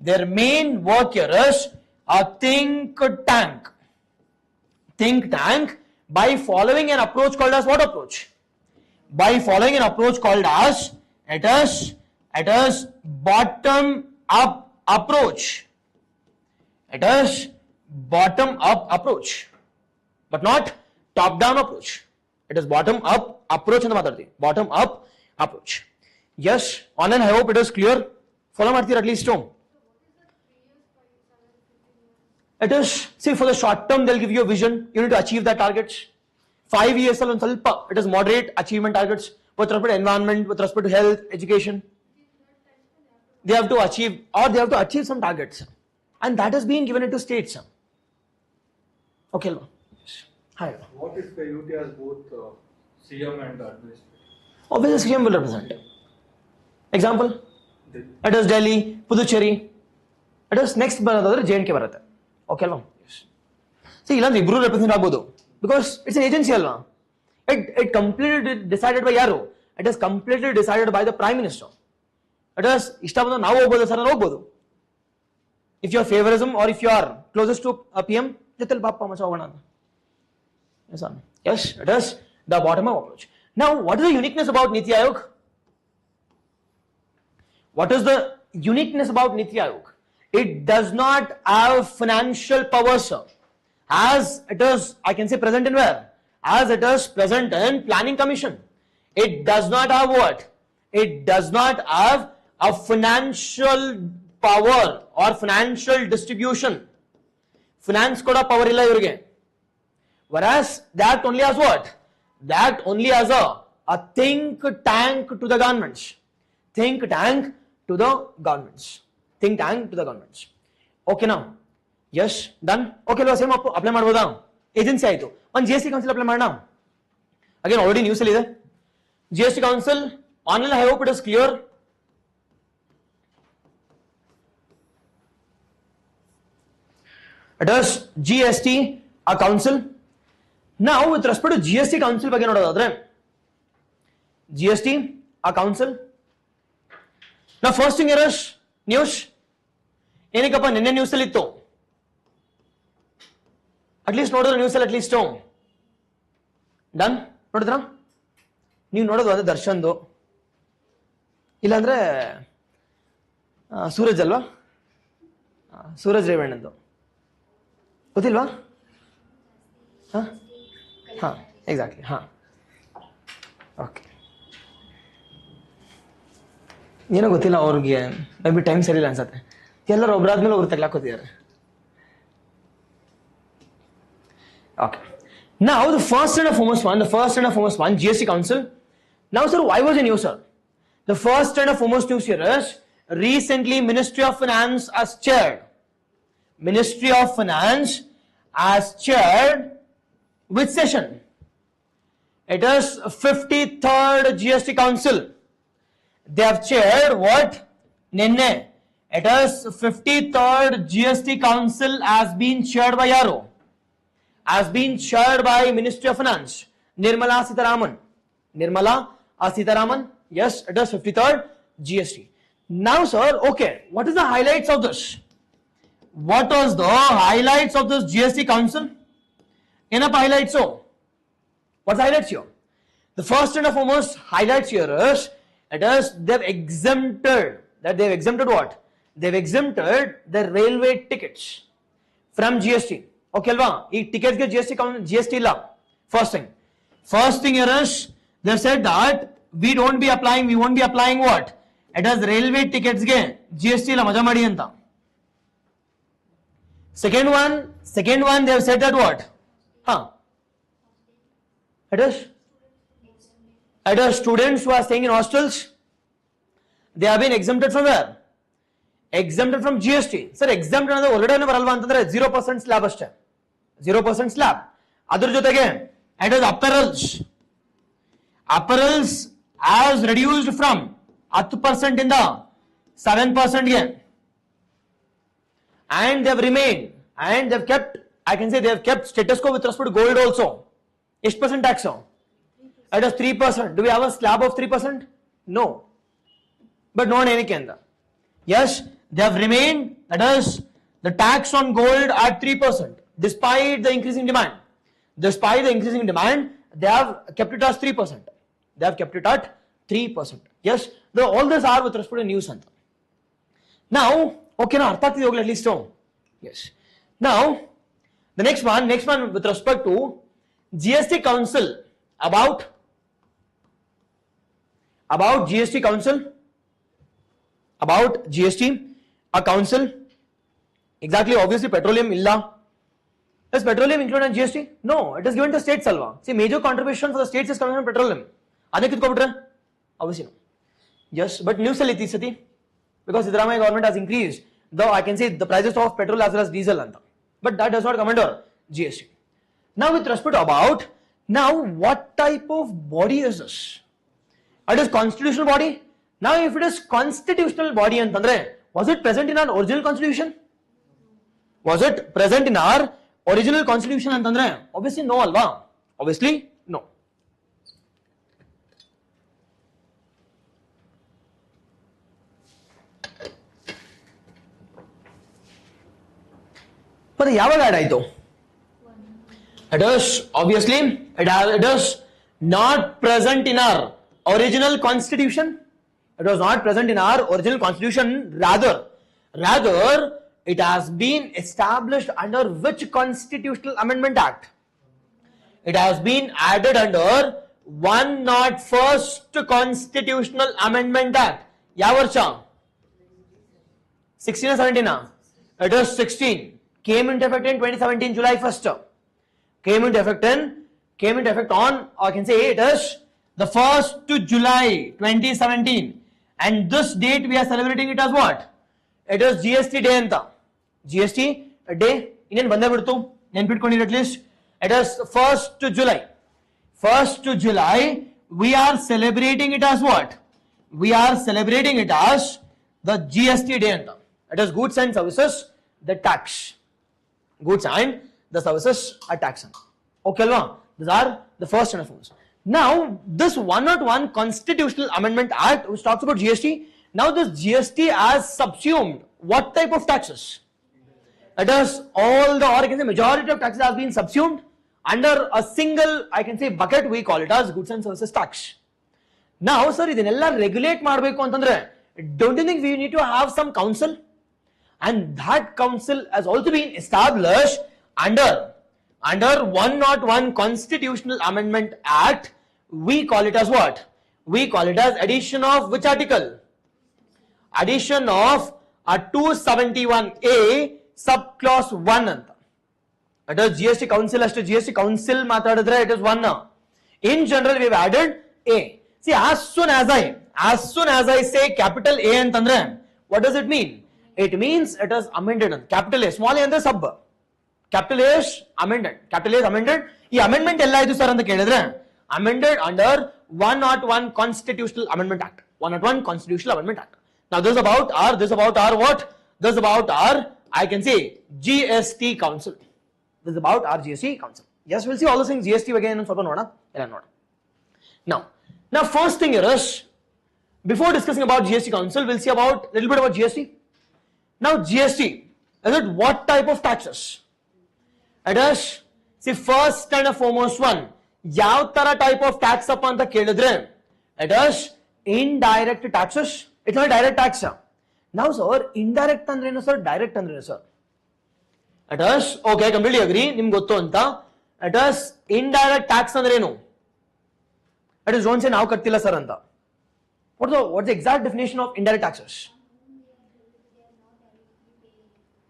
Their main work here is a think tank. Think tank by following an approach called as what approach? By following an approach called as it is bottom up approach. It is bottom up approach, but not top down approach. It is bottom up approach ಅಂತ ಮಾತಾಡ್ತೀವಿ. Bottom up approach. Yes, online, I hope it is clear. Follow ಮಾಡ್ತೀರಾ at least. It is, see, for the short term they'll give you a vision. You need to achieve that targets. 5 years alone ಸ್ವಲ್ಪ, it is moderate achievement targets with respect to environment, with respect to health, education. They have to achieve some targets, and that is being given into states. Okay, Alva. Hi. What if the UT has both CM and administrator? Obviously, CM will represent. Example, it is Delhi, Puducherry. It is next ಬರೋದಾದ್ರೆ JNK ಬರುತ್ತೆ. Okay ಅಲ್ವಾ? See, ಇಲ್ಲಾಂದ್ರೆ ಇಬ್ರು represent ಆಗ್ಬೋದು, because it's an agency ಅಲ್ವಾ. It completely decided by ಯಾರು? It is completely decided by the Prime Minister. It is ಇಷ್ಟ ಬಂದ ನಾವು ಹೋಗ್ಬೋದು ಸರ್, ಹೋಗ್ಬೋದು. If you are favorism or if you are closest to a PM, ಜೊತೆಲಿ ಬಾಪ ಮಚ್ಚ ಹೋಗೋಣ ಅಂತ. Yes, it is the bottom up approach. Now, what is the uniqueness about Niti Aayog? What is the uniqueness about Niti Aayog? It does not have financial power, sir. As it is, I can say, present in where? As it is present in Planning Commission. It does not have what? It does not have a financial power or financial distribution. Finance koda power illa ivrige. Whereas that only has what? That only has a think tank to the governments. Think tank to the governments. Think tank to the governments. Okay now? Yes, done? Okay, same apply madboda? Agency aitu. On GST Council apply madna? Again, already news ಅಲ್ಲಿ ಇದೆ. GST Council, online I hope it is clear. It is GST a council. Now with respect to GST Council ಬಗ್ಗೆ ನೋಡೋದಾದ್ರೆ GST a council. Now first thing is news. ಏನಕ್ಕಪ್ಪ ನಿನ್ನೆ news ಅಲ್ಲಿ ಇತ್ತು. At least ನೋಡಿದ್ರೆ news ಅಲ್ಲಿ ಅಟ್ಲೀಸ್ಟ್ ಡನ್ ನೋಡಿದ್ರ ನೀವು ನೋಡೋದು ಅದೇ ದರ್ಶನ್ದು ಇಲ್ಲಾಂದ್ರೆ ಸೂರಜ್ ಅಲ್ವಾ ಸೂರಜ್ ರೇವಣ್ಣಂದು ಗೊತ್ತಿಲ್ವಾ ಹಾ ಎಕ್ಸಾಕ್ಟ್ಲಿ ಹಾ ಓಕೆ ಏನೋ ಗೊತ್ತಿಲ್ಲ ಅವ್ರಿಗೆ ಮೇ ಬಿ ಟೈಮ್ ಸರಿಯಿಲ್ಲ ಅನ್ಸತ್ತೆ ಎಲ್ಲರೂ ಒಬ್ಬರಾದ್ಮೇಲೆ ಅವ್ರು ತಗ್ಲಾಕೋತಿದ್ದಾರೆ okay now the first and foremost one GST Council. Now sir, why was it new, sir? The first and foremost news here is recently Ministry of Finance has chaired which session? It is 53rd GST Council. They have chaired what? Ninne. It is 53rd GST Council has been chaired by Yaro. Has been chaired by Ministry of Finance, Nirmala Sitharaman. Yes, it is 53rd GST. Now, sir, okay, what is the highlights of this? What was the highlights of this GST Council? Enough highlights. So, what's the highlights here? The first and foremost highlights here is they've exempted what? They've exempted the railway tickets from GST. Okay, alva ee tickets ge GST illa. First thing here is they said that we won't be applying what? It is railway tickets ge GST illa maja madi anta. Second one they have said that what? It is students who are staying in hostels, they have been exempted from where? Exempted from GST. Sir, exempted ಅಂದ್ರೆ ಒಳಗಡೆ ಬರಲ್ವಾ ಅಂತಂದ್ರೆ 0% slab ಅಷ್ಟೇ 0% slab. ಅದ್ರ ಜೊತೆಗೆ it is apparels has reduced from 10% ಇಂದ 7% ಗೆ and they have remained and they have kept, I can say they have kept status quo with respect to gold also. ಎಷ್ಟು percent tax? It is 3%. Do we have a slab of 3%? No. But not ಏನಕ್ಕೆ ಅಂತ. Yes, they have remained, that is the tax on gold at 3%. Despite the increasing demand, they have kept it as 3%. They have kept it at 3%. Yes, all these are with respect to news. Now, okay, now artha agtide at least. Yes. Now, the next one with respect to GST Council about GST Council, about GST a council. Exactly, obviously petroleum illa. Is petroleum included in GST? No, it is given to states alva. See, major contribution for the states is coming from petroleum. Adhe kitko obviously no. Yes, but news ಅಲ್ಲಿ ಇತ್ತು ಸತಿ because Siddaramaiah government has increased though I can say the prices of petrol as well as diesel anta, but that does not come under GST. Now with respect about what type of body is this? It is constitutional body. Now if it is constitutional body antandre, was it present in our original constitution? Was it present in our original constitution antandre? Obviously no alva. Obviously no. But yaವಾಗ add ಆಯ್ತು? It is obviously it is not present in our original constitution. It was not present in our original constitution. Rather it has been established under which constitutional amendment act? It has been added under 101st constitutional amendment act. ಯಾವ ವರ್ಷ? 16 or 17? It is 16. Came into effect in 2017, July 1st. Came into effect on, or I can say it is the 1st to July 2017. And this date we are celebrating it as what? It is GST day anta. GST day. Inen bande biಡ್ತು ನೆನಪಿಟ್ಕೊಂಡಿರಿ at least. It is 1st to July. 1st to July, we are celebrating it as what? We are celebrating it as the GST day anta. It is goods and services, the tax. Goods and the services are taxed. Okay, alva? These are the first and foremost. Now, this 101 Constitutional Amendment Act, which talks about GST, now this GST has subsumed what type of taxes? It is all the, or I can say majority of taxes have been subsumed under a single, I can say, bucket. We call it as goods and services tax. Now, sir, idinella regulate ಮಾಡಬೇಕು ಅಂತಂದ್ರೆ, don't you think we need to have some council? And that council has also been established under 101 Constitutional Amendment Act. We call it as what? We call it as addition of which article? Addition of a 271A subclause 1 anta. It is GST council as to GST council matadidre, it is 1 now. In general, we have added A. See, as soon as I say capital A antandre, what does it mean? It means it is amended. Capital A, small a andre sub. Capital A is amended. Capital A is amended. This amendment ella idu sir anta kelidre, amended under 101 Constitutional Amendment Act. 101 Constitutional Amendment Act. Now this is about our what? This is about our, I can say, GST Council. This is about our GST Council. Yes, we'll see all those things GST again and ಸ್ವಲ್ಪ ನೋಡೋಣ. Now first thing is, before discussing about GST Council, we'll see about a little bit about GST. Now GST, is it what type of taxes? It is, see, first and foremost one, yav tara type of tax appa anta kelidre, it is indirect taxes. It's not direct tax. Now sir, indirect andre ಏನು sir, direct andre ಏನು sir? It is, okay, I completely agree, ನಿಮ್ಗೆ ಗೊತ್ತು ಅಂತ. It is indirect tax ಅಂದ್ರೆ ಏನು? It is don't say ನಾವು ಕಟ್ತಿಲ್ಲ sir ಅಂತ. What's the exact definition of indirect taxes?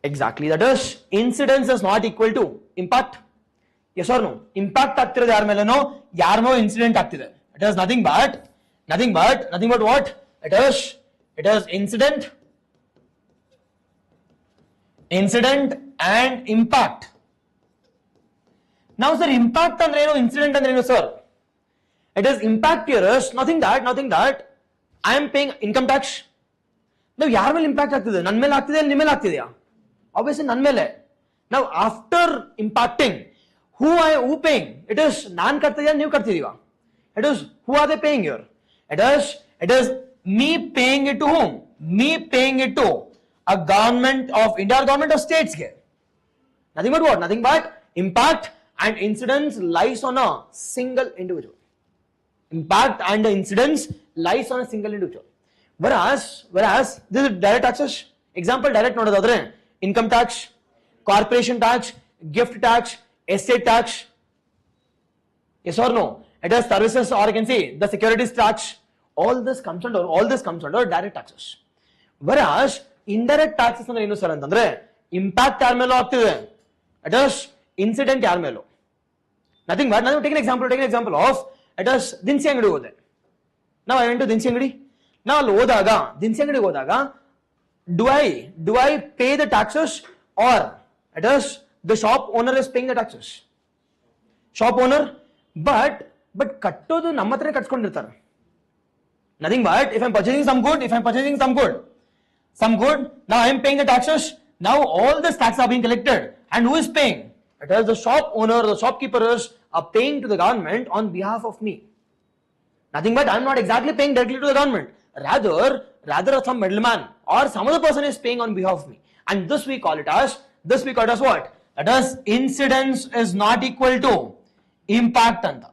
Exactly, that is, incidence is not equal to impact. Yes or no? Impact ಆಗ್ತಿರೋದು ಯಾರ ಮೇಲೆನೋ, ಯಾರ ಮೇಲೋ incident ಆಗ್ತಿದೆ. It is nothing but what? It is incident and impact. Now sir, impact andre ಏನು, incident andre ಏನು sir? It is impact here is nothing that I am paying income tax. Now ಯಾರ ಮೇಲೆ impact ಆಗ್ತಿದೆ? ನನ್ನ ಮೇಲೆ ಆಗ್ತಿದೆ, ನಿಮ್ಮ ಮೇಲೆ ಆಗ್ತಿದೆಯಾ? Obviously ನನ್ನ ಮೇಲೆ. Now after impacting, who paying? It is ನಾನು ಕಟ್ತಿದ್ಯಾ, ನೀವು ಕಟ್ತಿದೀವಾ? It is, who are they paying here? It is me paying it to whom? Me paying it to a government of India or government of states. Nothing but what? Nothing but impact and incidence lies on a single individual. Impact and the incidence lies on a single individual. Whereas this is direct taxes. Example, direct nodadadre, income tax, corporation tax, gift tax, estate tax. Yes or no? It is services, or I can say the securities tax. All this comes under direct taxes. Whereas indirect taxes ಅಂದ್ರೆ ಏನು sir ಅಂತಂದ್ರೆ, impact ಯಾರ ಮೇಲೋ ಆಗ್ತಿದೆ, it is incident ಯಾರ ಮೇಲೋ. Nothing but, now take an example of, it is ದಿನಸಿ ಅಂಗಡಿ ಹೋದೆ. Now I went to ದಿನಸಿ ಅಂಗಡಿ. Now ಅಲ್ಲಿ ಹೋದಾಗ, ದಿನಸಿ ಅಂಗಡಿಗೆ ಹೋದಾಗ, do I pay the taxes, or it is the shop owner is paying the taxes? Shop owner, but ಕಟ್ಟೋದು ನಮ್ಮ ಹತ್ರನೇ ಕಟ್ಸ್ಕೊಂಡಿರ್ತಾರೆ. Nothing but, if I'm purchasing some good, now I am paying the taxes. Now all this taxes are being collected, and who is paying? It is the shop owner, the shopkeepers are paying to the government on behalf of me. Nothing but, I am not exactly paying directly to the government. Rather some middleman or some other person is paying on behalf of me. And this we call it as what? It is incidence is not equal to impact anta.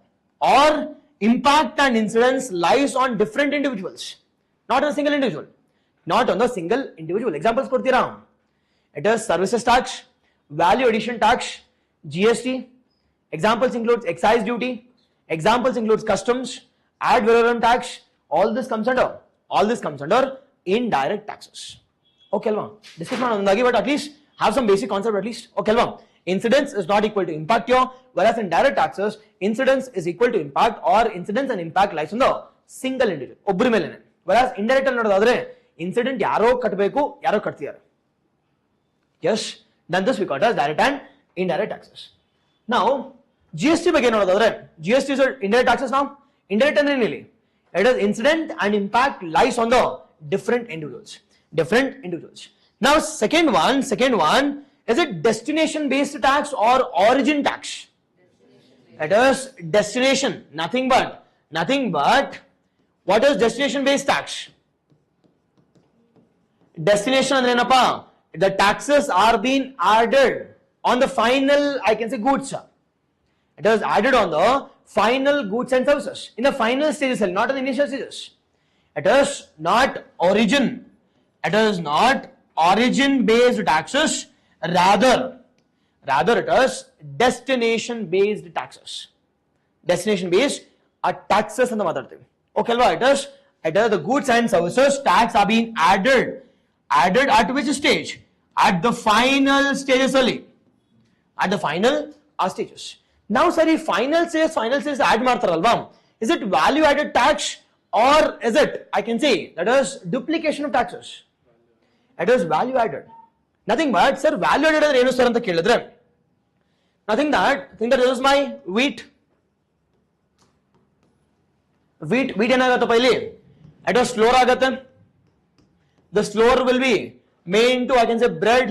Or impact and incidence lies on different individuals, not on a single individual. Examples ಕೊಡ್ತೀರಾ? It is services tax, value addition tax, GST. Examples includes excise duty. Examples includes customs, ad valorem tax. All this comes under indirect taxes. Okay ಅಲ್ವಾ? Discuss ಮಾಡೋಣ ಒಂದಾಗಿ, but at least have some basic concept at least. Okay ಅಲ್ವಾ? Incidence is not equal to impact here, whereas in direct taxes incidence is equal to impact, or incidence and impact lies on the single individual, ಒಬ್ಬರ ಮೇಲೆನೆ. whereas indirect ಅಲ್ಲಿ ನೋಡೋದಾದ್ರೆ incident ಯಾರೋ ಕಟ್ಟಬೇಕು, ಯಾರೋ ಕಟ್ತಿದ್ದಾರೆ. yes, then this we call as direct and indirect taxes. now GST ಬಗ್ಗೆ ನೋಡೋದಾದ್ರೆ GST is indirect taxes. now indirect ಅಂದ್ರೆ ಏನಿಲ್ಲ, it is incident and impact lies on the different individuals. Now second one is it destination based tax or origin tax? It is destination, nothing but what is destination based tax? Destination andre enappa, the taxes are being added on the final, I can say, goods. It is added on the final goods and services in the final stages, not in the initial stages. It is not origin based taxes, rather it is destination based taxes. Destination based taxes ಅಂತ ಮಾತಾಡ್ತೀವಿ. Okay ಅಲ್ವಾ? it is the goods and services tax are being added at which stage? At the final stages only. At the final stages. Now sir, ಈ final stages add ಮಾಡ್ತಾರಲ್ವಾ, is it value added tax or is it, I can say, that is duplication of taxes? It is value added. Nothing but sir, value added ಅಂದ್ರೆ ಏನು sir ಅಂತ ಕೇಳಿದ್ರೆ, nothing that this is my wheat ಏನಾಗತ್ತಪ್ಪ ಇಲ್ಲಿ, it is flour ಆಗತ್ತೆ. this flour will be made into, I can say, bread.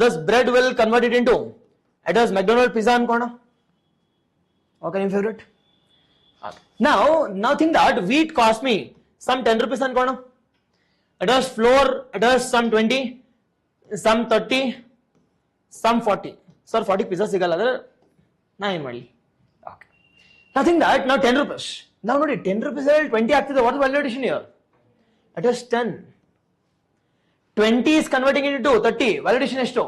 this bread will convert it into, it is McDonald's pizza ಅನ್ಕೋಣ. okay, your favorite. now think that wheat cost me some 10 rupees ಅನ್ಕೋಣ. it is flour, it is some 20, some 30, some 40. sir 40 pizza sigala ಅಂದ್ರೆ ನಾ ಏನು ಮಾಡಲಿ? okay, nothing that now 10 rupees. now ನೋಡಿ 10 rupees ಅಲ್ಲಿ 20 ಆಗ್ತಿದೆ. what is value addition here? it is 10. 20 is converting it into 30. value addition ಎಷ್ಟು?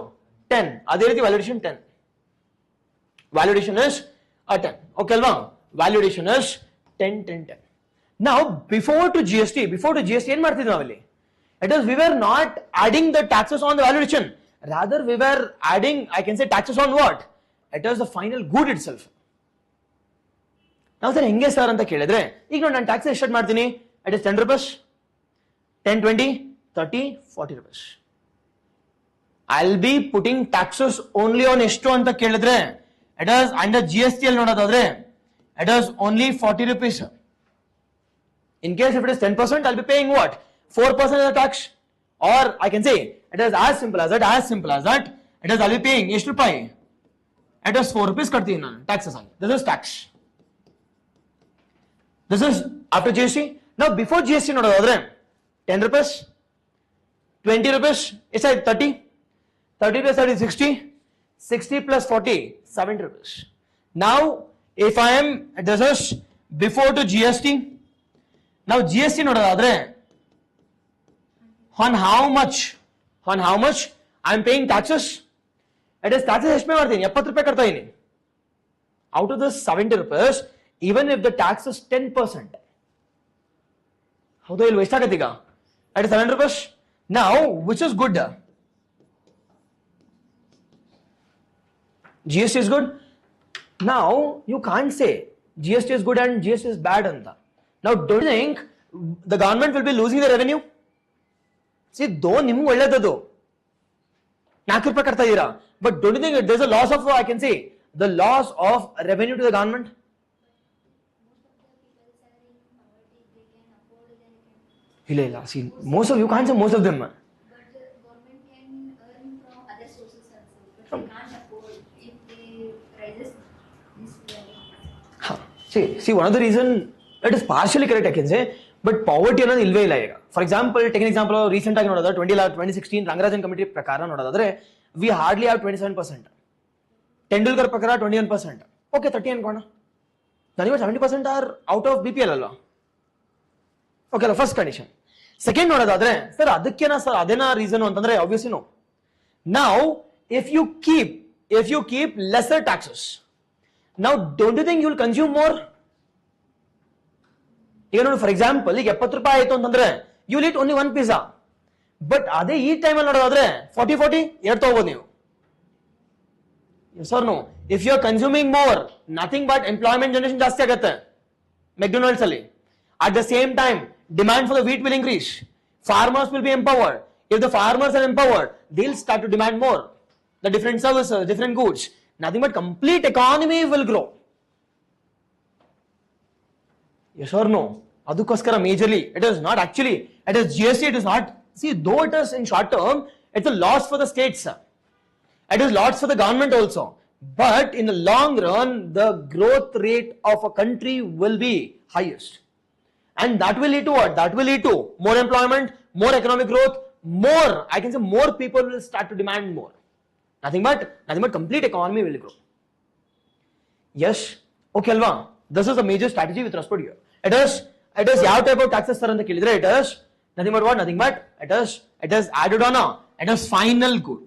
10. ಅದೇ ರೀತಿ value addition 10. value addition is 10. okay ಅಲ್ವಾ? value addition is 10. now before to GST ಏನು ಮಾಡ್ತಿದ್ವಿ ನಾವಿಲ್ಲಿ? it is we were not adding the taxes on the value addition, rather we were adding, I can say, taxes on what? it is the final good itself. now sir ಹೆಂಗೆ sir ಅಂತ ಕೇಳಿದ್ರೆ, ಈಗ ನಾನು tax ಎಷ್ಟು ಮಾಡ್ತೀನಿ? it is 10 rupees, 10, 20, 30, 40 rupees. I'll be putting taxes only on ಎಷ್ಟು ಅಂತ ಕೇಳಿದ್ರೆ, it is under GST ಅಲ್ಲಿ ನೋಡೋದಾದ್ರೆ it is only 40 rupees. in case if it is 10%, I'll be paying what? 4% of the tax. or I can say it is as simple as that, it is I'll be paying ಎಷ್ಟು ರೂಪಾಯಿ? it is 4 rupees ಕಟ್ತೀನಿ ನಾನು taxes ಆಗಿ. this is tax. this is after GST. now before GST ನೋಡೋದಾದ್ರೆ 10 rupees, 20 rupees, it's like 30 plus 30 60, 60 plus 40 70 rupees. now if I am, this is before to GST. now GST ನೋಡೋದಾದ್ರೆ on how much I am paying taxes? it is taxes ಎಷ್ಟು pay ಮಾಡ್ತೀನಿ? 70 ರೂಪಾಯಿ ಕಟ್ತಾ ಇದೀನಿ. out of this 70 rupees, even if the tax is 10%, ಹೌದಾ ಇಲ್ವಾ? ಎಷ್ಟಾಗತ್ತೆ ಈಗ? it is 7 rupees. now which is good? GST is good. now you can't say GST is good and GST is bad anta. now don't you think the government will be losing the revenue? see, though ನಿಮ್ಗೆ ಒಳ್ಳೇದದು 4 ರೂಪಾಯಿ ಕಟ್ತಾ ಇದೀರಾ, but don't you think there's a loss of, I can say, the loss of revenue to the government? ಇಲ್ಲ see, most of you can't say most of them. But the government can earn from other sources also, but they can't afford if they raises this value. see one of the reason, it is partially correct, I can say, but poverty ಅನ್ನೋದು ಇಲ್ವೇ ಇಲ್ಲ ಈಗ. For example, tech example, recent ಆಗಿ ನೋಡೋದಾದ್ರೆ 2016 Rangarajan committee ಪ್ರಕಾರ ನೋಡೋದಾದ್ರೆ V hardly have 27%. Tendulkar ಪ್ರಕಾರ 21%. Okay 30 ಅನ್ಕೋಣ. ನನಗೆ 70% ಆರ್ ಔಟ್ ಆಫ್ BPL ಅಲ್ವಾ? ಓಕೆ ಅಲ್ಲ, ಫಸ್ಟ್ ಕಂಡೀಷನ್. ಸೆಕೆಂಡ್ ನೋಡೋದಾದ್ರೆ ಸರ್ ಅದಕ್ಕೇನಾ ಸರ್ ಅದೇನಾ ರೀಸನ್ ಅಂತಂದ್ರೆ obviously no. Now if you keep lesser taxes, now don't you think you will consume more? ಈಗ ನೋಡಿ, ಫಾರ್ ಎಕ್ಸಾಂಪಲ್ ಈಗ 70 ರೂಪಾಯಿ ಆಯ್ತು ಅಂತಂದ್ರೆ you will eat only 1 pizza. But ಅದೇ ಈ ಟೈಮಲ್ಲಿ ನೋಡೋದಾದ್ರೆ 40 ಎರಡು ತಗೋಬಹುದು ನೀವು. Yes or no? If you are consuming more, nothing but employment generation ಜಾಸ್ತಿ ಆಗುತ್ತೆ ಮೆಕ್ಡೊನಾಲ್ಡ್ಸ್ ಅಲ್ಲಿ. At the same time, demand for the wheat will increase. Farmers will be empowered. If the farmers are empowered, they'll start to demand more. The different services, different goods. Nothing but complete economy will grow. Yes or no? Adukoskara majorly. It is not actually. It is GST. It is not. See, though it is in short term, it's a loss for the states. It is loss for the government also. But in the long run, the growth rate of a country will be highest. And that will lead to what? That will lead to more employment, more economic growth, more, I can say more people will start to demand more. Nothing but complete economy will grow. Yes? Okay, Alva. This is a major strategy with respect to here. It is ಯಾವ type of taxes sir ಅಂತ ಕೇಳಿದ್ರೆ it is nothing but what? Nothing but it is added on a final good.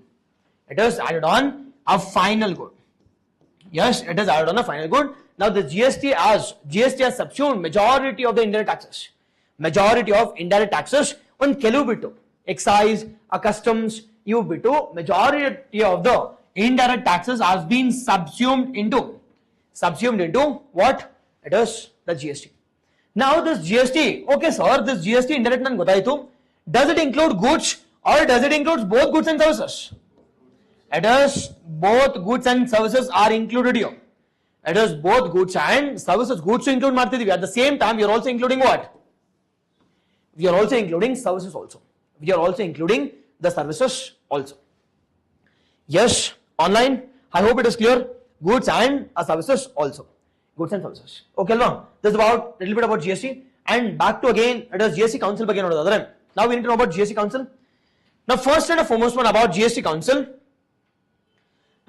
It is added on a final good. Yes, it is added on a final good. Now the GST has subsumed majority of the indirect taxes. Majority of indirect taxes on ಕೆಲವು ಬಿಟ್ಟು excise, customs, ಇವು ಬಿಟ್ಟು majority of the indirect taxes has been subsumed into what? It is the GST. Now this GST, okay sir, this GST indirect ನಂಗೆ ಗೊತ್ತಾಯ್ತು. Does it include goods or does it include both goods and services? It is both goods and services are included here. It is both goods and services. Goods include ಮಾಡ್ತಿದೀವಿ. At the same time, we are also including what? We are also including services also. We are also including the services also. Yes, online. I hope it is clear. Goods and services also. Goods and services. Okay, Alva. This is about little bit about GST. And back to again, it is GST Council ಬಗ್ಗೆ ನೋಡೋದಾದ್ರೆ. Now we need to know about GST Council. Now first and foremost one about GST Council.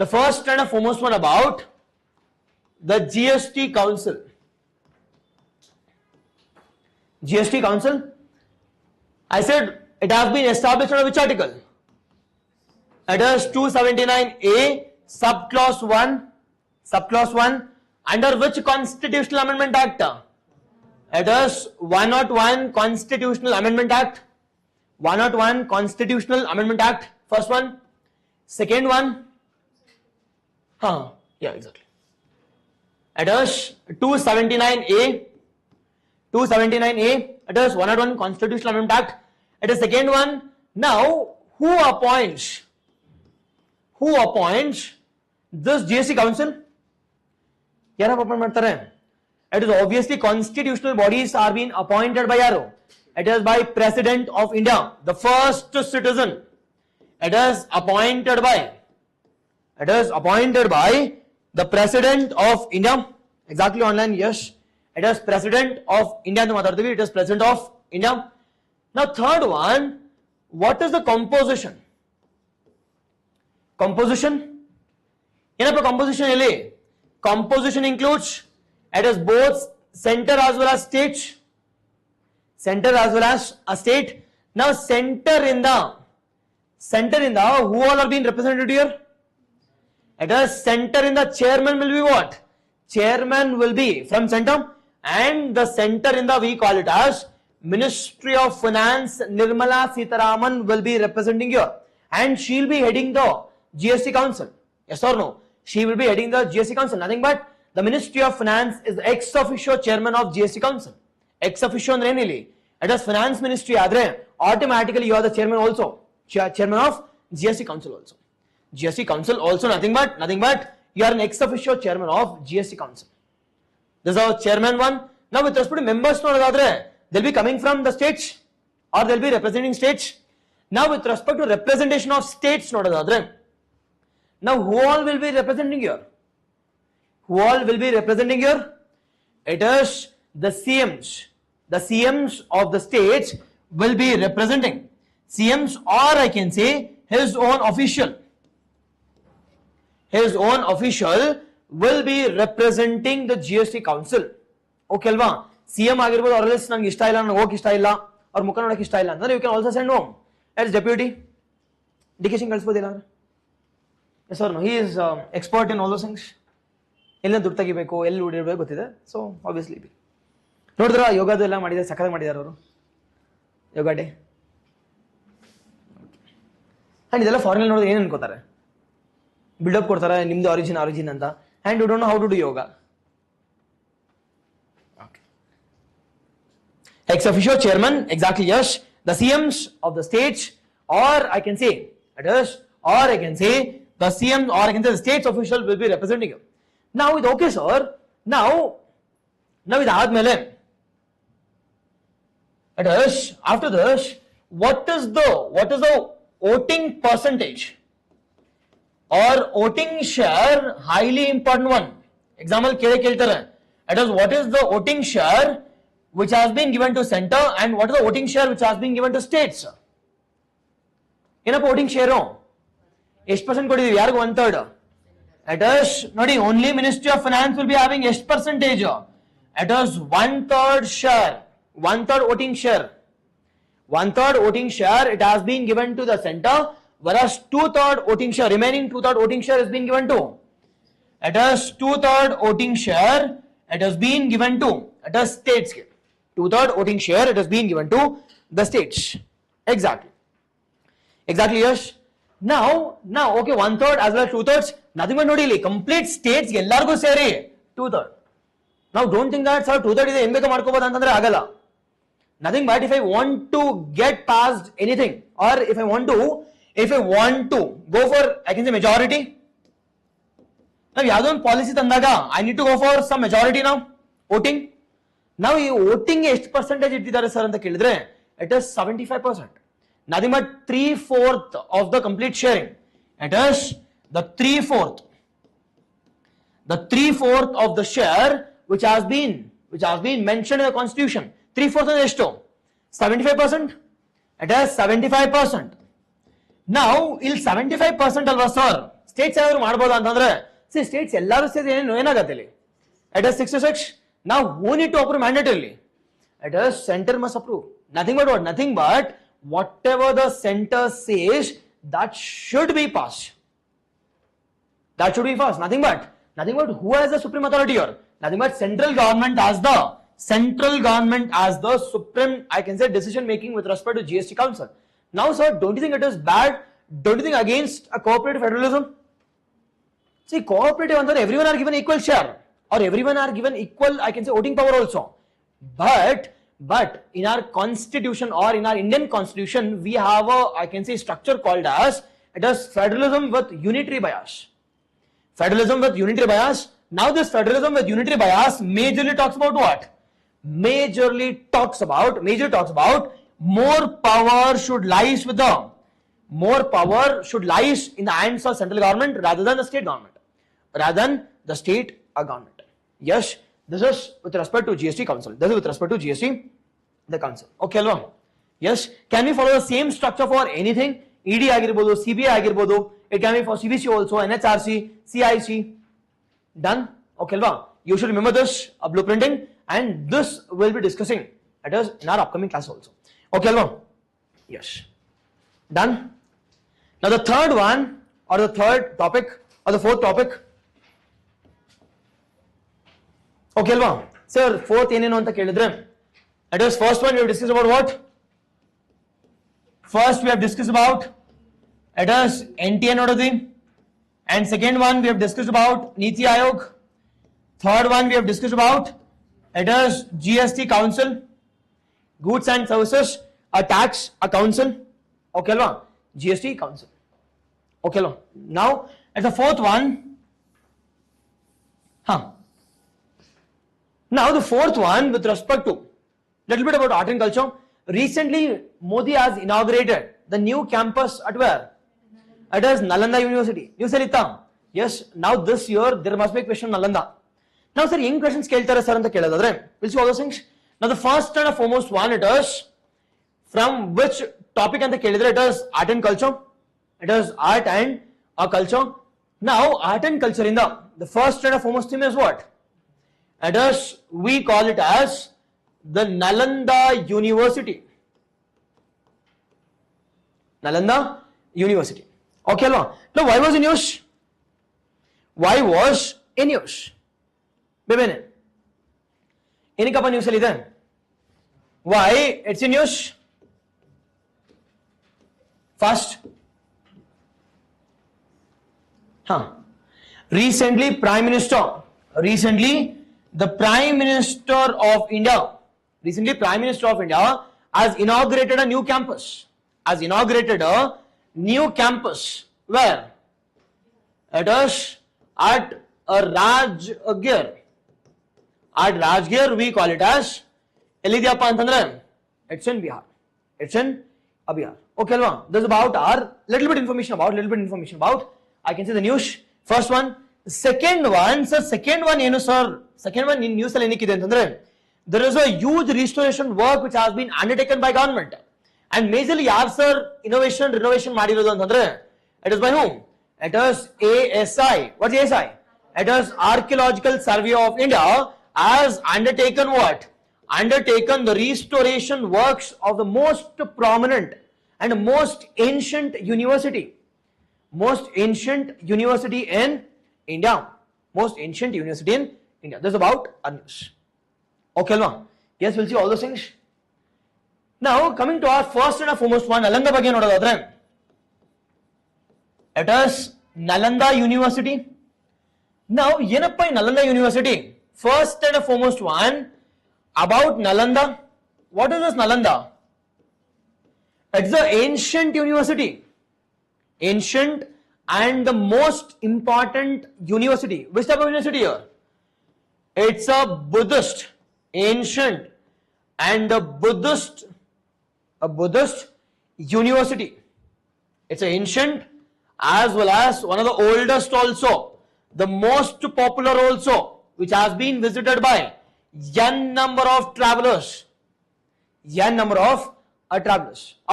The first and foremost one about the GST Council. GST Council. I said it has been established under which article? It is 279A subclause 1 under which Constitutional Amendment Act? It is 101 Constitutional Amendment Act. 101 Constitutional Amendment Act. First one. Second one. Yeah, exactly. It is 279A. It is 101 Constitutional Amendment Act. It is second one. Now, who appoints this GST Council? ಯಾರು appoint ಮಾಡ್ತಾರೆ? It is obviously constitutional bodies are being appointed by ಯಾರು? It is by President of India, the first citizen. It is appointed by the President of India. Exactly online, yes. It is President of India ಅಂತ ಮಾತಾಡ್ತೀವಿ. It is President of India. Now third one, what is the composition? ಏನಪ್ಪ composition ಇಲ್ಲಿ? Composition includes, it is both center as well as state. Now center in the who all are being represented here? It is center in the chairman will be what? Chairman will be from center, and the center in the we call it as Ministry of Finance. Nirmala Sitharaman will be representing here, and she will be heading the GST Council. Yes or no? She will be heading the GST Council. Nothing but the Ministry of Finance is the ex officio chairman of GST Council. Ex officio ಅಂದ್ರೆ ಏನಿಲ್ಲ. It is Finance Ministry ಆದ್ರೆ automatically you are the chairman also. Chairman of GST Council also. GST Council also nothing but you are an ex officio chairman of GST Council. This is our chairman one. Now with respect to members ನೋಡೋದಾದ್ರೆ they'll be coming from the states or they'll be representing states. Now with respect to representation of states ನೋಡೋದಾದ್ರೆ, now who all will be representing here? It is the CMs. The CMs of the states will be representing. CMs, or I can say his own official will be representing the GST Council. Okay alva? CM ಆಗಿರಬಹುದು, or else ನನಗೆ ಇಷ್ಟ ಇಲ್ಲ, ನನಗೆ ಹೋಗಕ್ಕೆ ಇಷ್ಟ ಇಲ್ಲ, ಅವ್ರ ಮುಖ ನೋಡಕ್ಕೆ ಇಷ್ಟ ಇಲ್ಲ ಅಂದ್ರೆ you can also send home as deputy. ಡಿಕೆಶನ್ ಕಳಿಸಬಹುದಿಲ್ಲ? Yes or no? He is expert in all those things. ಎಲ್ಲ ದುಡ್ಡು ತೆಗಿಬೇಕು, ಎಲ್ಲಿ ಉಳಿರ್ಬೇಕು ಗೊತ್ತಿದೆ. ಸೊ ಆಬ್ವಿಯಸ್ಲಿ ನೋಡಿದ್ರ ಯೋಗದ ಎಲ್ಲ ಮಾಡಿದ್ದಾರೆ, ಸಕ್ಕತ್ತಾಗಿ ಮಾಡಿದ್ದಾರೆ ಅವರು ಯೋಗ ಡೇ. ಅಂಡ್ ಇದೆಲ್ಲ ಫಾರಿನ್ ನೋಡಿದ್ರೆ ಏನು ಅನ್ಕೋತಾರೆ, ಬಿಲ್ಡಪ್ ಕೊಡ್ತಾರೆ ನಿಮ್ದು ಆರಿಜಿನ್ ಅಂತ, and you don't know how to do yoga. Ex officio chairman, exactly, yes. The CMs of the states, or I can say, it is, or I can say the CM, or I can say the state's official will be representing you. Now with okay sir, now with admele, it is, after this, what is the voting percentage or voting share? Highly important one. Example keltare. It is, what is the voting share which has been given to center, and what is the voting share which has been given to states? ಏನಪ್ಪ voting share ಎಷ್ಟು percent ಕೊಟ್ಟಿದ್ದೀವಿ, ಯಾರಿಗೂ 1/3? It is, ನೋಡಿ, only Ministry of Finance will be having ಎಷ್ಟು percentage? It is 1/3 share, 1/3 voting share. 1/3 voting share it has been given to the center, whereas 2/3 voting share, remaining 2/3 voting share has been given to, it is 2/3 voting share it has been given to, it is states. 2/3 voting share it has been given to the states. Exactly, yes. Now okay, 1/3 as well as 2/3, nothing but nodi, complete states ಎಲ್ಲರಿಗೂ ಸೇರಿ 2/3. Now don't think that sir 2/3 ಇದೆ ಏನು ಬೇಕು ಮಾಡ್ಕೋಬಹುದು ಅಂತಂದ್ರೆ ಆಗಲ್ಲ. Nothing but if I want to get past anything, or if I want to go for, I can say, majority. Now ಯಾವುದೋ ಒಂದು ಪಾಲಿಸಿ ತಂದಾಗ I need to go for some majority now, voting. ನಾವು ಈ voting ಎಷ್ಟು percentage ಇಟ್ಟಿದ್ದಾರೆ sir ಅಂತ ಕೇಳಿದ್ರೆ it is 75%. Nothing but 3/4 of the complete sharing. It is the 3/4 of the share which has been mentioned in the constitution. 3/4 is ಎಷ್ಟು? 75%. It is 75%. Now ಇಲ್ಲಿ 75% ಅಲ್ವಾ sir States ಯಾರು ಮಾಡ್ಬೋದು ಅಂತಂದ್ರೆ, ಸ್ಟೇಟ್ಸ್ ಎಲ್ಲರೂ ಸೇರಿ ಏನಾಗತ್ತೆ ಇಲ್ಲಿ? It is 66. Now who need to approve mandatorily? It is center must approve. Nothing but what? Nothing but whatever the center says, that should be passed. Nothing but who has the supreme authority here? Nothing but central government as the supreme, I can say, decision making with respect to GST Council. Now sir, don't you think it is bad? Don't you think against a cooperative federalism? See, cooperative under everyone are given equal share, or everyone are given equal, I can say, voting power also. But in our constitution, or in our Indian constitution, we have a, I can say, structure called as, it is federalism with unitary bias. Now this federalism with unitary bias majorly talks about what? Majorly talks about more power should lies in the hands of central government rather than the state government, Yes, this is with respect to GST Council. The council. Okay, alva? Yes. Can we follow the same structure for anything? ED agirbodu, CBI agirbodu. It can be for CBC also, NHRC, CIC. Done? Okay, alva? You should remember this blueprinting, and this we'll be discussing. It is in our upcoming class also. Okay, alva? Yes. Done? Now the third one, or the third topic, or the fourth topic. Okay, alva? Sir, fourth ಏನೇನು ಅಂತ ಕೇಳಿದ್ರೆ, it is first one we have discussed about what? First we have discussed about, it is NTA Nodadi, and second one we have discussed about Niti Aayog. Third one we have discussed about, it is GST Council, Goods and Services, a tax, a council. Okay, alva? GST Council. Okay, alva? Now at the fourth one, now the fourth one with respect to little bit about art and culture. Recently Modi has inaugurated the new campus at where? It is Nalanda University. New Salita. Yes, now this year there must be a question Nalanda. Now sir, young questions keltare sir anta keladadre, we'll see all those things. Now the first and foremost one, it is from which topic anta kelidre, it is art and culture. It is art and culture. Now art and culture in the first and foremost theme is what? It is, we call it as the Nalanda University. Okay, now why was in use? Bebene. Enikapa news ali then. Why it's in use? First, Huh. Recently, the Prime Minister of India has inaugurated a new campus. Where? It is at Rajgir. At Rajgir, we call it as Elidiyappa antandre. It's in Bihar. Bihar. Okay, alva. This is about our little bit information about. I can see the news. First one. Second one, ಏನು sir? Second one in news ಅಲ್ಲಿ ಏನಕ್ಕಿದೆ ಅಂತಂದ್ರೆ, there is a huge restoration work which has been undertaken by government. And majorly ಯಾರು sir renovation ಮಾಡಿರೋದು ಅಂತಂದ್ರೆ, it is by whom? It is ASI. What is ASI? It is Archaeological Survey of India has undertaken what? Undertaken the restoration works of the most prominent and most ancient university. Most ancient university in India. This is about our news. Okay, Alva? Yes, we'll see all those things. Now, coming to our first and foremost one, Nalanda ಬಗ್ಗೆ ನೋಡೋದಾದ್ರೆ, it is Nalanda University. Now, ಏನಪ್ಪ Nalanda University? First and foremost one, about Nalanda. What is this Nalanda? It's the ancient university. Ancient and the most important university. Which type of university here? It's a Buddhist, ancient and a Buddhist university. It's an ancient as well as one of the oldest also, the most popular also, which has been visited by n number of travelers.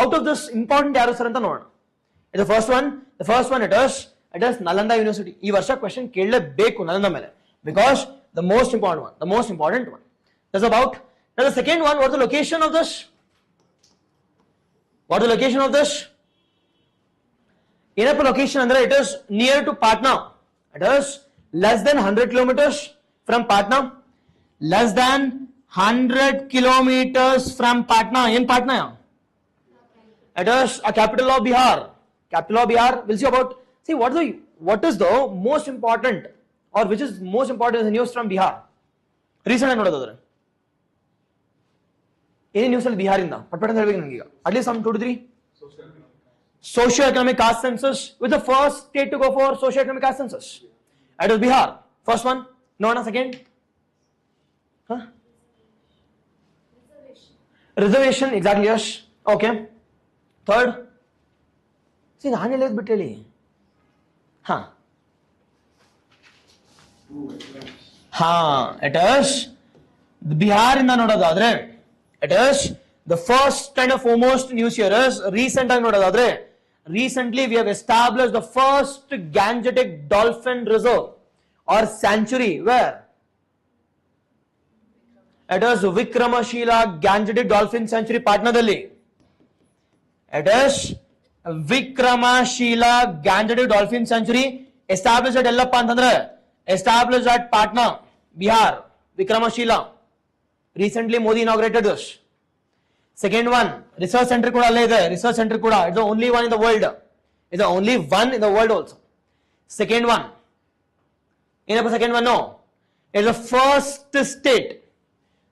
Out of this important yaru sir anta ನೋಡೋಣ. The first one it is Nalanda University. ಈ ವರ್ಷ question ಕೇಳಲೇಬೇಕು Nalanda ಮೇಲೆ, because the most important one. That's about. Now the second one, what is the location of this? ಏನಪ್ಪ location ಅಂದ್ರೆ, it is near to Patna. It is less than 100 kilometers from Patna. Less than 100 kilometers from Patna. In Patna, it is a capital of Bihar. We'll see about. See what is the most important, or which is most important in the news from Bihar. Recent ನೋಡೋದಾದ್ರೆ ಏನೇ news ಅಲ್ಲಿ ಬಿಹಾರ್ ಇಂದ ಪಟ್ಪಟ ಹೇಳಬೇಕು ನನಗೆ ಈಗ. At least some 2 to 3. Socio-economic caste census, with the first state to go for socio-economic caste census. It is Bihar. First one. No, second. Reservation. Exactly, yes. Okay. Third. See, ನಾನು ಹೇಳಿದ್ ಬಿಟ್ಟು ಹೇಳಿ. It is Bihar ಇಂದ ನೋಡೋದಾದ್ರೆ, it is the first and foremost news here is recent ಆಗಿ ನೋಡೋದಾದ್ರೆ, recently we have established the first Gangetic dolphin reserve or sanctuary. Where? It is Vikramashila Gangetic dolphin sanctuary, Patnaದಲ್ಲಿ. It is Vikramashila Gangetic dolphin sanctuary established at ಎಲ್ಲಪ್ಪ ಅಂತಂದ್ರೆ, established at Patna, Bihar. Vikramashila. Recently Modi inaugurated this. Second one, research center kuda alle ide. It's the only one in the world. Also. Second one. ಏನಪ್ಪ second one? No. It's the first state.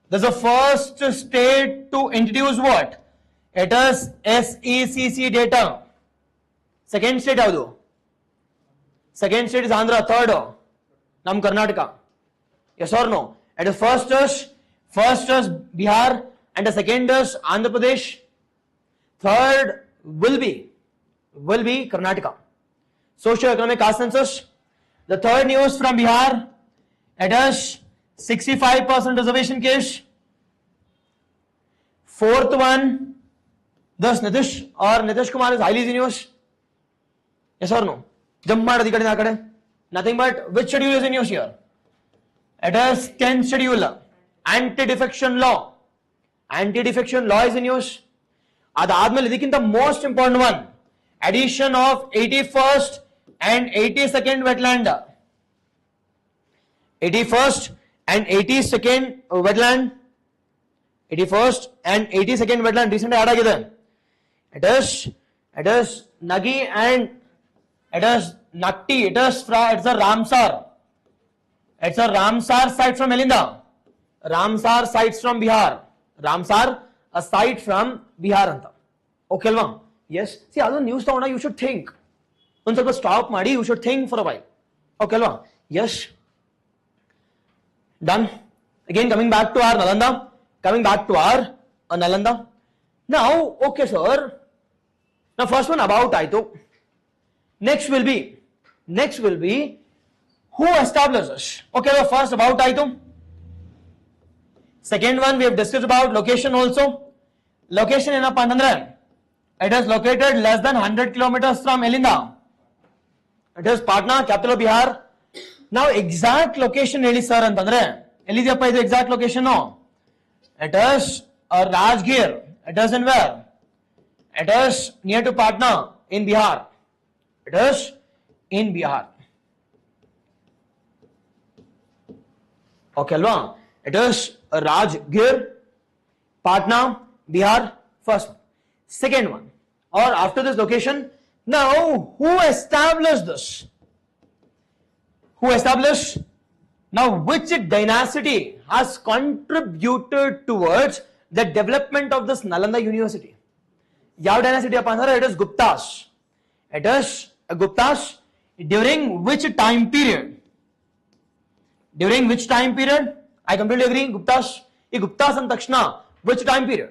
There's the first state to introduce what? It is SECC data. Second state ಯಾವುದು? Second state is Andhra. Third, Nam Karnataka. Yes or no? It is first is Bihar, and the second is Andhra Pradesh. Third will be Karnataka. Socio-economic caste census. The third news from Bihar, it is 65% reservation case. Fourth one, thus Nitish Kumar is highly genius. Yes or no? Jump maad adi kade na kade. Nothing but which schedule is in use here? It is 10th schedule. Anti-defection law. Anti-defection law is in use. Adadmele idikinta most important one. Addition of 81st and 82nd wetland. 81st and 82nd wetland. 81st and 82nd wetland recently add agide. It is Nagi and it is Nakti. It's a Ramsar. It's a Ramsar site from Melinda. Ramsar sites from Bihar. Ramsar, a site from Bihar anta. Okay alva? Yes. See, other news tavona you should think. One ಸ್ವಲ್ಪ stop ಮಾಡಿ, you should think for a while. Okay alva? Yes. Done. Again coming back to our Nalanda. Coming back to our Nalanda. Now, okay sir. Now first one about Aito. Next will be who establishes. Okay, well, first about Aito. Second one we have discussed about location also. Location in Pandandra. It is located less than 100 kilometers from Melinda. It is Patna, capital of Bihar. Now exact location ಹೇಳಿ sir ಅಂತಂದ್ರೆ ಎಲ್ಲಿದೆಯಪ್ಪ ಇದು exact location? It is Rajgir. It is in where? It is near to Patna in Bihar. It is in Bihar. Okay alva? It is Rajgir, Patna, Bihar. First one. Second one, or after this location, now who established this? Who established? Now which dynasty has contributed towards the development of this Nalanda University? Yav dynasty appa andare it is Guptas. It is Guptas. During which time period? During which time period? I completely agree. Guptas. Ee Guptas and Takshna. Which time period?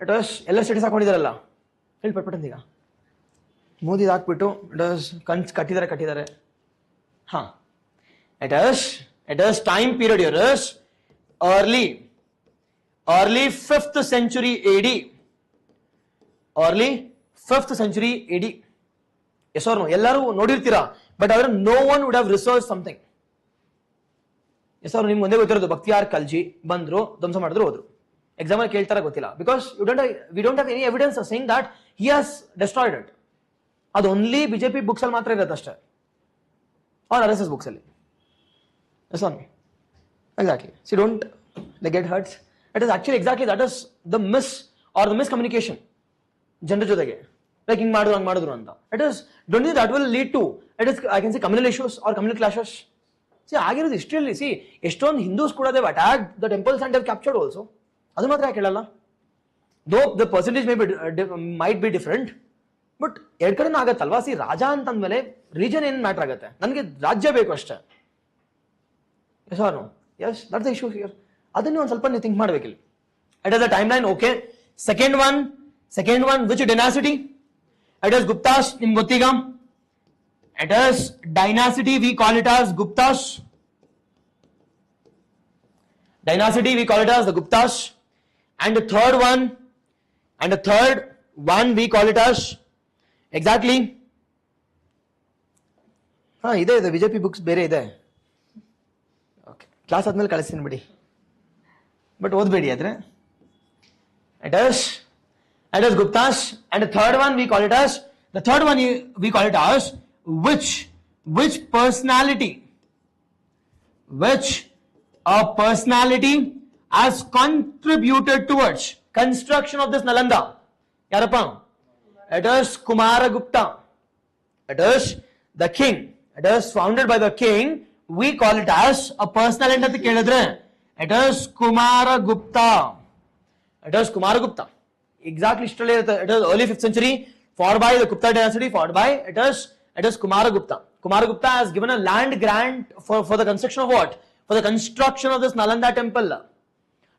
It was ಎಲ್ಲ status ಹಾಕೊಂಡಿದಾರಲ್ಲ ಹೇಳಿ ಪಟ್ಪಟ್ಟಂತ ಈಗ ಮೋದಿ ಹಾಕ್ಬಿಟ್ಟು it was ಕಟ್ಟಿದ್ದಾರೆ ಹಾ it is time period here is early 5th century AD. Early 5th century AD. Yes or no? ಎಲ್ಲರೂ ನೋಡಿರ್ತೀರಾ but ಆದ್ರೆ no one would have researched something. Yes or no? ನಿಮ್ಗೆ ಒಂದೇ ಗೊತ್ತಿರೋದು ಭಕ್ತಿಯಾರ್ ಕಲ್ಜಿ ಬಂದ್ರು ಧ್ವಂಸ ಮಾಡಿದ್ರು ಹೋದ್ರು. Exam ಅಲ್ಲಿ ಕೇಳ್ತಾರ ಗೊತ್ತಿಲ್ಲ because we don't have any evidence of saying that he has destroyed it. ಅದು only BJP books ಅಲ್ಲಿ ಮಾತ್ರ ಇರುತ್ತೆ ಅಷ್ಟೇ or RSS books ಅಲ್ಲಿ. Yes or no? Exactly. So don't get hurt. It is actually exactly that is the miss or the miscommunication ಜನರ ಜೊತೆಗೆ like ಹಿಂಗ್ ಮಾಡಿದ್ರು ಹಂಗ್ ಮಾಡಿದ್ರು ಅಂತ. It is don't think that will lead to it is I can say communal issues or communal clashes. See ಆಗಿರೋದು ಹಿಸ್ಟ್ರಿಯಲ್ಲಿ see ಎಷ್ಟೊಂದು ಹಿಂದೂಸ್ ಕೂಡ they have attacked the temples and they have captured also. ಅದು ಮಾತ್ರ ಯಾಕೆ ಹೇಳಲ್ಲ though the percentage might be different but ಎರಡ್ ಕಡೆನೂ ಆಗತ್ತಲ್ವಾ C ರಾಜ ಅಂತಂದ್ಮೇಲೆ region ಏನ್ ಮ್ಯಾಟರ್ ಆಗುತ್ತೆ ನನಗೆ ರಾಜ್ಯ ಬೇಕು ಅಷ್ಟೇ yes or no yes that's the issue here ಅದನ್ನ ಒಂದು ಸ್ವಲ್ಪ ನೀವು ಥಿಂಕ್ ಮಾಡಬೇಕಿಲ್ಲ it is a timeline okay second one which dynasty it is Guptas ನಿಮ್ಗೆ ಗೊತ್ತೀಗ it is dynasty we call it as Guptas dynasty we call it as the Guptas. And the third one we call it as exactly ಇದೆ BJP books ಬೇರೆ ಇದೆ okay class ಆದ್ಮೇಲೆ ಕಳಿಸ್ತೀನಿ ಬಿಡಿ but ಓದಬೇಡಿ ಆದ್ರೆ it is Guptas and the third one we call it as which personality has contributed towards construction of this Nalanda. Yarappa? It is Kumaragupta. It is the king. It is founded by the king. We call it as a personality ಅಂತ ಕೇಳಿದ್ರೆ it is Kumaragupta. It is Kumaragupta. Exactly ಇಷ್ಟರಲ್ಲಿ ಇರುತ್ತೆ. It is early 5th century followed by the Gupta dynasty followed by it is Kumaragupta. Kumaragupta has given a land grant for the construction of what? For the construction of this Nalanda temple.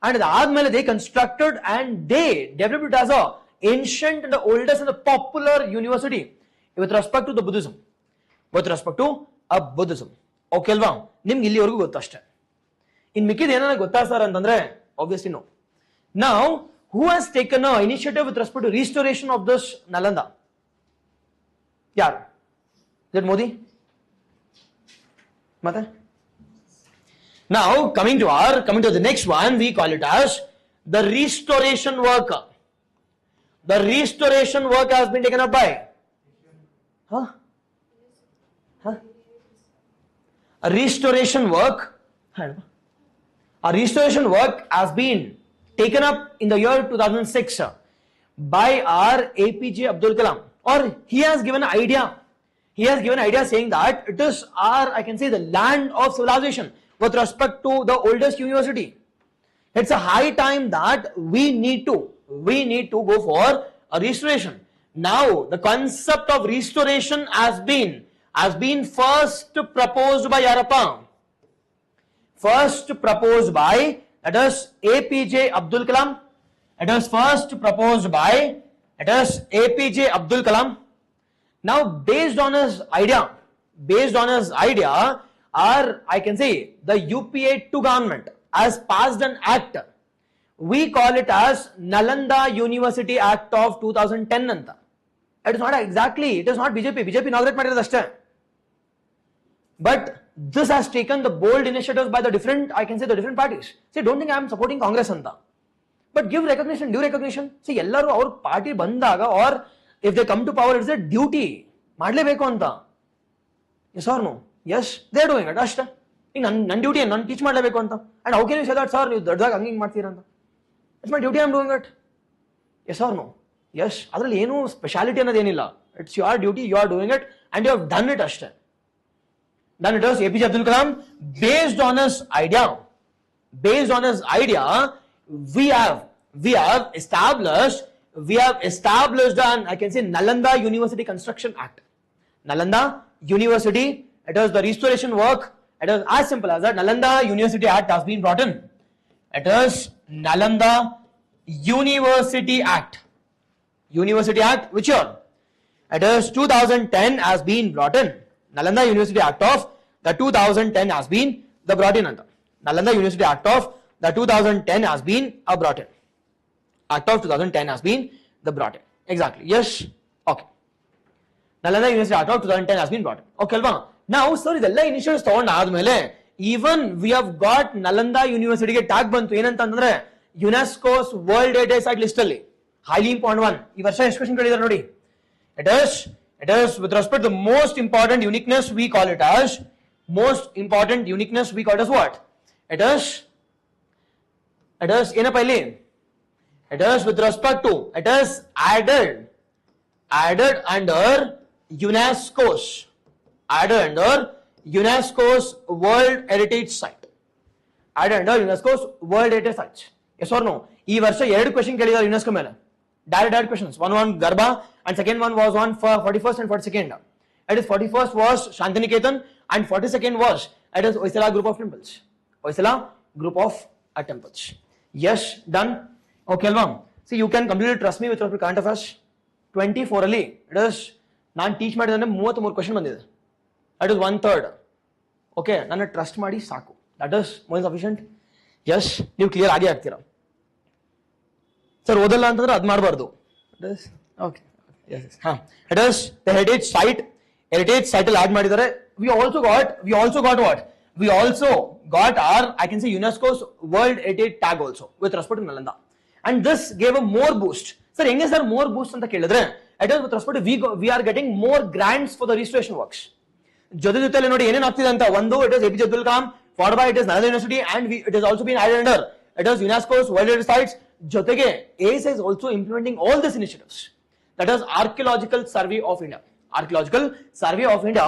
And aadmele they constructed and they developed it as a ancient and the oldest and the popular university with respect to the Buddhism. Okay alva? ನಿಮ್ಗೆ ಇಲ್ಲಿವರೆಗೂ ಗೊತ್ತಷ್ಟೇ ಇನ್ ಮಿಕ್ಕಿದ ಏನಾರ ಗೊತ್ತಾ sir ಅಂತಂದ್ರೆ obviously no. Now who has taken a initiative with respect to restoration of this Nalanda? ಯಾರು? Is it Modi? ಮತ್ತೆ now coming to the next one we call it as the restoration work. The restoration work has been taken up by a restoration work has been taken up in the year 2006 by our APJ Abdul Kalam. or he has given an idea. He has given an idea saying that it is our, I can say, the land of civilization with respect to the oldest university. It's a high time that we need to go for a restoration. Now, the concept of restoration has been first proposed by Yarappa. First proposed by, that is APJ Abdul Kalam. It was first proposed by, it is APJ Abdul Kalam. Now, based on his idea, or I can say the UPA 2 government has passed an act. We call it as Nalanda University Act of 2010 anta. It is not exactly, it is not BJP. BJP inaugurate ಮಾಡಿರೋದಷ್ಟೇ. But this has taken the bold initiatives by the different, I can say, the different parties. See, don't think I am supporting Congress anta. But give recognition, due recognition. See, ellaru our party bandaga, or if they come to power, it's a duty. Madlebeku anta. Yes or no? Yes, they are doing it. Ashta. Nan duty and nan teach madlebeku anta. And how can you say that, sir? You daddag hanging ಮಾಡ್ತೀರಾ ಅಂತ? It's my duty, I am doing it. Yes or no? Yes. ಅದರಲ್ಲಿ ಏನು speciality ಅನ್ನೋದೇನಿಲ್ಲ. It's your duty, you are doing it, and you have done it ಅಷ್ಟೇ. Then it was APJ Abdul Kalam, based on his idea, we have established an, I can say, Nalanda University Construction Act. Nalanda University, it was the restoration work. It was as simple as that. Nalanda University Act has been brought in. It is Nalanda University Act. University Act, which year? It is 2010 has been brought in. Nalanda University Act of the 2010 has been the brought in. Nalanda University Act of the 2010 has been brought in. Act of 2010 has been the brought in. Exactly. Yes. Okay. Nalanda University Act of 2010 has been brought in. Okay, alva. Now, sir, idella initiatives ತಗೊಂಡಾದ್ಮೇಲೆ even we have got Nalanda University ಗೆ tag ಬಂತು ಏನಂತಂದ್ರೆ UNESCO's world heritage site list ಅಲ್ಲಿ highly important one. ಈ ವರ್ಷ ಎಷ್ಟು question ಕೇಳಿದಾರೆ ನೋಡಿ. It is with respect to the most important uniqueness, we call it as what? It is ಏನಪ್ಪ ಇಲ್ಲಿ? It is with respect to, it is added under UNESCO's World Heritage Site. Added under UNESCO's World Heritage Site. Yes or no? ಈ ವರ್ಷ ಎರಡು question ಕೇಳಿದಾರೆ UNESCO ಮೇಲೆ. Direct questions. One on Garba and second one was on 41st and 42nd. It is 41st was Shantiniketan and 42nd was it is Oisala group of temples. Yes, done. Okay, alva. See, you can completely trust me with your current affairs. 24 ಅಲ್ಲಿ it is ನಾನು teach ಮಾಡಿದ್ರೆ 33 question ಬಂದಿದೆ. That is 1/3. Okay, ನನ್ನ trust ಮಾಡಿ ಸಾಕು. That is more than sufficient. Yes, ನೀವು clear ಆಗಿ ಆಗ್ತೀರಾ. ಸರ್ ಓದಲ್ಲ ಅಂತಂದ್ರೆ ಅದು ಮಾಡಬಾರ್ದು. Okay, it is the heritage site ಅಲ್ಲಿ ಆಡ್ ಮಾಡಿದ್ದಾರೆ. We also got or I can say UNESCO's world heritage tag also with respect to Nalanda. And this gave a more boost. Sir ಹೆಂಗೆ sir more boost ಅಂತ ಕೇಳಿದ್ರೆ it is with respect we are getting more grants for the registration works. ಜೊತೆಲಿ ನೋಡಿ ಏನೇನು ಆಗ್ತಿದೆ ಅಂತ. ಒಂದು it is APJ Abdul Kalam, followed by it is Nalanda University, and it has also been added under it is UNESCO's World Heritage Sites. ಜೊತೆಗೆ ACE is also implementing all these initiatives. That is Archaeological Survey of India.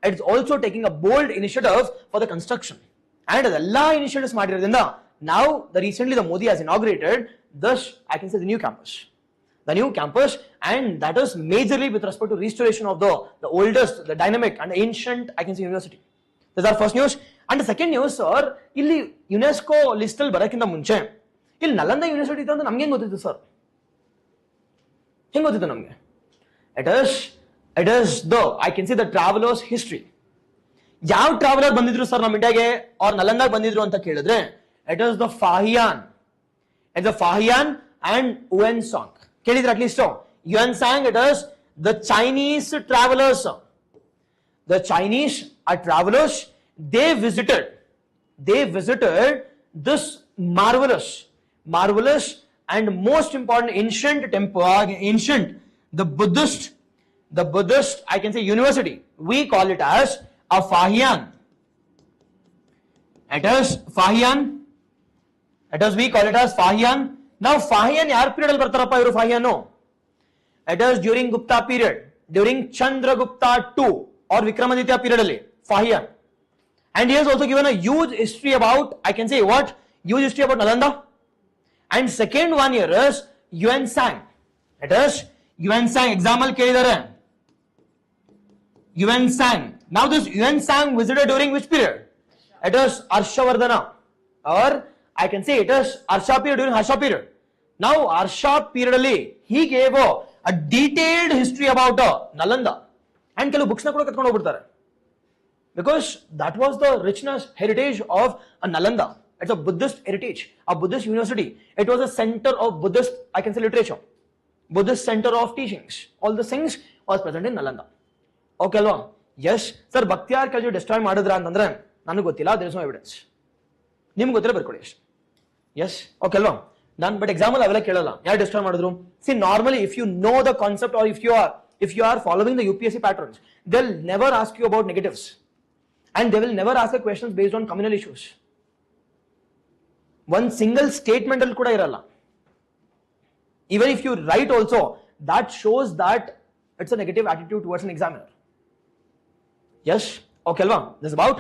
It's also taking a bold initiative for the construction. And all initiatives ಮಾಡಿರೋದ್ರಿಂದ now recently the Modi has inaugurated this, I can say, the new campus, and that is majorly with respect to restoration of the oldest, the dynamic and the ancient, I can say, university. This is our first news. And the second news, sir, ಇಲ್ಲಿ UNESCO list ಅಲ್ಲಿ ಬರಕ್ಕಿಂತ ಮುಂಚೆ ಇಲ್ಲಿ Nalanda university ಇತ್ತು ಅಂತ ನಮ್ಗೆ ಹೆಂಗ್ ಗೊತ್ತಿತ್ತು sir? ಹೆಂಗ್ ಗೊತ್ತಿತ್ತು ನಮ್ಗೆ? It is the, I can say, the traveler's history. ಯಾವ ಟ್ರಾವೆಲರ್ ಬಂದಿದ್ರು ಸರ್ ನಮ್ಮ ಇಂಡಿಯಾಗೆ ಅವ್ರ ನಲಂದಾಗ ಬಂದಿದ್ರು ಅಂತ ಕೇಳಿದ್ರೆ it is the Fahian. It's the Fahian and Yuan Sang. ಕೇಳಿದ್ರೆ at least Yuan Sang, it is the Chinese travelers. The Chinese are travelers. They visited this marvelous and most important ancient temple, the Buddhist, I can say, university. We call it as a Fahian. We call it as Fahian. Now Fahian ಯಾರ period ಅಲ್ಲಿ ಬರ್ತಾರಪ್ಪ ಇವರು? It is during Gupta period, during Chandragupta II or Vikramaditya period ali, Fahiyan. And he has also given a huge history about, I can say what? Huge history about Nalanda. And second one here is Yuan Sang. It is Yuan Sang. Example kelidare. Yuan Sang. Now this Yuan Sang visited during which period? It is Harshavardhana. Or I can say it is Harsha period, during Harsha period. Now Harsha period ali, he gave a detailed history about Nalanda. And ಕೆಲವು books ನ ಕೂಡ ಕಟ್ಕೊಂಡು ಹೋಗ್ಬಿಡ್ತಾರೆ. Because that was the richness, heritage of a Nalanda. It's a Buddhist heritage, a Buddhist university. It was a center of Buddhist, I can say, literature. Buddhist center of teachings. All the things was present in Nalanda. Okay alva? Yes. Sir, Bhaktiar Khilji destroy madidra antandre ನನಗೆ ಗೊತ್ತಿಲ್ಲ, there is no evidence. ನಿಮ್ಗೆ ಗೊತ್ತಿಲ್ಲ ಬರ್ಕೊಳ್ಳಿ ಅಷ್ಟೇ. Yes. Okay alva? Done. But example ಅವೆಲ್ಲ ಕೇಳಲ್ಲ. ಯಾರು destroy ಮಾಡಿದ್ರು? See, normally if you know the concept or if you are following the UPSC patterns, they'll never ask you about negatives. And they will never ask you questions based on communal issues. One single statement al kuda iralla. Even if you write also, that shows that it's a negative attitude towards an examiner. Yes? Okay alva? This is about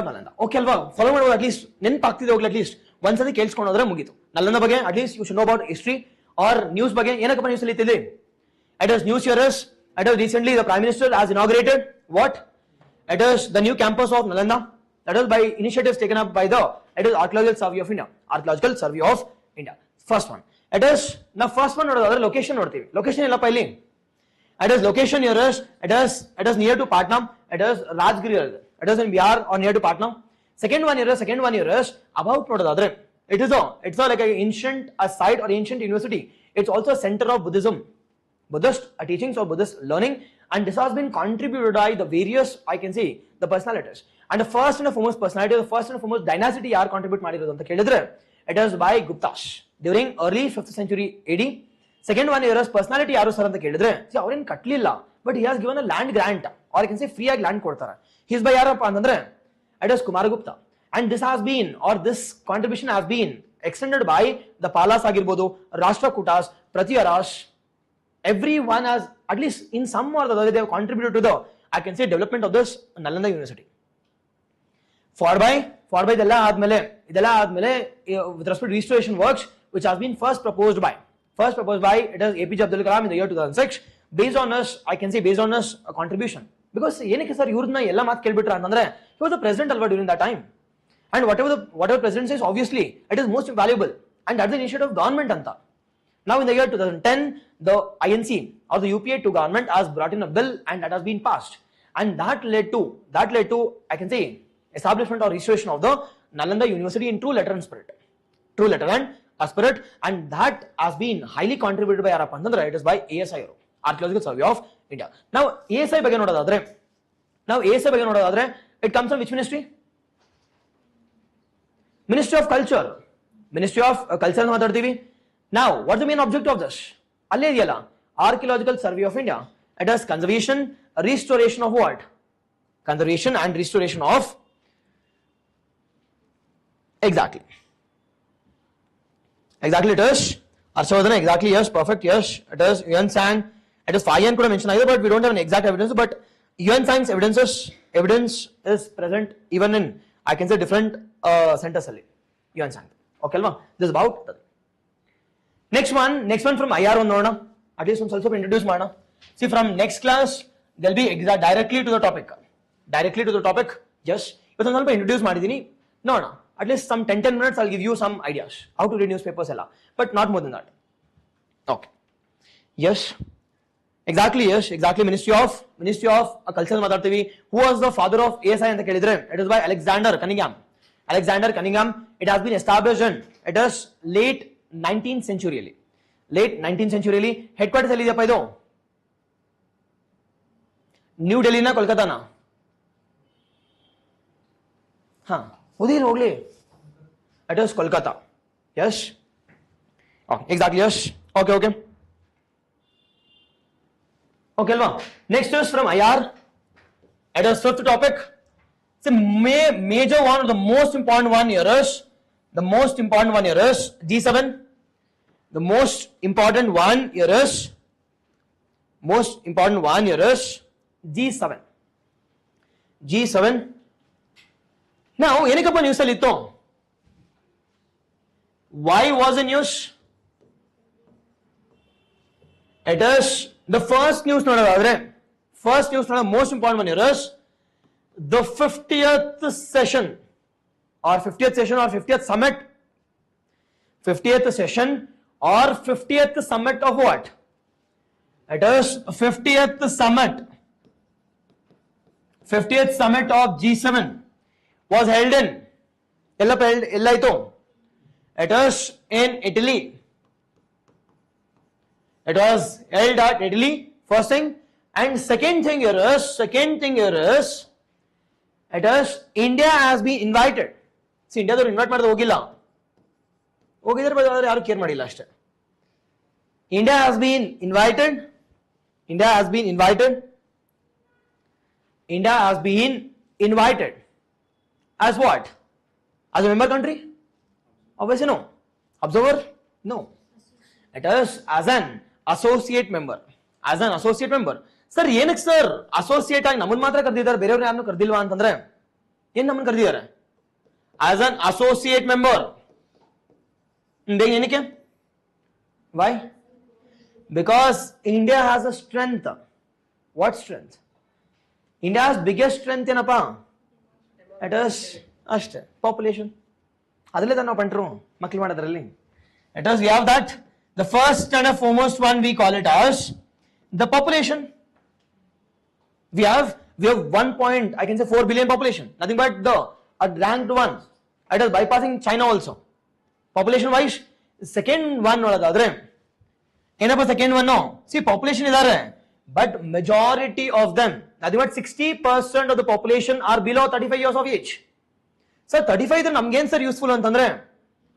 Nalanda. Okay alva? Follow me at least. Nenpaಗ್ತಿದೆ ಹೋಗ್ಲಿ at least. ಒಂದ್ಸತಿ ಕೇಳಿಸ್ಕೊಂಡು ಹೋದ್ರೆ ಮುಗೀತು. Nalanda ಬಗ್ಗೆ at least you should know about history or news ಬಗ್ಗೆ ಏನಕ್ಕಪ್ಪ news ಅಲ್ಲಿ ಇತ್ತಿದೆ. It is news here is, it is recently the Prime Minister has inaugurated what? It is the new campus of Nalanda. That is by initiatives taken up by the Archaeological Survey of India. Archaeological Survey of India. First one. It is the first one or the location ನೋಡ್ತೀವಿ. Location ಎಲ್ಲಪ್ಪ ಇಲ್ಲಿ. It is location here is, it is near to Patna. It is Rajgiri. It is in Bihar or near to Patna. Second one here is about ನೋಡೋದಾದ್ರೆ it's a like an ancient site or ancient university. It's also a center of Buddhism, Buddhist teachings or Buddhist learning, and this has been contributed by the various, I can say, the personalities. And the first and foremost personality, the first and foremost dynasty ಯಾರು contribute ಮಾಡಿರೋದು ಅಂತ ಕೇಳಿದ್ರೆ it is by Guptas during early 5th century AD. Second one here is personality ಯಾರು sir ಅಂತ ಕೇಳಿದ್ರೆ ಅವ್ರೇನು ಕಟ್ಟಲಿಲ್ಲ, but he has given a land grant or I can say free ಆಗಿ land ಕೊಡ್ತಾರೆ. He is by ಯಾರಪ್ಪ ಅಂತಂದ್ರೆ it is Kumaragupta. And this has been, or this contribution has been extended by the Palas ಆಗಿರ್ಬೋದು, Rashtrakutas, Pratyaras. Everyone has, at least in some or the other, they have contributed to the, I can say, development of this Nalanda University. Forby ಇದೆಲ್ಲ ಆದ್ಮೇಲೆ with respect to restoration works, which has been first proposed by it is APJ Abdul Kalam in the year 2006, based on us a contribution. Because ಏನಕ್ಕೆ sir ಇವ್ರನ್ನ ಎಲ್ಲ ಮಾತು ಕೇಳ್ಬಿಟ್ರ ಅಂತಂದ್ರೆ he was the president alva during that time, and whatever president says, obviously it is most valuable, and that's the initiative of government anta. Now in the year 2010, the INC or the UPA2 government has brought in a bill, and that has been passed, and that led to I can say establishment or restoration of the Nalanda University in true letter and spirit, and that has been highly contributed by yarappa antandre it is by ASI, Archaeological Survey of India. Now ASI ಬಗ್ಗೆ ನೋಡೋದಾದ್ರೆ it comes from which ministry? Ministry of Culture ಅಂತ ಮಾತಾಡ್ತೀವಿ. Now what's the main object of this? ಅಲ್ಲೇ ಇದೆಯಲ್ಲ, Archaeological Survey of India. It has conservation, restoration of what? Conservation and restoration of exactly it is Harshavardhana, exactly, yes, perfect, yes, it is Yuan Sang, it is Fahiyan could have mentioned either, but we don't have an exact evidence. But Yuan Sang's evidence is present even in, I can say, different centers ali. Yuan Sang. Okay alva? This is about that. Next one from IR on ನೋಡೋಣ. At least ಒಂದು ಸ್ವಲ್ಪ introduce ಮಾಡೋಣ. See, from next class they'll be directly to the topic. Yes, ಇವತ್ತು ಒಂದು ಸ್ವಲ್ಪ introduce ಮಾಡಿದೀನಿ ನೋಡೋಣ. At least some 10 minutes I'll give you some ideas how to read newspapers ಎಲ್ಲ, but not more than that. Okay. Yes. Exactly. Ministry of Culture ಮಾತಾಡ್ತೀವಿ. Who was the father of ASI ಅಂತ ಕೇಳಿದ್ರೆ it is by Alexander Cunningham. It has been established in, it is late 19th century ಅಲ್ಲಿ. Headquarters ಎಲ್ಲಿದೆಯಪ್ಪ ಇದು? New ಡೆಲ್ಲಿನ ಕೋಲ್ಕತ್ತಾನ? ಹೋಗ್ಲಿ. It is Kolkata. Yes. Exactly. Yes. Okay. Okay alva? Next is from IR. It is fifth topic. The major one or the most important one here is G7. The most important one here is Most important one here is G7. G7. Now, ಏನಕ್ಕಪ್ಪ news ಅಲ್ಲಿ ಇತ್ತು? Why was in news? It is the first news ನೋಡೋದಾದ್ರೆ, first news ನೋಡೋ most important one here is the 50th session or 50th session or 50th summit. 50th session or 50th summit of what? It is 50th summit. 50th summit of G7 was held in ಎಲ್ಲಾಯ್ತು? It is in Italy. It was held at Italy, first thing. And second thing here is it is India has been invited. See, India davaru invite ಮಾಡಿದ್ರೆ ಹೋಗಿಲ್ಲ, ಹೋಗಿದ್ರೆ ಬದಲಾದ್ರೆ ಯಾರು care ಮಾಡಿಲ್ಲ ಅಷ್ಟೇ. India has been invited. India has been invited as what? As a member country? Obviously no. Observer? No. It is as an associate member. As an associate member. Sir, ಏನಕ್ಕೆ sir associate ಆಗಿ ನಮ್ಮನ್ನ ಮಾತ್ರ ಕರೆದಿದ್ದಾರೆ, ಬೇರೆಯವ್ರನ್ನ ಯಾರನ್ನೂ ಕರೆದಿಲ್ವಾ ಅಂತಂದ್ರೆ, ಏನ್ ನಮ್ಮನ್ನ ಕರೆದಿದ್ದಾರೆ? As an associate member. ಏನಕ್ಕೆ? Why? Because India has a strength. What strength? India's biggest strength ಏನಪ್ಪ? It is ಅಷ್ಟೇ, population. ಅದರಲ್ಲೇ ತಾನು ನಾವು ಪಂಟ್ರು ಮಕ್ಳು ಮಾಡೋದ್ರಲ್ಲಿ. It is, we have that. The first and the foremost one we call it as the population. We have 4 billion population. Nothing but the ranked one. It is bypassing China also. Population wise, second one ನೋಡೋದಾದ್ರೆ ಏನಪ್ಪ second one? See, population ಇದಾರೆ, but majority of them, nothing but 60% of the population are below 35 years of age. Sir, 35 ಇದ್ರೆ ನಮ್ಗೇನ್ sir useful ಅಂತಂದ್ರೆ,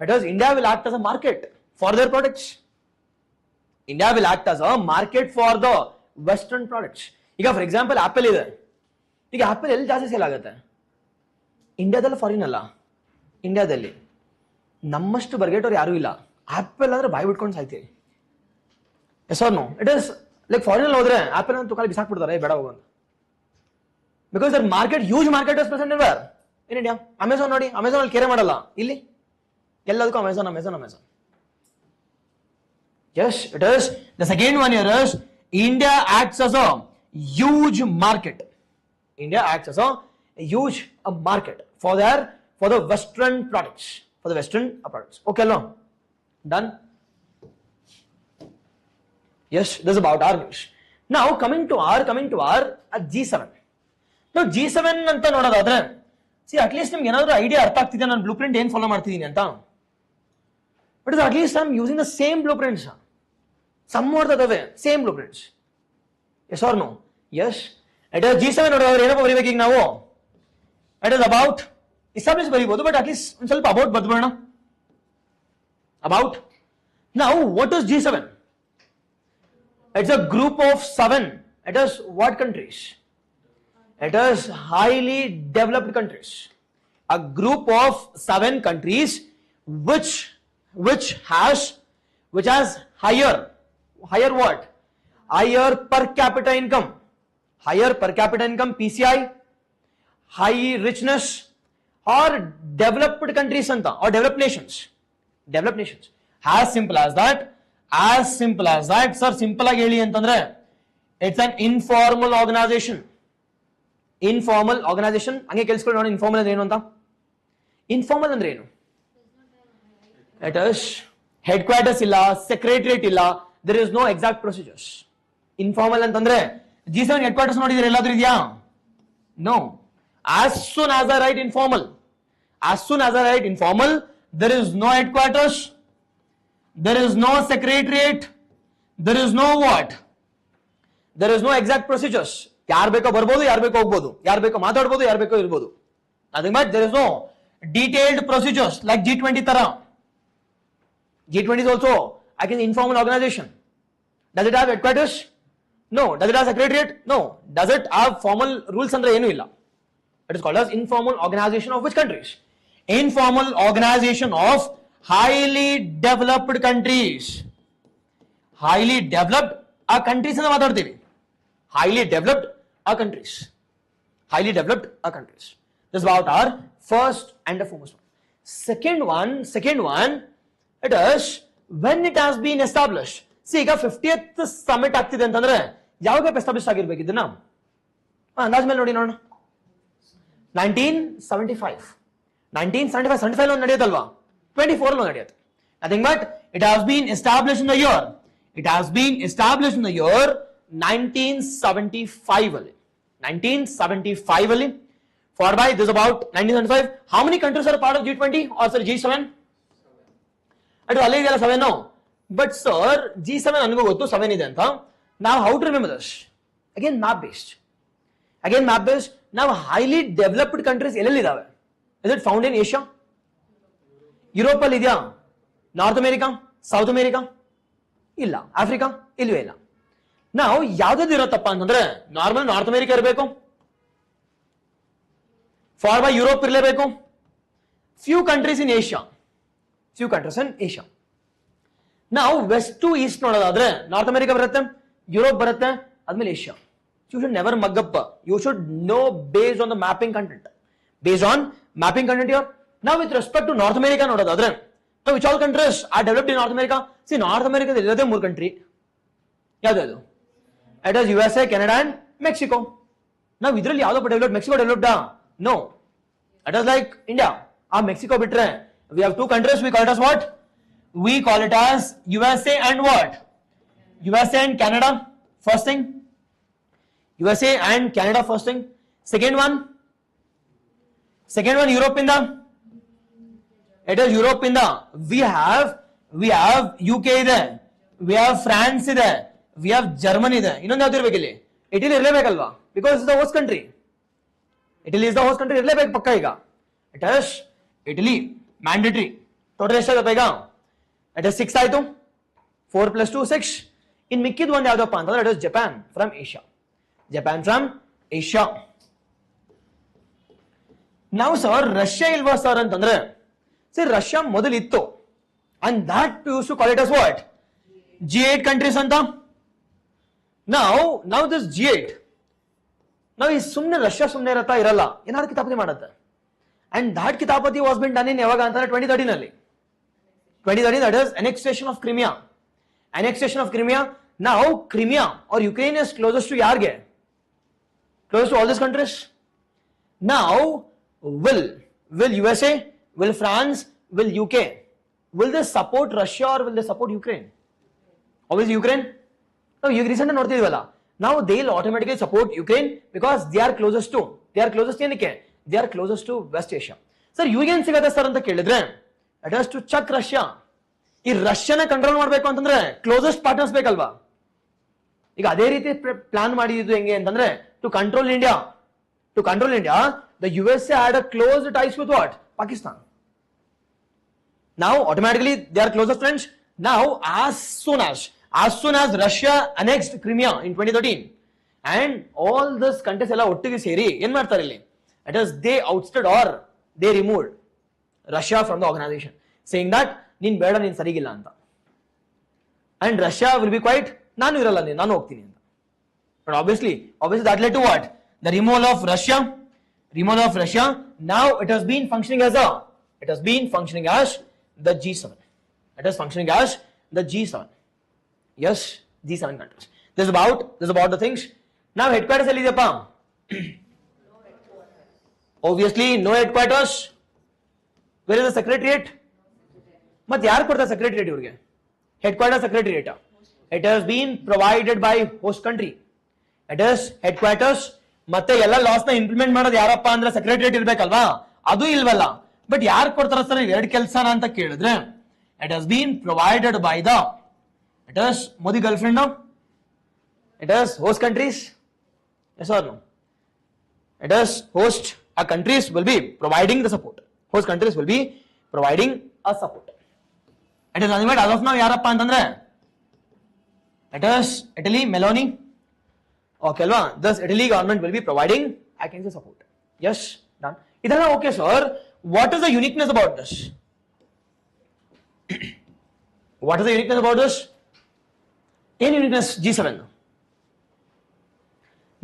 it is India will act as a market for their products. India will act as a market for the western products. ಈಗ for example apple ಇದೆ. ಈಗ apple ಎಲ್ಲಿ ಜಾಸ್ತಿ sale ಆಗುತ್ತೆ? ಇಂಡಿಯಾದಲ್ಲಿ, ಫಾರಿನ್ ಅಲ್ಲ. ಇಂಡಿಯಾದಲ್ಲಿ ನಮ್ಮಷ್ಟು ಬರ್ಗೆಟವ್ರು ಯಾರು ಇಲ್ಲ. ಆಪಲ್ ಅಂದ್ರೆ ಬಾಯಿ ಬಿಟ್ಕೊಂಡು ಸಾಯ್ತೀವಿ. Yes or no? It is like foreign ಅಲ್ಲಿ ಹೋದ್ರೆ ಆಪಲ್ ಅಂತ ತುಕಾಲಿ ಬಿಸಾಕ್ಬಿಡ್ತಾರೆ, ಬೇಡ ಹೋಗಂತ. Because their market, huge market is present in India. Amazon ನೋಡಿ, ಅಮೆಝಾನ್ ಅಲ್ಲಿ ಕೇರೆ ಮಾಡಲ್ಲ. ಇಲ್ಲಿ ಎಲ್ಲದಕ್ಕೂ Amazon. Yes, it is. The second one here is India acts as a huge market. India acts as a huge market for the Western products. Okay, no? Done? Yes, this is about our news. Now coming to our G7. Now G7 ಅಂತ ನೋಡೋದಾದ್ರೆ, see, at least ನಿಮ್ಗೆ ಏನಾದರೂ idea ಅರ್ಥ ಆಗ್ತಿದೆ ನಾನು blue print ಏನು follow ಮಾಡ್ತಿದ್ದೀನಿ ಅಂತ. But at least I'm using the same blueprints. Somewhat the way, same blueprints. Yes or no? Yes. It is G7 ನೋಡೋದಾದ್ರೆ ಏನಪ್ಪ ಬರೀಬೇಕು ಈಗ ನಾವು? It is about, establish ಬರೀಬಹುದು, but at least ಒಂದು ಸ್ವಲ್ಪ about ಬದಬೋಣ. About. Now, what is G7? It's a group of 7. It is what countries? It is highly developed countries. A group of 7 countries which has higher what? Higher per capita income. PCI, high richness, or developed countries anta, or developed nations. As simple as that. Sir, simple agi heli antandre, it's an informal organization. Hage kelಸ್ಕೊಳ್ಳಿ ನೋಡಿ, informal ಅಂದ್ರೆ ಏನು ಅಂತ. Informal ಅಂದ್ರೆ ಏನು? It is headquarters illa, secretariat illa, there is no exact procedures. Informal ಅಂತಂದ್ರೆ G7 headquarters ನೋಡಿದ್ರೆ ಎಲ್ಲಾದ್ರೂ ಇದೆಯಾ? No. As soon as I write informal, there is no headquarters, there is no secretariat, there is no what? There is no exact procedures. ಯಾರು ಬೇಕೋ ಬರ್ಬೋದು, ಯಾರು ಬೇಕೋ ಹೋಗ್ಬೋದು, ಯಾರು ಬೇಕೋ ಮಾತಾಡ್ಬೋದು, ಯಾರು ಬೇಕೋ ಇರ್ಬೋದು. Nothing but there is no detailed procedures like G20 ತರ. G20 is also, I can informal organization. Does it have headquarters? No. Does it have secretariat? No. Does it have formal rules? Andre enu illa. It is called as informal organization of which countries? Informal organization of highly developed countries. Highly developed ಆ countries ಅಂತ ಮಾತಾಡ್ತೀವಿ. Highly developed are countries. Highly developed are countries. This is about our first and the foremost one. Second one, it is when it has been established. See, ಈಗ 50th summit ಆಗ್ತಿದೆ ಅಂತಂದ್ರೆ ಯಾವಾಗ establish ಆಗಿರ್ಬೇಕು ಇದನ್ನ? ಅಂದಾಜ್ ಮೇಲೆ ನೋಡಿ ನೋಡೋಣ. 1975 ಅಲ್ಲಿ ನಡೆಯುತ್ತಲ್ವಾ? 24 ಅಲ್ಲಿ ನಡೆಯುತ್ತೆ. Nothing but it has been established in the year. It has been established in the year 1975 ಅಲ್ಲಿ. 1975 ಅಲ್ಲಿ. Followed by this about 1975. How many countries are part of G20 or sorry G7? ಅದು ಅಲ್ಲೇ ಇದೆಯಲ್ಲ 7. But sir, G7 ನನಗೂ ಗೊತ್ತು 7 ಇದೆ ಅಂತ. Now how to remember this? Again map based. Now highly developed countries ಎಲ್ಲೆಲ್ಲಿದ್ದಾವೆ? Is it found in Asia? Europe ಅಲ್ಲಿ ಇದೆಯಾ? North America? South America? ಇಲ್ಲ. ಆಫ್ರಿಕಾ? ಇಲ್ವೇ ಇಲ್ಲ. ನಾವು ಯಾವ್ದು ಇರತ್ತಪ್ಪ ಅಂತಂದ್ರೆ ನಾರ್ಮಲ್ ನಾರ್ತ್ ಅಮೆರಿಕಾ ಇರಬೇಕು, ಫಾರ್ ಬೈ ಯುರೋಪ್ ಇರಲೇಬೇಕು, ಫ್ಯೂ ಕಂಟ್ರೀಸ್ ಇನ್ ಏಷ್ಯಾ. ನಾವು ವೆಸ್ಟ್ ಟು ಈಸ್ಟ್ ನೋಡೋದಾದ್ರೆ ನಾರ್ತ್ ಅಮೆರಿಕಾ ಬರುತ್ತೆ, ಯುರೋಪ್ ಬರುತ್ತೆ, ಆದ್ಮೇಲೆ Asia. You should never mug up. You should know based on the mapping content. Now with respect to North America ನೋಡೋದಾದ್ರೆ, now which all countries are developed in North America? See, North America ಇರೋದೇ 3 country. ಯಾವ್ದು? It is USA, Canada and Mexico. ನಾವು ಇದರಲ್ಲಿ ಯಾವ್ದಪ್ಪ developed? Mexico ಡೆವಲಪ್ಡಾ? No. It is like India. ಆ Mexico ಬಿಟ್ರೆ we have 2 countries. We call it as what? We call it as USA and what? USA and Canada. First thing. USA and Canada first thing. Second one Europe in the. It is Europe in the. We have UK ಇದೆ, we have France ಇದೆ, we have Germany ಇದೆ. ಇನ್ನೊಂದು ಯಾವ್ದು ಇರ್ಬೇಕು ಇಲ್ಲಿ? Italy ಇರಲೇಬೇಕಲ್ವಾ? Because is the host country. ಇರಲೇಬೇಕು ಪಕ್ಕ. ಈಗ it is Italy mandatory. Total ಎಷ್ಟಾಗುತ್ತೆ ಈಗ? ಇಟ್ ಇಸ್ 6 ಆಯ್ತು. 4 + 2 6. ಇನ್ ಮಿಕ್ಕಿದ್ ಒಂದು ಯಾವ್ದಪ್ಪ ಅಂತಂದ್ರೆ it is Japan from Asia. ನಾವು ಸರ್ ರಷ್ಯಾ ಇಲ್ವಾ ಸರ್ ಅಂತಂದ್ರೆ, ಸರ್ ರಷ್ಯಾ ಮೊದಲಿತ್ತು, and that used to call it as what? G8 countries ಅಂತ. Now this G8, ನಾವು ಈ ಸುಮ್ಮನೆ ರಷ್ಯಾ ಸುಮ್ಮನೆ ಇರಲ್ಲ, ಏನಾದ್ರು ಕಿತಾಪತಿ ಮಾಡುತ್ತೆ. ಅಂಡ್ ದಟ್ ಕಿತಾಪತಿ ವಾಸ್ ಬಿನ್ ಡನ್ ಇನ್ ಯಾವಾಗ ಅಂತಂದ್ರೆ 2013 ಅಲ್ಲಿ. 2013, that is annexation of Crimea. Now Crimea or Ukraine is closest to ಯಾರಿಗೆ? Close to all these countries. Now will USA, will France, will UK, will they support Russia or will they support Ukraine? Obviously Ukraine. Now recently ನೋಡ್ತಿದ್ವಲ್ಲ, now they'll automatically support Ukraine because they are closest ಏನಕ್ಕೆ? They are closest to West Asia. Sir ಇವ್ರಿಗೇನ್ ಸಿಗತ್ತೆ sir ಅಂತ ಕೇಳಿದ್ರೆ, it has to check Russia. ಈ ರಷ್ಯಾನ control ಮಾಡ್ಬೇಕು ಅಂತಂದ್ರೆ closest partners ಬೇಕಲ್ವಾ? ಈಗ ಅದೇ ರೀತಿ ಪ್ಲಾನ್ ಮಾಡಿದ್ದು ಹೆಂಗೆ ಅಂತಂದ್ರೆ, to control India, the USA had a close ties with what? Pakistan. Now automatically they are closest friends. Now as soon as Russia annexed Crimea in 2013 and all this countries ಎಲ್ಲ ಒಟ್ಟಿಗೆ ಸೇರಿ ಏನ್ ಮಾಡ್ತಾರೆ ಇಲ್ಲಿ? It is they ousted or they removed Russia from the organization, saying that ನೀನ್ ಬೇಡ, ನೀನ್ ಸರಿಗಿಲ್ಲ ಅಂತ. And Russia will be quiet, ನಾನು ಇರಲ್ಲ, ನಾನು ಹೋಗ್ತೀನಿ ಅಂತ. But obviously that led to what? The removal of Russia. Now it has been functioning as the G7. It is functioning as the G7. Yes, G7 countries. This is about the things. Now headquarters ಎಲ್ಲಿ ಇದೆಯಪ್ಪ? Obviously no headquarters. Where is the secretariat? ಮತ್ತೆ ಯಾರು ಕೊಡ್ತಾರೆ secretariat ಇವ್ರಿಗೆ? Headquarters secretariat. It has been provided by host country. It is headquarters. ಮತ್ತೆ ಎಲ್ಲ loss ನ implement ಮಾಡೋದು ಯಾರಪ್ಪ ಅಂದ್ರೆ ಸೆಕ್ರೆಟರಿಯೇಟ್ ಇರ್ಬೇಕಲ್ವಾ? ಅದು ಇಲ್ವಲ್ಲ. ಬಟ್ ಯಾರು ಕೊಡ್ತಾರ ಸರ್ ಎರಡು ಕೆಲಸನ ಅಂತ ಕೇಳಿದ್ರೆ, it has been provided by the, it is Modi girlfriend, it is host countries. Yes or no? It is host countries will be providing the support. Host countries will be providing a support. It is nothing but as of now ಯಾರಪ್ಪ ಅಂತಂದ್ರೆ, it is Italy, Meloni. Okay alva? Thus Italy government will be providing, I can say, support. Yes, done. Idella okay sir. What is the uniqueness about this? ಏನು ಯೂನಿಟ್ನೆಸ್ G7.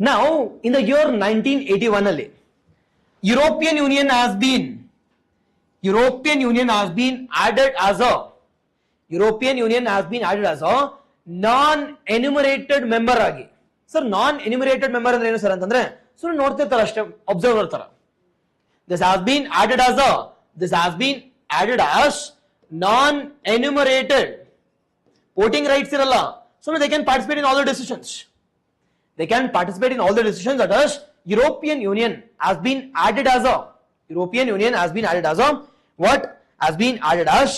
Now in the year 1981 ಅಲ್ಲಿ European Union has been added as a non-enumerated member ಆಗಿ. Sir ನಾನ್ ಎನ್ಯುಮರೇಟೆಡ್ member ಅಂದ್ರೆ ಏನು sir ಅಂತಂದ್ರೆ ಸುಮ್ಮನೆ ನೋಡ್ತಿರ್ತಾರೆ ಅಷ್ಟೇ, observer ತರ. This has been added as non-enumerated. Voting rights ಇರಲ್ಲ, so they can participate in all the decisions. That is, European Union has been added as a what? Has been added as,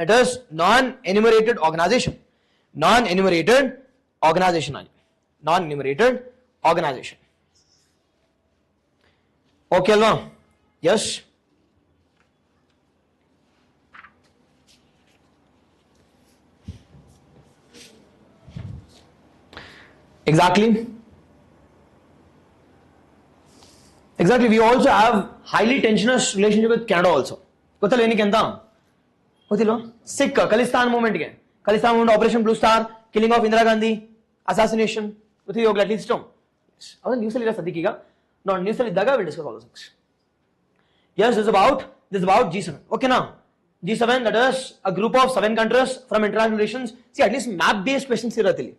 it is non-enumerated organization. Okay alva? Yes. Exactly. We also have highly tensionous relationship with Canada also. ಗೊತ್ತಲ್ಲ ಏನಕ್ಕೆ ಅಂತ ಗೊತ್ತಿಲ್ವಾ? ಸಿಖ್ ಖಲಿಸ್ತಾನ್ ಮೂವ್ಮೆಂಟ್ಗೆ, Khalistan movement, Operation Blue Star, killing of Indira Gandhi, assassination ಗೊತ್ತಿದೆ ಹೋಗ್ಲಿ at least. ಅವನು news ಅಲ್ಲಿ ಇಲ್ಲ ಸದ್ಯಕ್ಕೆ, ಈಗ ನಾನು ನ್ಯೂಸ್ ಅಲ್ಲಿ ಇದ್ದಾಗ will discuss all this. Yes, this is about G7. Okay now, G7, that is a group of 7 countries from international relations. See, at least map based questions ಇರುತ್ತೆ ಇಲ್ಲಿ.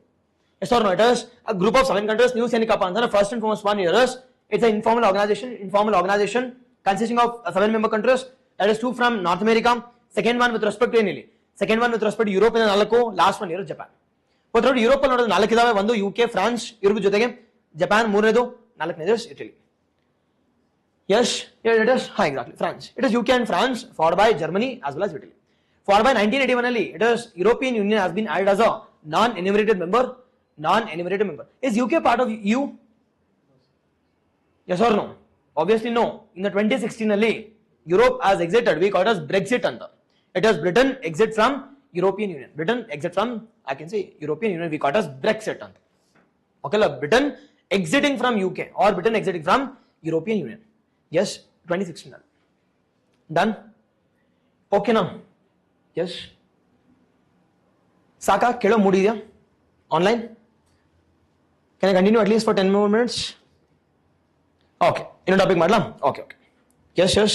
Yes or no? It is a group of 7 countries. News ಏನಕ್ಕಪ್ಪ ಅಂತಂದ್ರೆ first and foremost one here is it's an informal organization consisting of 7 member countries. That is 2 from North America. Second one with respect to ಏನಿಲ್ಲ, second one with respect to Europe 4, last one here is Japan. ಗೊತ್ತಿರೋದು Europe ಅಲ್ಲಿ ನೋಡೋದು 4 ಇದಾವೆ, ಒಂದು UK, France, ಇವ್ರ ಜೊತೆಗೆ Japan 3ನೇದು, 4ನೇದು Italy. Yes, here it is. Exactly. France. It is UK and France, followed by Germany as well as Italy. Followed by 1981 only, it is European Union has been added as a non-enumerated member. Is UK part of EU? Yes or no? Obviously no. In the 2016 only, Europe has exited. We call it as Brexit anta. It is Britain exit from European Union. I can say European Union, we call it as Brexit anta. Okay, Britain exiting from UK or Britain exiting from European Union. Yes, 2016. Done? Okay now? Yes. Saka, kelo mood idea? Online? Can I continue at least for 10 more minutes? Okay. In a topic madla? Okay. Yes.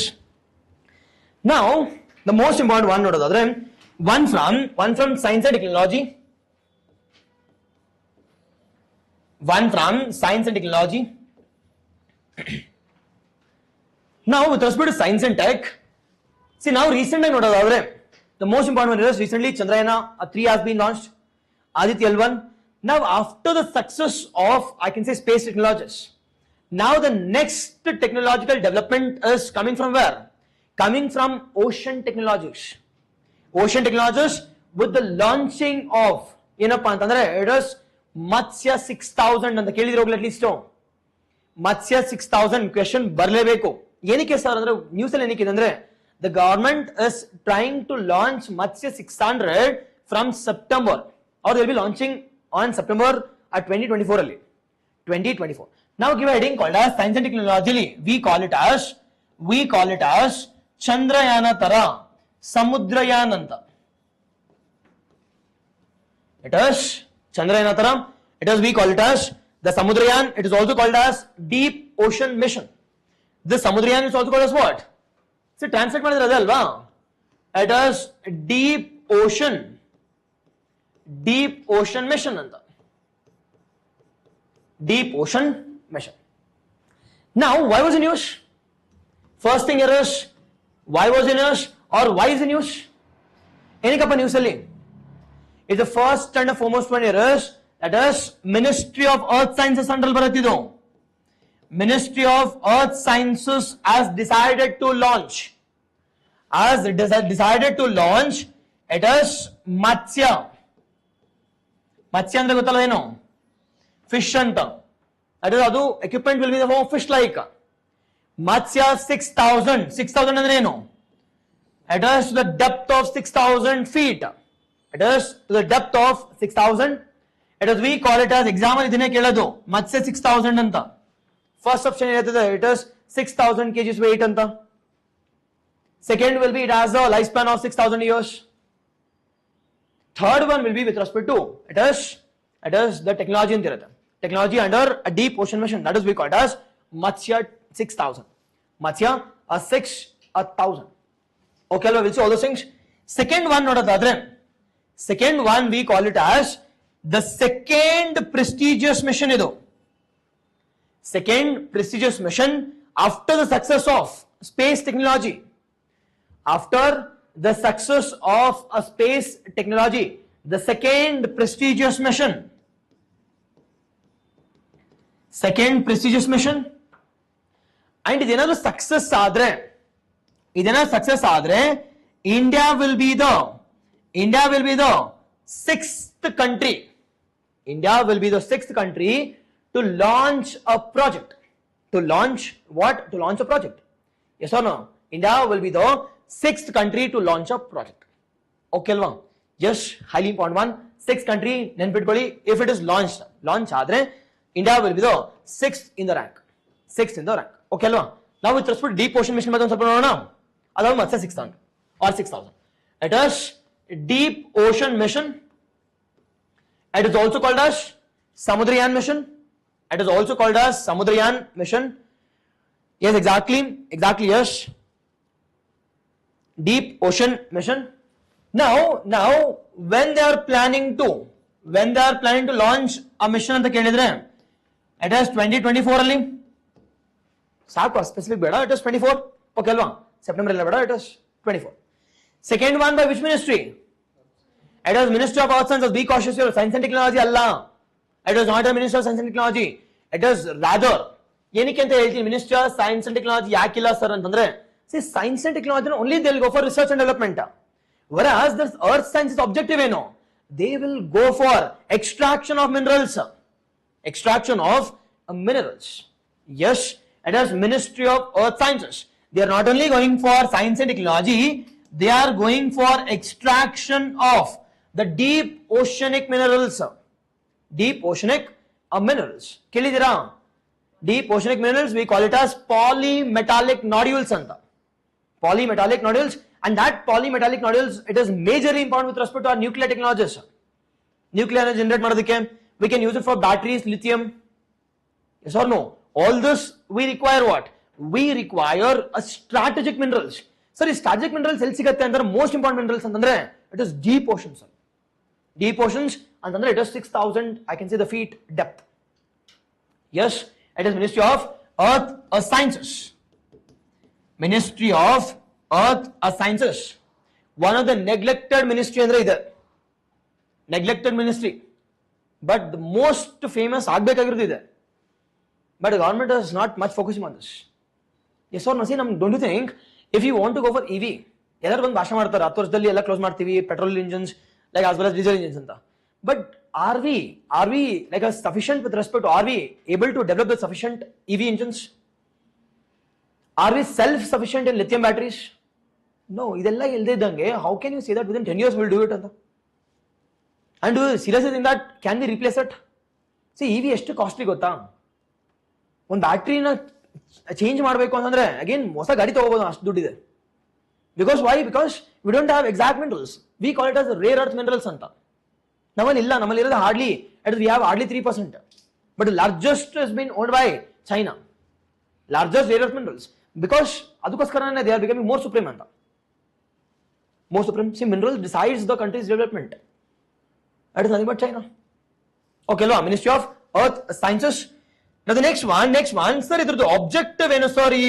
Now, the most important one nodadadre, one from science and technology. Now, with respect to science and tech, see now recently the most important one is recently Chandrayaan 3 has been launched, Aditya L1. Now, after the success of, I can say, space technologies, now the next technological development is coming from where? Coming from ocean technologies. With the launching of, it is Matsya 6000 ಅಂತ ಕೇಳಿದ್ರೆ ಹೋಗ್ಲಿ at least. Matsya 6000 question ಬರಲೇಬೇಕು. ಏನಕ್ಕೆ sir ಅಂದ್ರೆ news ಅಲ್ಲಿ ಏನಕ್ಕೆ ಅಂದ್ರೆ the government is trying to launch Matsya 600 from September, or they will be launching on September at 2024 ಅಲ್ಲಿ. 2024. Now give a heading called as science and technology. We call it as Chandrayaan ತರ Samudrayaan anta. It is Chandrayaan ತರ. We call it as the Samudrayaan. It is also called as Deep Ocean Mission. This Samudrayaan is also called as what? See, translate ಮಾಡಿದ್ರೆ ಅದೇ ಅಲ್ವಾ? It is Deep Ocean Mission anta. Deep Ocean Mission. Now, why was in use? First thing here is, why was in use or why is in use? Enikappa news alli. It's the first and the foremost one here is, that is Ministry of Earth Sciences under baratido. Ministry of Earth Sciences has decided to launch. It is Matsya. Matsya ಅಂದ್ರೆ ಗೊತ್ತಲ್ಲ ಏನು? Fish ಅಂತ. ಅದು equipment will be the form of fish like. Matsya 6000 ಅಂದ್ರೆ ಏನು? It is to the depth of 6000 feet. It is to the depth of 6000. It is, we call it as, exam ಅಲ್ಲಿ ಇದನ್ನೇ ಕೇಳೋದು, Matsya 6000 ಅಂತ. First option ಇರುತ್ತದೆ, it is 6000 kgs weight ಅಂತ. Second will be, it has a lifespan of 6000 years. Third one will be with respect to it is the technology in the technology under a deep ocean mission, that is we call it as Matsya 6000. Matsya 6000. Okay, we'll see all those things. Second one, not the second one we call it as the second prestigious mission. Second prestigious mission after the success of space technology. After the success of a space technology, the second prestigious mission. Second prestigious mission. And idenadu success adre, India will be the sixth country. India will be the sixth country to launch a project. To launch what? To launch a project. Yes or no? India will be the sixth country to launch a project. Okay, alva? Yes, highly important one. Sixth country, if it is launched, adre, India will be the sixth in the rank. Sixth in the rank. Okay, alva? Now with respect to deep ocean mission, that's Matsya 6000 or 6000. It is deep ocean mission. It is also called as Samudrayan mission. It is also called as Samudrayan mission. Yes, exactly, yes. Deep ocean mission. Now, when they are planning to launch a mission anta kelidre, it is 2024 alli. Saako specific beda, it is 24. Okay, alva? September beda, it is 24. Second one by which ministry? It is Ministry of Earth Sciences. Be cautious here. Science and Technology Allah. It is not a Ministry of Science and Technology. It is rather Ministry of Science and Technology yakilla sir antandre. See, science and technology only they will go for research and development. Whereas the earth sciences objective they will go for extraction of minerals. Extraction of minerals. Yes, it is Ministry of Earth Sciences. They are not only going for science and technology, they are going for extraction of the deep oceanic minerals. Deep oceanic minerals. Kelidira? Deep oceanic minerals, we call it as polymetallic nodules. Polymetallic nodules, and that polymetallic nodules, it is majorly important with respect to our nuclear technologies. Nuclear energy generate madadike, we can use it for batteries, lithium. Yes or no? All this we require what? We require a strategic minerals. Sir, strategic minerals most important minerals it is deep oceans. Deep oceans, and it is 6000, I can say the feet depth. Yes, it is Ministry of Earth Sciences. Ministry of Earth Sciences. One of the neglected ministry neglected ministry. But the most famous but the government is not much focusing on this. Yes or no? See, don't you think if you want to go for EV, close petrol engines like as well as diesel engines. But are we like a sufficient with respect to, are we able to develop the sufficient EV engines? Are we self-sufficient in lithium batteries? No. How can you say that within 10 years we'll do it? And do you seriously think that can we replace it? See, EV is too costly. One battery change again, because why? Because we don't have exact minerals. We call it as rare earth minerals. Hardly, we have hardly 3%. But the largest has been owned by China. Largest rare earth minerals. Because they are becoming more supreme. More supreme. See, minerals decides the country's development. That is nothing but China. Okay, Ministry of Earth Sciences. Now the next one, sir, the objective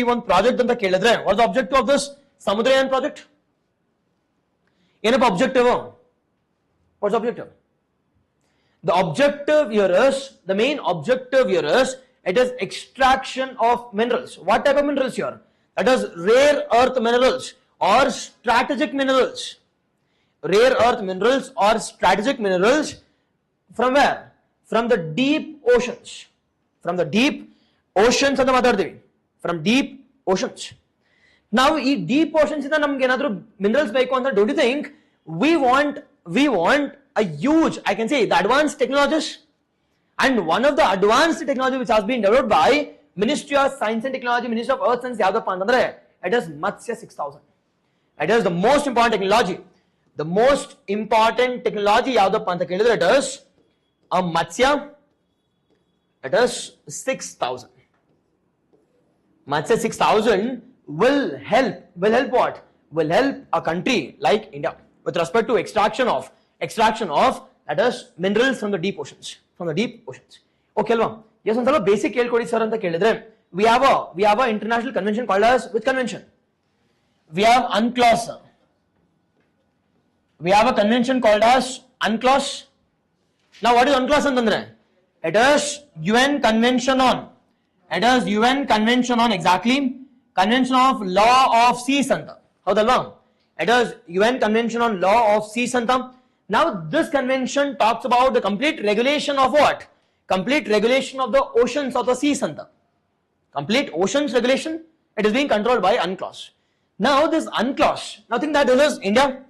one project what's the objective of this Samudrayan project? Objective. What's the objective? The objective here is, the main objective here is, it is extraction of minerals. What type of minerals here? That is rare earth minerals or strategic minerals. Rare earth minerals or strategic minerals from where? From the deep oceans. From the deep oceans of the Mother Devi. From deep oceans. Now, in deep oceans, minerals, don't you think we want a huge, I can say, the advanced technologies? And one of the advanced technology which has been developed by Ministry of Science and Technology, Ministry of Earth Science, it is Matsya 6000. It is the most important technology. The most important technology yaudappa anta kelidre, it is a Matsya. It is 6,000. Matsya 6,000 will help what? Will help a country like India with respect to extraction of that is minerals from the deep oceans. Okay alva? Yes, one basic kelkodi sir anta kelidre, we have a international convention called as which convention? We have UNCLOS. We have a convention called as UNCLOS. Now what is UNCLOS antandre? It is UN Convention on. It is UN Convention on exactly Convention of Law of Seas anta. Howdalva? It is UN Convention on Law of Seas anta. Now this convention talks about the complete regulation of what? Complete regulation of the oceans of the seas anta. Complete oceans regulation. It is being controlled by UNCLOS. Now this UNCLOS. Now think that this is India.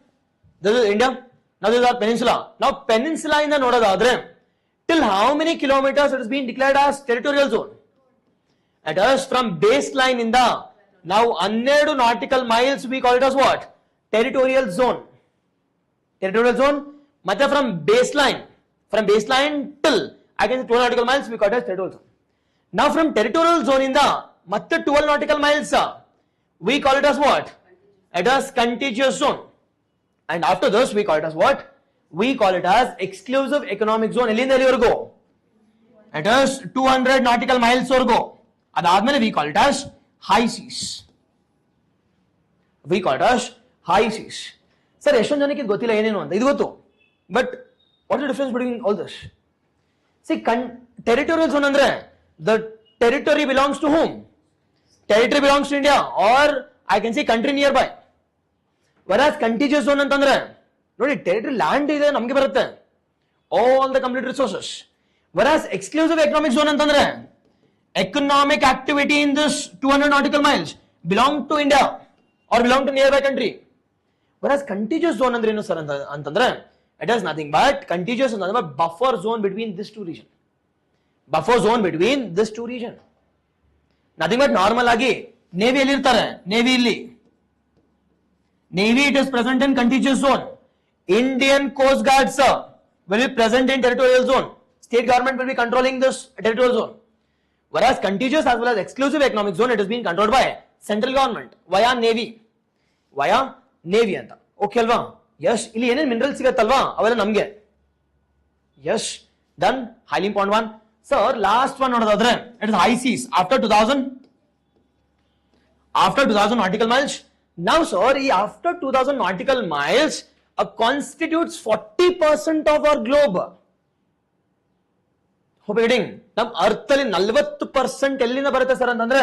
This is India. Now this is our peninsula. Now peninsula in the Nodadadre. Till how many kilometers it is being declared as territorial zone? It is from baseline in the, now 12 nautical miles we call it as what? Territorial zone. Territorial zone. Matlab from baseline till I can say 12 nautical miles we call it as territorial zone. Now from territorial zone in the matlab 12 nautical miles we call it as what? It is contiguous zone. And after this we call it as what? We call it as exclusive economic zone. Go. It is 200 nautical miles or go. Adadmele we call it as high seas. We call it as high seas. Sir, Yashwan Janiki gotila yenenu anta. Idu gotu. But what is the difference between all this? See, territorial zone andre, the territory belongs to whom? Territory belongs to India, or I can say country nearby. Whereas contiguous zone antandre, ನೋಡಿ territory land ಇದೆ ನಮಗೆ ಬರುತ್ತೆ, all the complete resources. Whereas exclusive economic zone ಅಂತಂದ್ರೆ economic activity in this 200 nautical miles belong to India or belong to nearby country. Whereas contiguous zone ಅಂದ್ರೆ ಏನು sir ಅಂತಂದ್ರೆ it is nothing but contiguous ಅಂತಂದ್ರೆ buffer zone between these two region. Buffer zone between these two region. Nothing but normal ಆಗಿ navy ಎಲ್ಲಿ ಇರ್ತಾರೆ, navy ಇಲ್ಲಿ, navy it is present in contiguous zone. Indian Coast Guard sir will be present in territorial zone. State government will be controlling this territorial zone. Whereas contiguous as well as exclusive economic zone, it is being controlled by central government via navy. Via navy anta. Okay alva? Yes. Illi enen minerals sigatalva avella namge. Yes. Done. Highly important one. Sir, last one nodadadre it is high seas after 2000 nautical miles. Now sir, after 2000 nautical miles constitutes 40% of our globe. Hope you're getting? Nam Earth alli 40% ellinda barutte sir antandre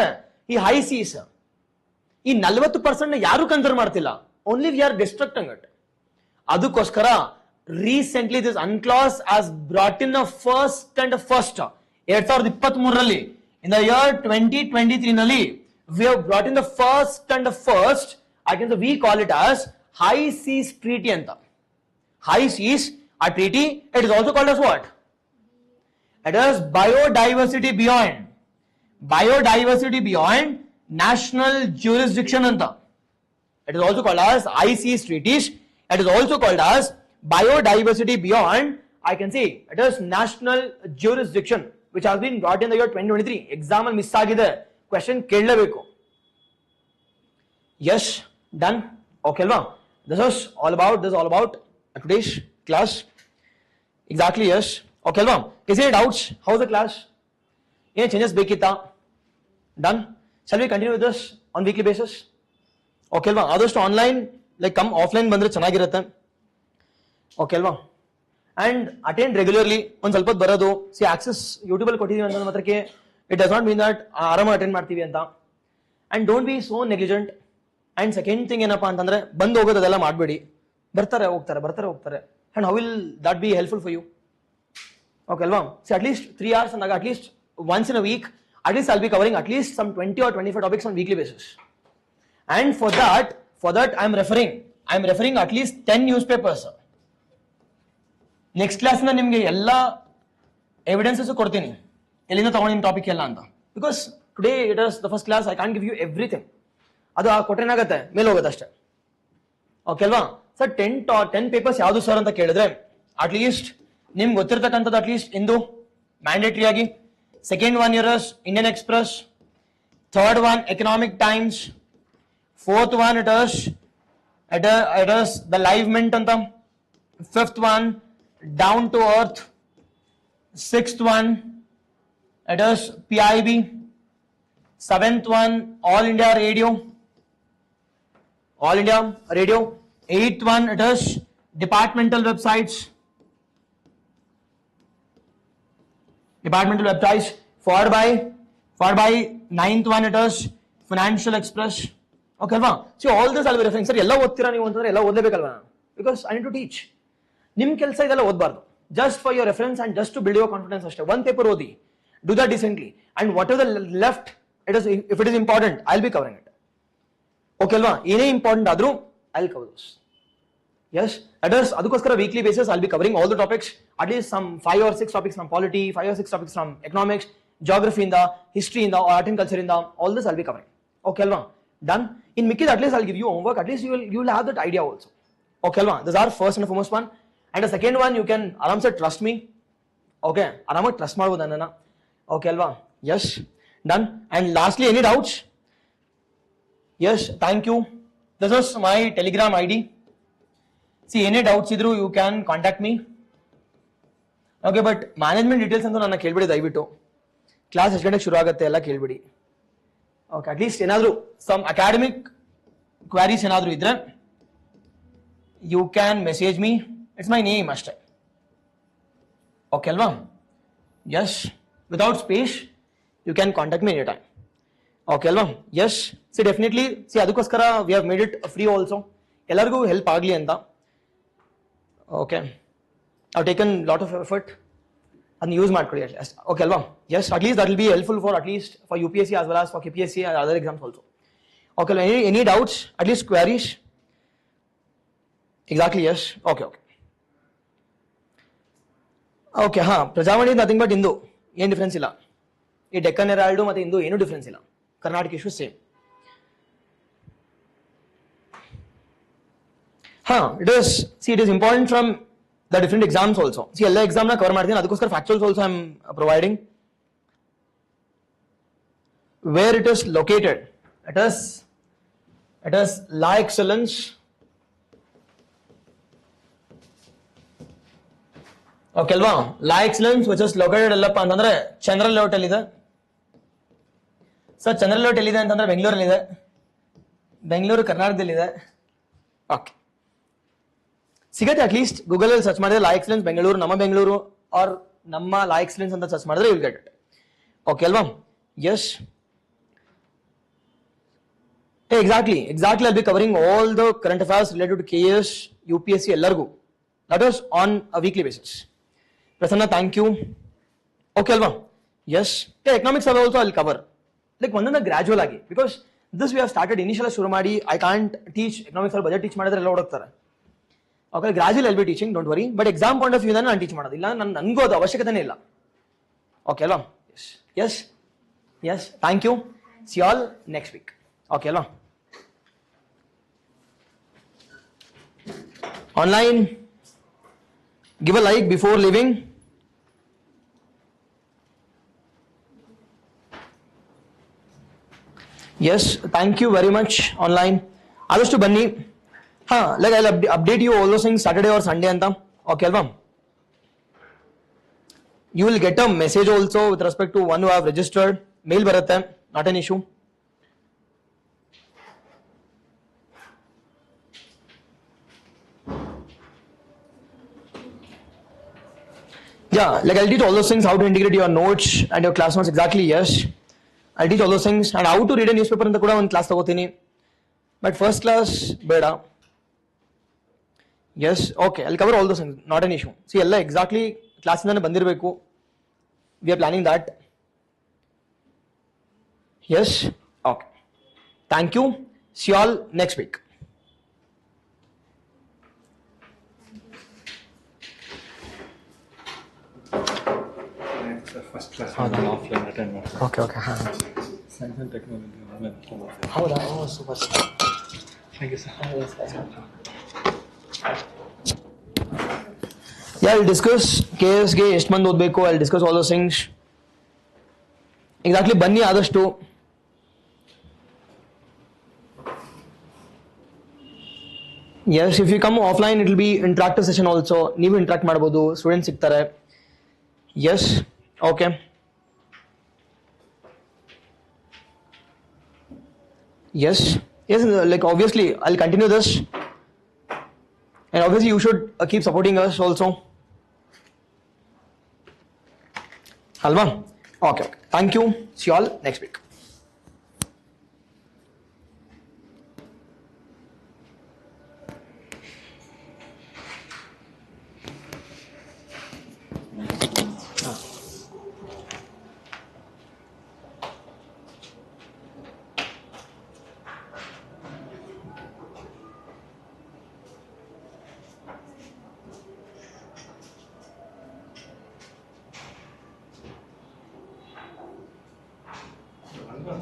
ee high seas. Ee 40% na yaru consider martilla. Only we are destructing it. Adukoskara recently this UNCLOS has brought in the first 2023 ralli. In the year 2023 nalli we have brought in the first I can say we call it as high seas treaty anta. High seas a treaty, it is also called as what? It is biodiversity beyond national jurisdiction anta. It is also called as high seas treaties. It is also called as biodiversity beyond, I can say it is national jurisdiction, which has been brought in the year 2023. Exam al miss agide, question kellebeku. Yes, done. Okay alva? This is all about today's class. Exactly, yes. Okay alva? Is there any doubts? How's the class? Any changes bekitta? Done. Shall we continue with this on weekly basis? Okay alva? Others to online, like come offline bandre ಚೆನ್ನಾಗಿರುತ್ತೆ. Okay alva? And attend regularly. ಒಂದು ಸ್ವಲ್ಪ ಬರೋದು. See, access YouTube ಅಲ್ಲಿ ಕೊಟ್ಟಿದ್ದೀವಿ ಅಂತ ಮಾತ್ರಕ್ಕೆ it does not mean that ಆರಾಮಾಗಿ attend ಮಾಡ್ತೀವಿ ಅಂತ. And don't be so negligent. And second thing ಏನಪ್ಪಾ ಅಂತಂದ್ರೆ ಬಂದು ಹೋಗೋದು ಅದೆಲ್ಲ ಮಾಡಬೇಡಿ. ಬರ್ತಾರೆ ಹೋಗ್ತಾರೆ. And how will that be helpful for you? Okay alva? See, at least 3 hours and at least once in a week, at least I'll be covering at least some 20 or 25 topics on weekly basis. And for that I'm referring at least 10 newspapers. Next class na nimge ella evidences ಕೊಡ್ತೀನಿ ಎಲ್ಲಿಂದ ತಗೊಂಡಿನ topic ಎಲ್ಲ ಅಂತ. Because today it is the first class, I can't give you everything. ಅದು ಕೊಟ್ಟರೆ ಏನಾಗುತ್ತೆ, ಮೇಲೆ ಹೋಗುತ್ತೆ ಅಷ್ಟೇ. ಓಕೆ ಅಲ್ವಾ? ಸರ್ 10 ಪೇಪರ್ಸ್ ಯಾವುದು ಸರ್ ಅಂತ ಕೇಳಿದ್ರೆ ಅಟ್ಲೀಸ್ಟ್ ನಿಮ್ಗೆ ಗೊತ್ತಿರ್ತಕ್ಕಂಥದ್ದು ಅಟ್ಲೀಸ್ಟ್ ಇಂದು ಮ್ಯಾಂಡೇಟರಿ ಆಗಿ, second one years Indian Express, third one Economic Times, fourth one it is the Live Mint ಅಂತ, fifth one Down To Earth, sixth one it is PIB, seventh one All India Radio, eighth one it is departmental websites, followed by ninth one it is Financial Express. Okay alva, see all this I'll be referring. Sir ella ಓದ್ತೀರಾ ನೀವು ಅಂತಂದ್ರೆ ಎಲ್ಲ ಓದಲೇಬೇಕಲ್ವಾ, because I need to teach. ನಿಮ್ ಕೆಲಸ ಇದೆಲ್ಲ ಓದಬಾರ್ದು, just for your reference and just to build your confidence ಅಷ್ಟೇ. one paper ಓದಿ, do that decently, and whatever left it is, if it is important I'll be covering it. Okay alva, ಏನೇ important ಆದ್ರೂ I'll cover those. Yes, that is ಅದಕ್ಕೋಸ್ಕರ weekly basis I'll be covering all the topics, at least some 5 or 6 topics from polity, 5 or 6 topics from economics, geography inda, history inda, art and culture inda, all this I'll be covering. Okay alva, done. In Mickey at least I'll give you homework, at least you will have that idea also. Okay alva, this is our first and foremost one, and the second one you can aram se trust me. Okay, aram trust ಮಾಡಬಹುದು ನನ್ನನ್ನ. Okay alva, yes, done. And lastly, any doubts? Yes, thank you. This is my Telegram ID. See, any doubts idru you can contact me. Okay, but management details ಅಂತ ನನ್ನ ಕೇಳ್ಬಿಡಿ ದಯವಿಟ್ಟು. Class ಎಷ್ಟು ಗಂಟೆಗೆ ಶುರು ಆಗುತ್ತೆ ಎಲ್ಲ ಕೇಳ್ಬಿಡಿ. Okay, at least ಏನಾದರೂ some academic queries ಏನಾದರೂ ಇದ್ರೆ you can message me. It's my name ಅಷ್ಟೇ. Okay alva? Yes. Without space, you can contact me anytime. Okay alva? Yes. See, definitely, see adukoskara we have made it free also. Ellargu help agli anta. Okay, I've taken lot of effort and use ಮಾಡ್ಕೊಳ್ಳಿ at least. Okay alva? Yes, at least that will be helpful for at least for UPSC as well as for KPSC and other exams also. Okay, any doubts, at least queries? Exactly, yes. Okay. Okay, Prajavani is nothing but Hindu. ಏನು difference ಇಲ್ಲ. ಈ Deccan Herald ಮತ್ತೆ ಹಿಂದೂ ಏನು difference ಇಲ್ಲ. Karnataka issue same. It is important from the different exams also. See, ಎಲ್ಲ exam ನ cover ಮಾಡ್ತೀನಿ, ಅದಕ್ಕೋಸ್ಕರ factuals also I am providing. Where it is located, it is LaExcellence. Okay ಅಲ್ವಾ, LaExcellence which is located ಎಲ್ಲಪ್ಪ ಅಂತಂದ್ರೆ ಚಂದ್ರ layout ಅಲ್ಲಿ ಇದೆ. Sir ಚಂದ್ರ layout ಎಲ್ಲಿದೆ ಅಂತಂದ್ರೆ ಬೆಂಗಳೂರಲ್ಲಿ, ಕರ್ನಾಟಕದಲ್ಲಿದೆ. ಓಕೆ, ಸಿಗತ್ತೆ ಅಟ್ಲೀಸ್ಟ್ ಗೂಗಲ್ ಅಲ್ಲಿ ಸರ್ಚ್ ಮಾಡಿದ್ರೆ LaExcellence ಬೆಂಗಳೂರು, ನಮ್ಮ ಬೆಂಗಳೂರು ಆರ್ ನಮ್ಮ LaExcellence ಅಂತ ಸರ್ಚ್ ಮಾಡಿದ್ರೆ you will get it. Okay ಅಲ್ವಾ? Yes, exactly I'll be covering all the current affairs related to KS, UPSC ಎಲ್ಲರಿಗೂ. That is on a weekly basis. Prasanna, thank you. Okay alva? Yes. Economics also I'll cover. Like ಒಂದೊಂದು gradual ಆಗಿ, because this we have started initial ಶುರು ಮಾಡಿ I can't teach economics ಅಲ್ಲಿ budget teach ಮಾಡಿದ್ರೆ ಎಲ್ಲ ಓಡೋಗ್ತಾರೆ. Okay, gradually I'll be teaching, don't worry. But exam point of view ನಾನು teach ಮಾಡೋದಿಲ್ಲ, ನನಗೂ ಅದು ಅವಶ್ಯಕತೆನೇ ಇಲ್ಲ. Okay alva? Yes. Thank you. See you all next week. Okay alva? Online, give a like before leaving. Yes, thank you very much online. Adashtu banni. Like I'll update you all those things Saturday or Sunday anta. Okay alva? You will get a message also with respect to one who have registered. Mail baratte, not an issue. Yeah, like I'll teach all those things, how to integrate your notes and your class notes. Exactly, yes. I'll teach all those things, and how to read a newspaper anta kuda one class tagotini. But first class beda. Yes, okay, I'll cover all those things, not an issue. See, ella exactly class indane bandirbeku. We are planning that. Yes, okay. Thank you. See you all next week. First class offline attend. Okay. Science and technology online. Howda? Oh, super. Thank you, sir. Yes. Yeah, I'll discuss KSG ಎಷ್ಟು ಮಂದಿ ಓದಬೇಕು. I'll discuss all those things. Exactly ಬನ್ನಿ ಆದಷ್ಟು. Yes, if you come offline it will be interactive session also. ನೀವು interact ಮಾಡಬಹುದು, students ಸಿಗ್ತಾರೆ. Yes, okay. Yes, like obviously I'll continue this, and obviously you should keep supporting us also. Halva? Okay. Thank you. See you all next week.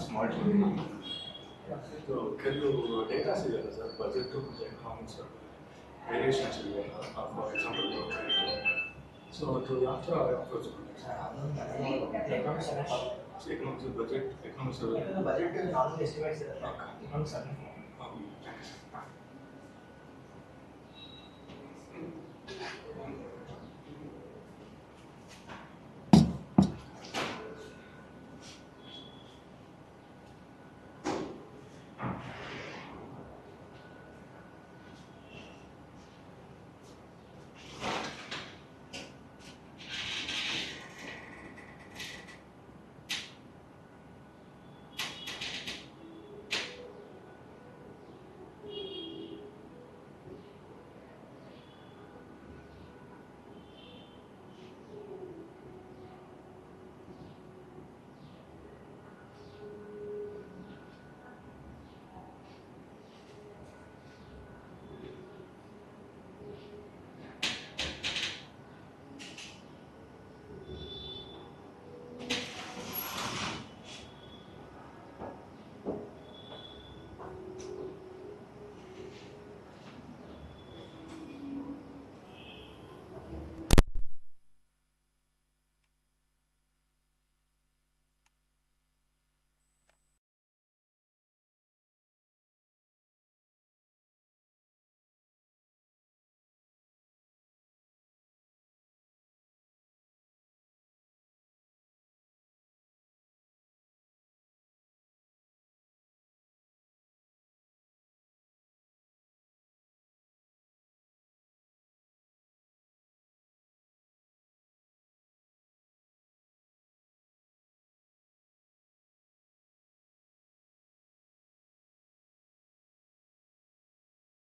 Smart. So, ಕೆಲವು data ಸಿಗಲ್ಲ sir, budget ಮತ್ತು economics variations ಇದೆ. For example, so ಅದು ಯಾವ ಥರ approach economics budget economics budget normal estimates ಇರುತ್ತೆ. Okay.